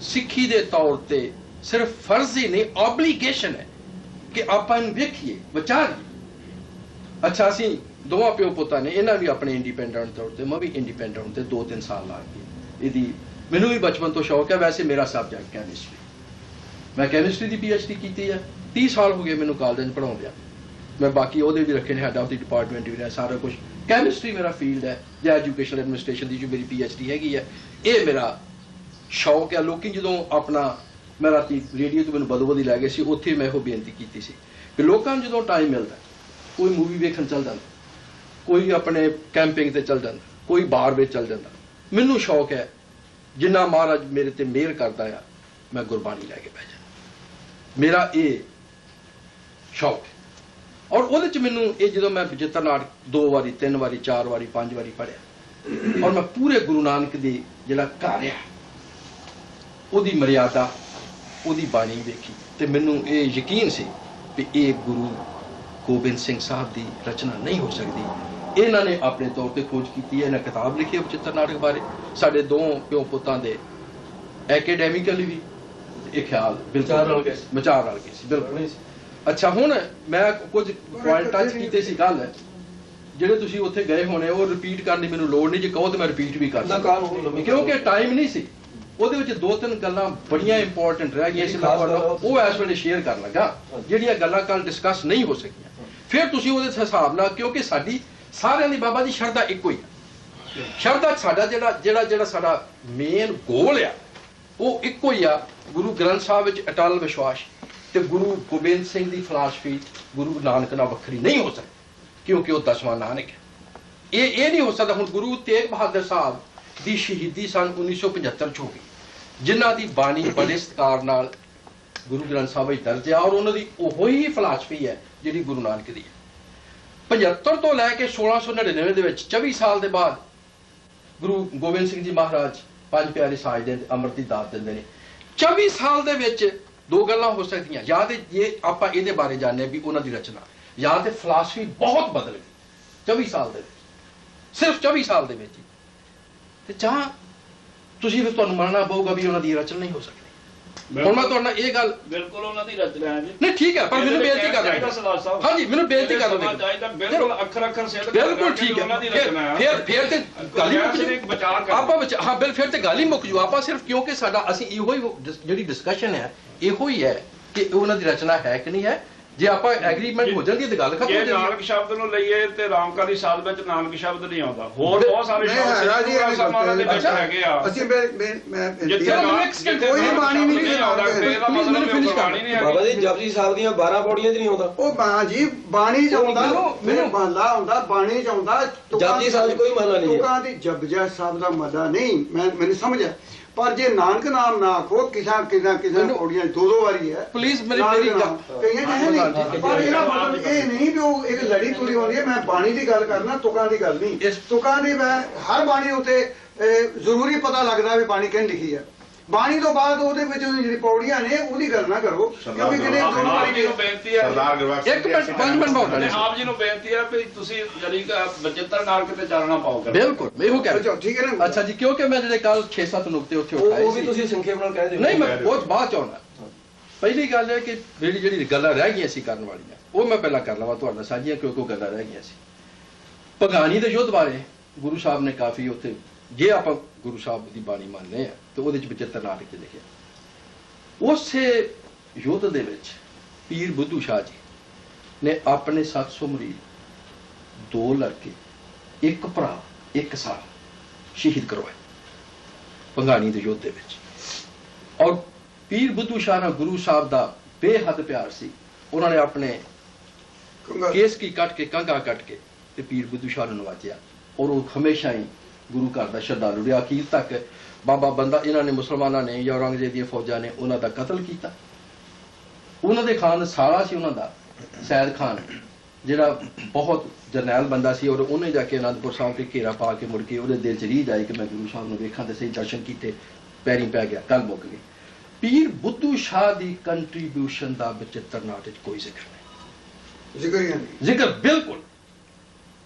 ਸਿੱਖੀ ਦੇ ਤੌਰ ਤੇ ਸਿਰਫ ਫਰਜ਼ ਹੀ ਨਹੀਂ, ਆਬਲੀਗੇਸ਼ਨ ਹੈ ਕਿ ਆਪਾਂ ਇਹਨੂੰ ਵੇਖੀਏ, ਵਿਚਾਰੀਏ। ਅੱਛਾ ਅਸੀਂ ਦੋਵਾਂ ਪਿਓ ਪੁੱਤਾਂ ਨੇ ਇਹਨਾਂ ਵੀ ਆਪਣੇ ਇੰਡੀਪੈਂਡੈਂਟ ਤੌਰ ਤੇ, ਮੈਂ ਵੀ ਇੰਡੀਪੈਂਡੈਂਟ ਤੇ 2-3 ਸਾਲ ਲਾ ਕੇ ਇਹਦੀ ਮੈਨੂੰ ਵੀ ਬਚਪਨ ਤੋਂ ਸ਼ੌਕ ਹੈ। ਵੈਸੇ ਮੇਰਾ ਸਬਜੈਕਟ ਕੈਮਿਸਟਰੀ, ਮੈਂ ਕੈਮਿਸਟਰੀ ਦੀ PhD ਕੀਤੀ ਹੈ। 30 ਸਾਲ ਹੋ ਗਏ ਮੈਨੂੰ ਕਾਲਜ 'ਚ ਪੜ੍ਹਾਉਂਦਿਆਂ। ਮੈਂ ਬਾਕੀ ਉਹਦੇ ਵੀ ਰੱਖੇ ਨੇ, ਹੈਡ ਆਫ ਦੀ ਡਿਪਾਰਟਮੈਂਟ ਵੀ ਰਿਹਾ, ਸਾਰਾ ਕੁਝ। ਕੈਮਿਸਟਰੀ ਮੇਰਾ ਫੀਲਡ ਹੈ, ਜਾਂ ਐਜੂਕੇਸ਼ਨ ਐਡਮਿਨਿਸਟ੍ਰੇਸ਼ਨ ਦੀ ਜੋ ਮੇਰੀ PhD ਹੈਗੀ ਹੈ, ਇਹ ਮੇਰਾ ਸ਼ੌਕ ਹੈ। ਲੋਕੀ ਜਦੋਂ ਆਪਣਾ, ਮੈਂ ਰਾਤੀ ਰੇਡੀਓ ਤੋਂ ਮੈਨੂੰ ਬਦੋਬਦੀ ਲੈ ਗਏ ਸੀ, ਉੱਥੇ ਮੈਂ ਇਹੋ ਬੇਨਤੀ ਕੀਤੀ ਸੀ ਕਿ ਲੋਕਾਂ ਨੂੰ ਜਦੋਂ ਟਾਈਮ ਮਿਲਦਾ, ਕੋਈ ਮੂਵੀ ਵੇਖਣ ਚੱਲ ਜਾਂਦਾ, ਕੋਈ ਆਪਣੇ ਕੈਂਪਿੰਗ ਤੇ ਚੱਲ ਜਾਂਦਾ, ਕੋਈ ਬਾਰ ਵਿੱਚ ਚੱਲ ਜਾਂਦਾ। ਮੈਨੂੰ ਸ਼ੌਕ ਹੈ, ਜਿੰਨਾ ਮਹਾਰਾਜ ਮੇਰੇ ਤੇ ਮਿਹਰ ਕਰਦਾ ਆ, ਮੈਂ ਗੁਰਬਾਣੀ ਲੈ ਕੇ ਬਹਿ ਜਾਣਾ। ਮੇਰਾ ਇਹ ਸ਼ੌਕ ਹੈ। ਔਰ ਉਹਦੇ ਚ ਮੈਨੂੰ ਇਹ, ਜਦੋਂ ਮੈਂ ਬਚਿੱਤਰ ਨਾਟਕ 2 ਵਾਰੀ 3 ਵਾਰੀ 4 ਵਾਰੀ 5 ਵਾਰੀ ਪੜ੍ਹਿਆ, ਔਰ ਮੈਂ ਪੂਰੇ ਗੁਰੂ ਨਾਨਕ ਦੀ ਜਿਹੜਾ ਘਰ ਆ, ਉਹਦੀ ਮਰਿਆਦਾ, ਉਹਦੀ ਬਾਣੀ ਵੇਖੀ, ਤੇ ਮੈਨੂੰ ਇਹ ਯਕੀਨ ਸੀ ਕਿ ਇਹ ਗੁਰੂ ਗੋਬਿੰਦ ਸਿੰਘ ਸਾਹਿਬ ਦੀ ਰਚਨਾ ਨਹੀਂ ਹੋ ਸਕਦੀ। ਇਹਨਾਂ ਨੇ ਆਪਣੇ ਤੌਰ ਤੇ ਖੋਜ ਕੀਤੀ ਹੈ, ਇਹਨਾਂ ਕਿਤਾਬ ਲਿਖੀ ਹੈ ਬਚਿੱਤਰ ਨਾਟਕ ਬਾਰੇ। ਸਾਡੇ 2 ਪਿਓ ਪੁੱਤਾਂ ਦੇ ਐਕੈਡੈਮਿਕਲੀ ਵੀ ਇਹ ਖਿਆਲ ਬਿਲਕੁਲ ਵਿਚਾਰ ਰਲ ਗਏ ਸੀ, ਬਿਲਕੁਲ। ਅੱਛਾ, ਹੁਣ ਮੈਂ ਕੁਝ ਪੁਆਇੰਟ ਟੱਚ ਕੀਤੇ ਸੀ ਕੱਲ, ਜਿਹੜੇ ਤੁਸੀਂ ਉੱਥੇ ਗਏ ਹੋਣੇ, ਉਹ ਰਿਪੀਟ ਕਰਨ ਦੀ ਮੈਨੂੰ ਲੋੜ ਨਹੀਂ। ਜੇ ਕਹੋ ਤਾਂ ਮੈਂ ਰਿਪੀਟ ਵੀ ਕਰ ਸਕਦਾ, ਕਿਉਂਕਿ ਟਾਈਮ ਨਹੀਂ ਸੀ। ਉਹਦੇ ਵਿੱਚ 2-3 ਗੱਲਾਂ ਬੜੀਆਂ ਇੰਪੋਰਟੈਂਟ ਰਹਿ ਗਈਆਂ ਸੀ, ਉਹ ਇਸ ਵੇਲੇ ਸ਼ੇਅਰ ਕਰਨ ਲੱਗਾ, ਜਿਹੜੀਆਂ ਗੱਲਾਂ ਕੱਲ ਡਿਸਕਸ ਨਹੀਂ ਹੋ ਸਕੀਆਂ। ਫਿਰ ਤੁਸੀਂ ਉਹਦੇ ਹਿਸਾਬ ਨਾਲ, ਕਿਉਂਕਿ ਸਾਡੀ ਸਾਰਿਆਂ ਦੀ ਬਾਬਾ ਦੀ ਸ਼ਰਧਾ ਇੱਕੋ ਹੀ ਹੈ। ਸ਼ਰਧਾ ਸਾਡਾ ਜਿਹੜਾ ਸਾਡਾ ਮੇਨ ਗੋਲ ਆ, ਉਹ ਇੱਕੋ ਹੀ ਆ। ਗੁਰੂ ਗ੍ਰੰਥ ਸਾਹਿਬ ਵਿੱਚ ਅਟਲ ਵਿਸ਼ਵਾਸ, ਤੇ ਗੁਰੂ ਗੋਬਿੰਦ ਸਿੰਘ ਦੀ ਫਿਲਾਸਫੀ ਗੁਰੂ ਨਾਨਕ ਨਾਲ ਵੱਖਰੀ ਨਹੀਂ ਹੋ ਸਕਦੀ, ਕਿਉਂਕਿ ਉਹ 10ਵਾਂ ਨਾਨਕ ਹੈ। ਇਹ ਨਹੀਂ ਹੋ ਸਕਦਾ। ਹੁਣ ਗੁਰੂ ਤੇਗ ਬਹਾਦਰ ਸਾਹਿਬ ਦੀ ਸ਼ਹੀਦੀ ਸਨ 1975 ਚ ਹੋ ਗਈ, ਜਿਨ੍ਹਾਂ ਦੀ ਬਾਣੀ ਬੜੇ ਸਤਿਕਾਰ ਨਾਲ ਗੁਰੂ ਗ੍ਰੰਥ ਸਾਹਿਬ ਵਿੱਚ ਦਰਜ ਹੈ, ਔਰ ਉਹਨਾਂ ਦੀ ਉਹੋ ਹੀ ਫਿਲਾਸਫੀ ਹੈ ਜਿਹੜੀ ਗੁਰੂ ਨਾਨਕ ਦੀ ਹੈ। 75 ਤੋਂ ਲੈ ਕੇ 1699 ਦੇ ਵਿੱਚ 24 ਸਾਲ ਦੇ ਬਾਅਦ ਗੁਰੂ ਗੋਬਿੰਦ ਸਿੰਘ ਜੀ ਮਹਾਰਾਜ 5 ਪਿਆਰੇ ਸਾਜ ਦੇ ਅੰਮ੍ਰਿਤ ਦੀ ਦਾਤ ਦਿੰਦੇ ਨੇ। 24 ਸਾਲ ਦੇ ਵਿੱਚ 2 ਗੱਲਾਂ ਹੋ ਸਕਦੀਆਂ, ਜਾਂ ਤੇ ਇਹ ਆਪਾਂ ਇਹਦੇ ਬਾਰੇ ਜਾਣਦੇ ਵੀ ਉਹਨਾਂ ਦੀ ਰਚਨਾ, ਜਾਂ ਤੇ ਫਿਲਾਸਫੀ ਬਹੁਤ ਬਦਲ ਗਈ 24 ਸਾਲ ਦੇ ਵਿੱਚ, ਸਿਰਫ 24 ਸਾਲ ਦੇ ਵਿੱਚ। ਤੇ ਜਾਂ ਤੁਸੀਂ ਫਿਰ ਤੁਹਾਨੂੰ ਮੰਨਣਾ ਪਊਗਾ ਵੀ ਉਹਨਾਂ ਦੀ ਰਚਨਾ ਨਹੀਂ ਹੋ ਸਕਦੀ। ਹੁਣ ਮੈਂ ਤੁਹਾਡਾ ਇਹ ਗੱਲ, ਬਿਲਕੁਲ ਉਹਨਾਂ ਦੀ ਰਚਨਾ ਹੈ ਜੀ। ਨਹੀਂ ਠੀਕ ਹੈ, ਪਰ ਮੈਨੂੰ ਬੇਨਤੀ ਕਰ ਦਿਓ। ਹਾਂਜੀ, ਮੈਨੂੰ ਬੇਨਤੀ ਕਰ ਦਿਓ। ਬਿਲਕੁਲ ਅੱਖਰ ਸਿੱਧ ਬਿਲਕੁਲ ਠੀਕ ਹੈ। ਫਿਰ ਤੇ ਗੱਲ ਹੀ ਮੁੱਕ ਜੂ। ਆਪਾਂ ਹਾਂ ਬਿਲ ਫਿਰ ਤੇ ਗੱਲ ਹੀ ਮੁੱਕ ਜੂ। ਆਪਾਂ ਸਿਰਫ ਕਿਉਂਕਿ ਸਾਡਾ ਅਸੀਂ ਇਹੋ ਹੀ ਜਿਹੜੀ ਡਿਸਕਸ਼ਨ ਹੈ ਇਹੋ ਹੀ ਹੈ ਕਿ ਉਹਨਾਂ ਦੀ ਰਚਨਾ ਹੈ ਕਿ ਨਹੀਂ ਹੈ। ਜੇ ਆਪਾਂ ਐਗਰੀਮੈਂਟ ਹੋ ਜਾਂਦੀ ਹੈ ਤੇ ਗੱਲ ਖਤਮ ਹੋ ਜਾਂਦੀ ਹੈ। ਨਾਨਕ ਸ਼ਬਦ ਨੂੰ ਲਈਏ ਤੇ ਰਾਮਕਾਲੀ ਸਾਧ ਵਿੱਚ ਨਾਨਕ ਸ਼ਬਦ ਨਹੀਂ ਆਉਂਦਾ, ਹੋਰ ਬਹੁਤ ਸਾਰੇ ਸ਼ਬਦ ਦੇ ਵਿੱਚ ਹੈਗੇ ਆ। ਅਸੀਂ ਕੋਈ ਬਾਣੀ ਨਹੀਂ ਆਉਂਦਾ, ਬਾਬਾ ਜੀ ਜਪਜੀ ਸਾਹਿਬ ਦੀਆਂ 12 ਪੌੜੀਆਂ 'ਚ ਨਹੀਂ ਆਉਂਦਾ। ਉਹ ਬਾਂ ਜੀ ਬਾਣੀ 'ਚ ਆਉਂਦਾ, ਮੈਨੂੰ ਮਹਲਾ ਆਉਂਦਾ, ਬਾਣੀ 'ਚ ਆਉਂਦਾ। ਜਪਜੀ ਸਾਹਿਬ ਕੋਈ ਮਹਲਾ ਨਹੀਂ ਹੈ। ਤੁਕਾਂ ਦੀ ਜਪਜੀ ਸਾਹਿਬ ਦਾ ਮਹਲਾ ਨਹੀਂ, ਮੈਨੂੰ ਸਮਝ ਆ। ਪਰ ਜੇ ਨਾਨਕ ਨਾਮ ਨਾ ਆਖੋ, ਕਿਸੇ ਪੌੜੀਆਂ 2-2 ਵਾਰੀ ਹੈ। ਪਲੀਜ਼ ਮੇਰੀ ਗੱਲ ਕਈਆਂ ਨਹੀਂ, ਪਰ ਇਹਦਾ ਮਤਲਬ ਇਹ ਨਹੀਂ ਵੀ ਉਹ ਇੱਕ ਲੜੀ ਤੁਰੀ ਹੁੰਦੀ ਹੈ। ਮੈਂ ਬਾਣੀ ਦੀ ਗੱਲ ਕਰਨਾ, ਤੁਕਾਂ ਦੀ ਗੱਲ ਨਹੀਂ। ਤੁਕਾਂ ਦੀ ਮੈਂ ਹਰ ਬਾਣੀ ਉੱਤੇ ਜ਼ਰੂਰੀ ਪਤਾ ਲੱਗਦਾ ਵੀ ਬਾਣੀ ਕਿਹਨੇ ਲਿਖੀ ਹੈ। ਬਾਣੀ ਤੋਂ ਬਾਅਦ ਉਹਦੇ ਵਿੱਚ ਜਿਹੜੀ ਪੌੜੀਆਂ ਨੇ ਉਹਦੀ ਗੱਲ ਨਾ ਕਰੋ, ਕਿਉਂਕਿ ਕਿਹਨੇ ਆਪ ਜੀ ਨੂੰ ਬੇਨਤੀ ਹੈ, ਇੱਕ ਮਿੰਟ 5 ਮਿੰਟ ਬਾਅਦ ਆਪ ਜੀ ਨੂੰ ਬੇਨਤੀ ਹੈ ਵੀ ਤੁਸੀਂ ਜਲੀ ਬਚਿੱਤਰ ਨਾਨਕ ਤੇ ਚਾਲਣਾ ਪਾਓ। ਬਿਲਕੁਲ ਮੈਂ ਇਹੋ ਕਹਿ ਰਿਹਾ। ਠੀਕ ਹੈ ਨਾ। ਅੱਛਾ ਜੀ, ਕਿਉਂਕਿ ਮੈਂ ਜਿਹੜੇ ਕੱਲ 6-7 ਨੁਕਤੇ ਉੱਥੇ ਉਠਾਏ ਉਹ ਵੀ ਤੁਸੀਂ ਸੰਖੇਪ ਨਾਲ ਕਹਿ ਦਿਓ। ਨਹੀਂ, ਮੈਂ ਬਹੁਤ ਬਾਅਦ ਚ ਆਉਣਾ। ਪਹਿਲੀ ਗੱਲ ਹੈ ਕਿ ਜਿਹੜੀ ਗੱਲਾਂ ਰਹਿ ਗਈਆਂ ਸੀ ਕਰਨ ਵਾਲੀਆਂ, ਉਹ ਮੈਂ ਪਹਿਲਾਂ ਕਰ ਲਵਾਂ ਤੁਹਾਡਾ ਸਾਂਝੀਆਂ, ਕਿਉਂਕਿ ਗੱਲਾਂ ਰਹਿ ਗਈਆਂ ਸੀ। ਭਗਾਣੀ ਦੇ ਯੁੱਧ ਬਾਰੇ ਗੁਰੂ ਸਾਹਿਬ ਨੇ ਕਾਫੀ ਉੱਥੇ, ਜੇ ਆਪਾਂ ਗੁਰੂ ਸਾਹਿਬ ਦੀ ਬਾਣੀ ਮੰਨਦੇ ਆ ਤੇ ਉਹਦੇ ਚ ਬਚਿੱਤਰ ਨਾਟਕ 'ਚ ਲਿਖਿਆ। ਉਸੇ ਯੁੱਧ ਦੇ ਵਿੱਚ ਪੀਰ ਬੁੱਧੂ ਸ਼ਾਹ ਜੀ ਨੇ ਆਪਣੇ 700 ਮਰੀਦ 2 ਲੜਕੇ, 1 ਭਰਾ 1 ਸਾਲ ਸ਼ਹੀਦ ਕਰਵਾਏ ਭੰਗਾਣੀ ਦੇ ਯੁੱਧ ਦੇ ਵਿੱਚ। ਔਰ ਪੀਰ ਬੁੱਧੂ ਸ਼ਾਹ ਨਾਲ ਗੁਰੂ ਸਾਹਿਬ ਦਾ ਬੇਹੱਦ ਪਿਆਰ ਸੀ। ਉਹਨਾਂ ਨੇ ਆਪਣੇ ਕੇਸ ਕੀ ਕੱਟ ਕੇ, ਕੰਘਾ ਕੱਟ ਕੇ ਤੇ ਪੀਰ ਬੁੱਧੂ ਸ਼ਾਹ ਨੂੰ ਨਵਾਜਿਆ। ਔਰ ਉਹ ਹਮੇਸ਼ਾ ਹੀ ਗੁਰੂ ਘਰ ਦਾ ਸ਼ਰਧਾਲੂ ਰਿਹਾ। ਅਖੀਰ ਤੱਕ ਬਾਬਾ ਬੰਦਾ, ਇਹਨਾਂ ਨੇ ਮੁਸਲਮਾਨਾਂ ਨੇ ਜਾਂ ਔਰੰਗਜ਼ੇਬ ਦੀਆਂ ਫੌਜਾਂ ਨੇ ਉਹਨਾਂ ਦਾ ਕਤਲ ਕੀਤਾ। ਉਹਨਾਂ ਦੇ ਖਾਨ ਸਾਲਾ ਸੀ ਉਹਨਾਂ ਦਾ, ਸੈਦ ਖਾਨ, ਜਿਹੜਾ ਬਹੁਤ ਜਰਨੈਲ ਬੰਦਾ ਸੀ। ਔਰ ਉਹਨੇ ਜਾ ਕੇ ਅਨੰਦਪੁਰ ਸਾਹਿਬ ਤੇ ਘੇਰਾ ਪਾ ਕੇ ਮੁੜ ਕੇ ਉਹਦੇ ਦਿਲ 'ਚ ਰੀਝ ਆਈ ਕਿ ਮੈਂ ਗੁਰੂ ਸਾਹਿਬ ਨੂੰ ਵੇਖਾਂ ਤੇ ਸਹੀ ਦਰਸ਼ਨ ਕੀਤੇ, ਪੈਰੀ ਪੈ ਗਿਆ, ਗੱਲ ਮੁੱਕ ਗਈ। ਪੀਰ ਬੁੱਧੂ ਸ਼ਾਹ ਦੀ ਕੰਟਰੀਬਿਊਸ਼ਨ ਦਾ ਬਚਿੱਤਰ ਨਾਟਕ 'ਚ ਕੋਈ ਜ਼ਿਕਰ ਨਹੀਂ, ਜ਼ਿਕਰ ਬਿਲਕੁਲ।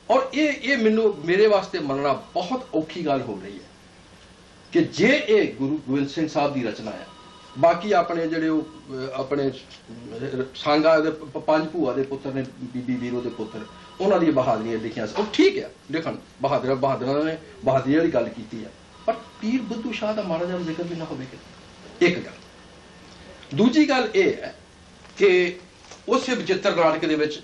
ਔਰ ਇਹ ਮੈਨੂੰ, ਮੇਰੇ ਵਾਸਤੇ ਮੰਨਣਾ ਬਹੁਤ ਔਖੀ ਗੱਲ ਹੋ ਰਹੀ ਹੈ ਕਿ ਜੇ ਇਹ ਗੁਰੂ ਗੋਬਿੰਦ ਸਿੰਘ ਸਾਹਿਬ ਦੀ ਰਚਨਾ ਹੈ बाकी अपने ਜਿਹੜੇ ਆਪਣੇ ਸੰਗਾ ਦੇ 5 ਭੂਆ ਦੇ ਪੁੱਤਰ ਨੇ, ਬੀਬੀ ਵੀਰੋ ਦੇ ਪੁੱਤਰ, ਉਹਨਾਂ ਦੀਆਂ ਬਹਾਦਰੀਆਂ ਲਿਖੀਆਂ ਸੀ। ਉਹ ਠੀਕ ਹੈ ਲਿਖਣ, ਬਹਾਦਰਾਂ ਨੇ ਬਹਾਦਰੀ ਵਾਲੀ ਗੱਲ ਕੀਤੀ ਹੈ, ਪਰ ਪੀਰ ਬੁੱਧੂ ਸ਼ਾਹ ਦਾ ਮਾੜਾ ਜਿਹਾ ਜ਼ਿਕਰ ਵੀ ਨਾ ਹੋਵੇ ਕਿ। ਇੱਕ ਗੱਲ। ਦੂਜੀ ਗੱਲ ਇਹ ਹੈ ਕਿ ਉਸੇ ਬਚਿੱਤਰ ਨਾਟਕ ਦੇ ਵਿੱਚ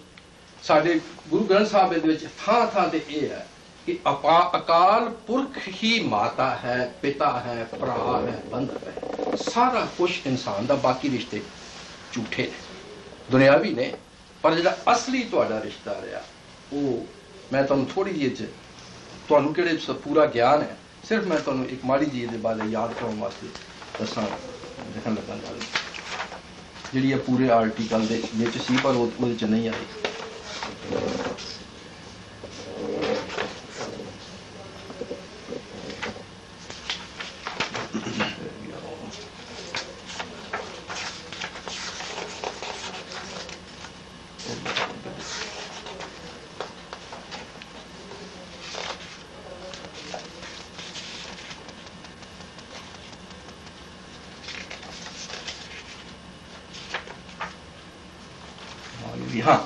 ਸਾਡੇ ਗੁਰੂ ਗ੍ਰੰਥ ਸਾਹਿਬ ਦੇ ਵਿੱਚ ਥਾਂ ਥਾਂ ਤੇ ਇਹ ਹੈ कि अकाल पुरख ही माता है, पिता है, भरा है, बंधु है। सारा कुछ इंसान का, बाकी रिश्ते झूठे ने, दुनियावी ने, पर जो असली तुहाडा रिश्ता रहा वो मैं तुहानू थोड़ी जी तुहानू किहड़े पूरा ज्ञान है, सिर्फ मैं तुहानू एक माड़ी जी दे बारे याद कराउण वास्ते दसां लिखण लगा गल जिहड़ी पूरे आर्टिकल दे विच सी पर ओहदे च नहीं आई। हाँ,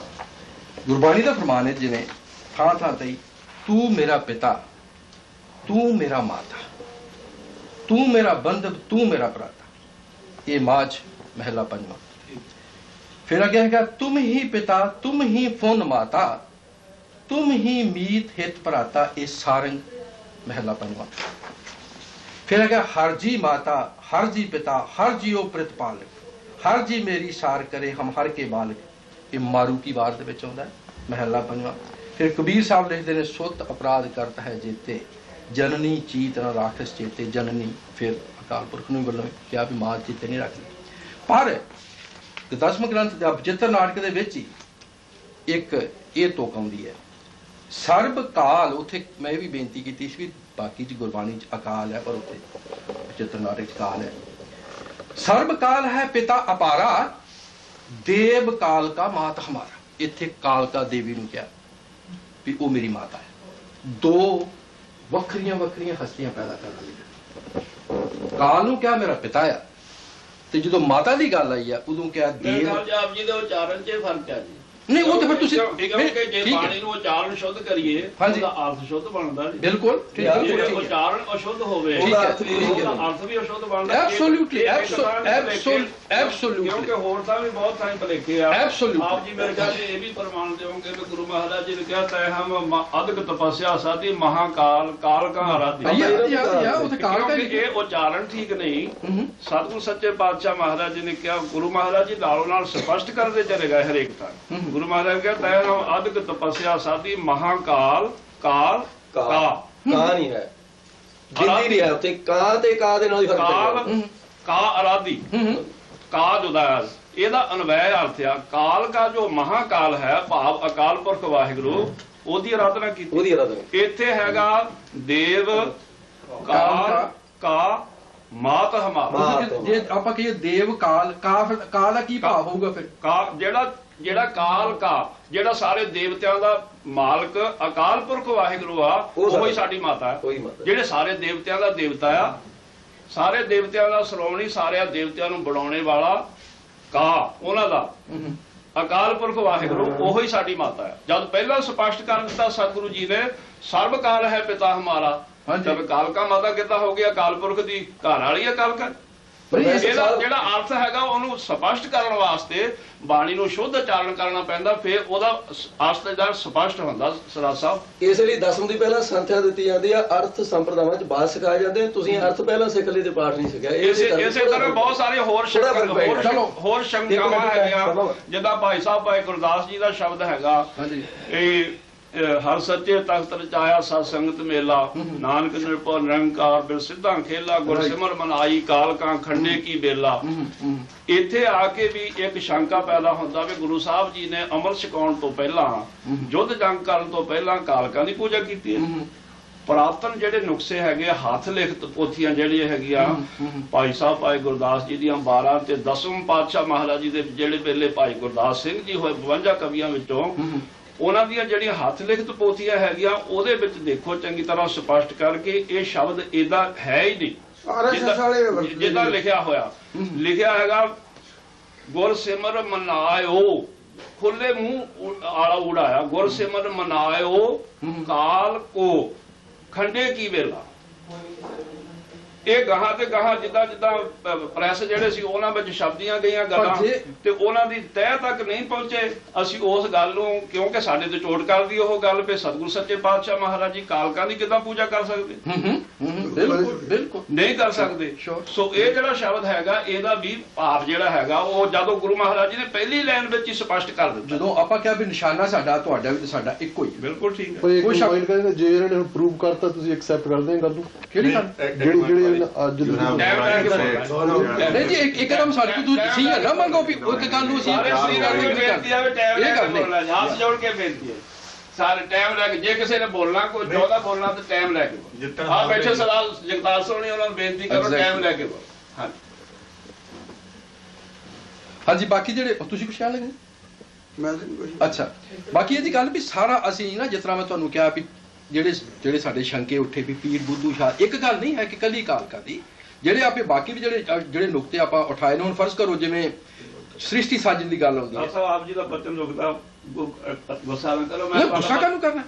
गुरबाणी का फरमान है जिन्हें थां थां ते तू मेरा पिता, तू मेरा माता, तू मेरा बंधव, तू मेरा भ्राता। ये माज महला पंजवा। फिर आगे है तुम ही पिता, तुम ही फुन माता, तुम ही मीत हित भ्राता। ये सारंग महला पंजवा। फिर आगे हर जी माता, हर जी पिता, हर जीओ प्रतिपालक, हर जी मेरी सार करे हम हर के बालक। ये मारू की वार दे विच आउंदा है महला पंजवा। फिर कबीर साहब लिखते हैं सुत अपराध करता है जेते, जननी चीत न राखस चेते। जननी फिर अकाल पुरख नूं वल्लों क्या भी मां चेते नहीं रखती। पर 10वें ग्रंथ दा बचित्र नाटक दे विच ही एक ये तुक आउंदी है सर्ब काल। उत्थे मैं भी बेनती की भी बाकी च गुरबाणी च अकाल है पर उत्थे बचित्र नाटक च काल है। सर्ब काल है पिता अपारा, देव काल का मात हमारा। इत्थे काल का देवी नूं क्या भी वो मेरी माता है। दो वखरियां वखरियां हस्तियां पैदा कर दी। काल नूं क्या मेरा पिता है, ते जो माता दी गल आई है उदों क्या देव। आप जी दे उच्चारण च फर्क है जी। नहीं वो तो फिर तुसी क्योंकि जे बाणी नूं उच्चारण शुद्ध करिए ਉਹਦਾ अर्थ शुद्ध बनदा जी। बिल्कुल ठीक है। ਜੇ ਉਚਾਰਨ ਅਸ਼ੁੱਧ ਹੋਵੇ ਉਹਦਾ अर्थ भी अशुद्ध बनदा। एब्सोल्युटली एब्सोल्युटली क्योंकि होर ਤਾਂ ਵੀ ਬਹੁਤ ਥਾਂ ਭਲੇਖੇ ਆ। एब्सोल्युटली आप जी मेरे ख्याल से ये भी प्रमाण देंगे कि गुरु महाराज जी ने कहा तय हम अधिक तपस्या साधी महाकाल काल का आराध्य। क्योंकि ये उच्चारण ठीक नहीं। सतगुरु सच्चे पातशाह महाराज जी ने कहा, गुरु महाराज जी नालों नाल स्पष्ट करते चले गए हरेक था। गुरु महाराज कहता है हम अधिक तपस्या साधी महाकाल काल का नहीं है जिंदी नहीं है उत्ते का ते का दे नाल ही फर्क काल का आराधी का जुदा ਇਹਦਾ ਅਨਵੈ ਅਰਥ ਆ। ਕਾਲ का जो महाकाल है ਭਾਵ ਅਕਾਲ ਪੁਰਖ ਵਾਹਿਗੁਰੂ ਉਹਦੀ ਆਰਾਧਨਾ ਕੀਤੀ। ਉਹਦੀ ਆਰਾਧਨਾ ਇੱਥੇ ਹੈਗਾ ਦੇਵ ਕਾਲ का ਮਾਤ ਹਮਾਰਾ। ਜੇ ਆਪਾਂ ਕਹੀਏ ਦੇਵ ਕਾਲ ਕਾ ਦਾ ਕੀ ਭਾਵ ਹੋਊਗਾ ਫਿਰ? ਜਿਹੜਾ ਕਾਲ ਕਾ ਜਿਹੜਾ ਸਾਰੇ ਦੇਵਤਿਆਂ ਦਾ ਮਾਲਕ ਅਕਾਲ ਪੁਰਖ ਵਾਹਿਗੁਰੂ ਆ ਉਹ ਹੀ ਸਾਡੀ ਮਾਤਾ ਹੈ। ਜਿਹੜੇ ਸਾਰੇ ਦੇਵਤਿਆਂ ਦਾ ਦੇਵਤਾ ਆ, ਸਾਰੇ ਦੇਵਤਿਆਂ ਦਾ ਸ਼੍ਰੋਮਣੀ, ਸਾਰੇ ਦੇਵਤਿਆਂ ਨੂੰ ਬਣਾਉਣੇ ਵਾਲਾ ਕਾ ਉਹਨਾਂ ਦਾ ਅਕਾਲ ਪੁਰਖ ਵਾਹਿਗੁਰੂ ਉਹ ਹੀ ਸਾਡੀ ਮਾਤਾ ਹੈ। ਜਦ ਪਹਿਲਾਂ ਸਪਸ਼ਟ ਕਰ ਦਿੱਤਾ ਸਤਿਗੁਰੂ ਜੀ ਨੇ ਸਰਬ ਕਾਲ ਹੈ ਪਿਤਾ ਹਮਾਰਾ, ਜਦ ਕਾਲਕਾ ਮਾਤਾ ਕਿੱਦਾਂ ਹੋ ਗਿਆ ਅਕਾਲ ਪੁਰਖ ਦੀ ਘਰ ਵਾਲੀ ਹੈ ਕਾਲਕਾ। ਇਹਦਾ ਜਿਹੜਾ ਅਰਥ ਹੈਗਾ ਉਹਨੂੰ ਸਪਸ਼ਟ ਕਰਨ ਵਾਸਤੇ ਬਾਣੀ ਨੂੰ ਸ਼ੁੱਧ ਉਚਾਰਨ ਕਰਨਾ ਪੈਂਦਾ, ਫਿਰ ਉਹਦਾ ਅਰਥ ਜਿਹੜਾ ਸਪਸ਼ਟ ਹੁੰਦਾ ਸਰਾਜ ਸਾਹਿਬ। ਇਸ ਲਈ ਦਸਮ ਦੀ ਪਹਿਲਾਂ ਸੰਥਿਆ ਦਿੱਤੀ ਜਾਂਦੀ ਆ, ਅਰਥ ਸੰਪਰਦਾਵਾਂ ਚ ਬਾਅਦ ਸਿਖਾਏ ਜਾਂਦੇ ਨੇ। ਤੁਸੀਂ ਅਰਥ ਪਹਿਲਾਂ ਸਿੱਖ ਲਈ ਤੇ ਪਾਠ ਨਹੀਂ ਸਿੱਖਿਆ। ਇਸੇ ਤਰ੍ਹਾਂ ਬਹੁਤ ਸਾਰੇ ਹੋਰ ਸ਼ੰਕਾਵਾਂ ਹੈਗੀਆਂ। ਜਿੱਦਾਂ ਭਾਈ ਸਾਹਿਬ ਭਾਈ ਗੁਰਦਾਸ ਜੀ ਦਾ ਸ਼ਬਦ ਹੈਗਾ ਇਹ हर सच्चे तख्त रचाया सत्संगत मेला, नानक निर्भय निरंकार बिन सिद्धा खेला, गुरसिमर मन आई काल का खंडे की बेला। इत्थे आके भी एक शंका पैदा होता भी गुरु साहब जी ने अमर छकाउण तो पहला युद्ध जंग करन तो पहला कालका दी पूजा कीती है। पुरातन ਜਿਹੜੇ ਨੁਕਸੇ ਹੈਗੇ ਹੱਥ ਲਿਖਤ ਪੋਥੀਆਂ ਜਿਹੜੀਆਂ ਹੈਗੀਆਂ ਭਾਈ ਸਾਹਿਬ ਭਾਈ ਗੁਰਦਾਸ ਜੀ ਦੀਆਂ 12 ਤੇ 10ਵੇਂ ਪਾਤਸ਼ਾਹ ਮਹਾਰਾਜ ਜੀ ਦੇ ਜਿਹੜੇ ਵੇਲੇ ਭਾਈ ਗੁਰਦਾਸ ਸਿੰਘ ਜੀ ਹੋਏ 52 ਕਵੀਆਂ ਵਿੱਚੋਂ ਉਹਨਾਂ ਦੀਆਂ ਜਿਹੜੀਆਂ ਹੱਥ ਲਿਖਤ ਪੋਥੀਆਂ ਹੈਗੀਆਂ ਉਹਦੇ ਵਿੱਚ ਦੇਖੋ ਚੰਗੀ ਤਰ੍ਹਾਂ ਸਪਸ਼ਟ ਕਰਕੇ ਇਹ ਸ਼ਬਦ ਇਹਦਾ ਹੈ ਹੀ ਨਹੀਂ। ਜਿੱਦਾਂ ਲਿਖਿਆ ਹੈਗਾ ਗੁਰਸਿਮਰ ਮਨਾਇਓ, ਖੁੱਲੇ ਮੂੰਹ ਆਲਾ ਉਡਾਇਆ, ਗੁਰਸਿਮਰ ਮਨਾਇਓ ਕਾਲ ਕੋ ਖੰਡੇ ਕੀ ਵੇਲਾ। ਇਹ ਗਾਹਾਂ ਤੇ ਗਾਹਾਂ ਜਿੱਦਾਂ ਜਿੱਦਾਂ ਪ੍ਰੈਸ ਜਿਹੜੇ ਸੀ ਉਹਨਾਂ ਵਿੱਚ ਸ਼ਬਦੀਆਂ ਗਈਆਂ ਗੱਲਾਂ ਤੇ ਉਹਨਾਂ ਦੀ ਤਹਿ ਤੱਕ ਨਹੀਂ ਪਹੁੰਚੇ। ਅਸੀਂ ਉਸ ਗੱਲ ਨੂੰ, ਕਿਉਂਕਿ ਸਾਡੇ ਤੇ ਚੋਟ ਕਰਦੀ ਉਹ ਗੱਲ ਵੀ ਸਤਿਗੁਰੂ ਸੱਚੇ ਪਾਤਸ਼ਾਹ ਮਹਾਰਾਜ ਜੀ ਕਾਲਕਾਂ ਦੀ ਕਿੱਦਾਂ ਪੂਜਾ ਕਰ ਸਕਦੇ? ਬਿਲਕੁਲ ਨਹੀਂ ਕਰ ਸਕਦੇ। ਸੋ ਇਹ ਜਿਹੜਾ ਸ਼ਬਦ ਹੈਗਾ ਇਹਦਾ ਵੀ ਭਾਵ ਜਿਹੜਾ ਹੈਗਾ ਉਹ ਜਦੋਂ ਗੁਰੂ ਮਹਾਰਾਜ ਜੀ ਨੇ ਪਹਿਲੀ ਲਾਈਨ ਵਿੱਚ ਹੀ ਸਪਸ਼ਟ ਕਰ ਦਿੱਤਾ। ਜਦੋਂ ਆਪਾਂ ਕਿਹਾ ਵੀ ਨਿਸ਼ਾਨਾ ਸਾਡਾ ਤੁਹਾਡਾ ਵੀ ਤੇ ਸਾਡਾ ਇੱਕੋ ਹੀ। ਬਿਲਕੁਲ ਠੀਕ ਹੈ। ਕੋਈ ਸ਼ਬਦ ਕਹਿੰਦੇ ਜੇ ਇਹਨਾਂ ਨੇ ਪ੍ਰੂਵ ਕਰਤਾ ਤੁਸੀਂ ਐਕਸੈਪਟ ਕਰਦੇ ਗੱਲ ਨੂੰ? ਕਿਹੜੀ ਗੱਲ? ਜਿਹੜੀ ਅੱਜ ਨਹੀਂ ਜੀ ਇੱਕਦਮ ਸਾਡੇ ਕੋਲ ਤੁਸੀਂ ਹੈ ਨਾ ਮੰਗੋ ਵੀ ਇੱਕ ਗੱਲ ਨੂੰ ਅਸੀਂ ਹੱਥ ਜੋੜ ਕੇ ਬੇਨਤੀ ਹੈ ਸਾਰੇ ਟਾਈਮ ਲੈ ਕੇ, ਜੇ ਕਿਸੇ ਨੇ ਬੋਲਣਾ ਕੋਈ ਜ਼ਿਆਦਾ ਬੋਲਣਾ ਤੇ ਟਾਈਮ ਲੈ ਕੇ ਆ ਬੈਠੇ ਸਰਦਾਰ ਜਗਤਾਰ ਸੋਹਣੀ ਉਹਨਾਂ ਨੂੰ ਬੇਨਤੀ ਕਰੋ ਟਾਈਮ ਲੈ ਕੇ ਬੋਲ। ਹਾਂਜੀ ਬਾਕੀ ਜਿਹੜੇ ਤੁਸੀਂ ਕੁਛ ਕਹਿਣ ਲੱਗੇ? ਅੱਛਾ ਬਾਕੀ ਇਹਦੀ ਗੱਲ ਵੀ ਸਾਰਾ ਅਸੀਂ ਨਾ ਜਿਸ ਤਰ੍ਹਾਂ ਮੈਂ ਤੁਹਾਨੂੰ ਕਿਹਾ ਵੀ ਜਿਹੜੇ ਸਾਡੇ ਸ਼ੰਕੇ ਉੱਠੇ ਵੀ ਪੀਰ ਬੁੱਧੂ ਸ਼ਾਹ, ਇੱਕ ਗੱਲ ਨਹੀਂ ਹੈ ਕਿ ਕੱਲੀ ਕਾਲਕਾ ਦੀ, ਜਿਹੜੇ ਆਪੇ ਬਾਕੀ ਵੀ ਜਿਹੜੇ ਨੁਕਤੇ ਆਪਾਂ ਉਠਾਏ ਨੇ। ਹੁਣ ਫਰਜ਼ ਕਰੋ ਜਿਵੇਂ ਸ੍ਰਿਸ਼ਟੀ ਸਾਜਣ ਦੀ ਗੱਲ ਆਉਂਦੀ ਹੈ, ਆਪ ਜੀ ਦਾ ਬਚਨ ਰੁਕਦਾ ਗੁੱਸਾ ਨਾ ਕਰੋ। ਮੈਂ ਗੁੱਸਾ ਕਾਹਨੂੰ ਕਰਨਾ?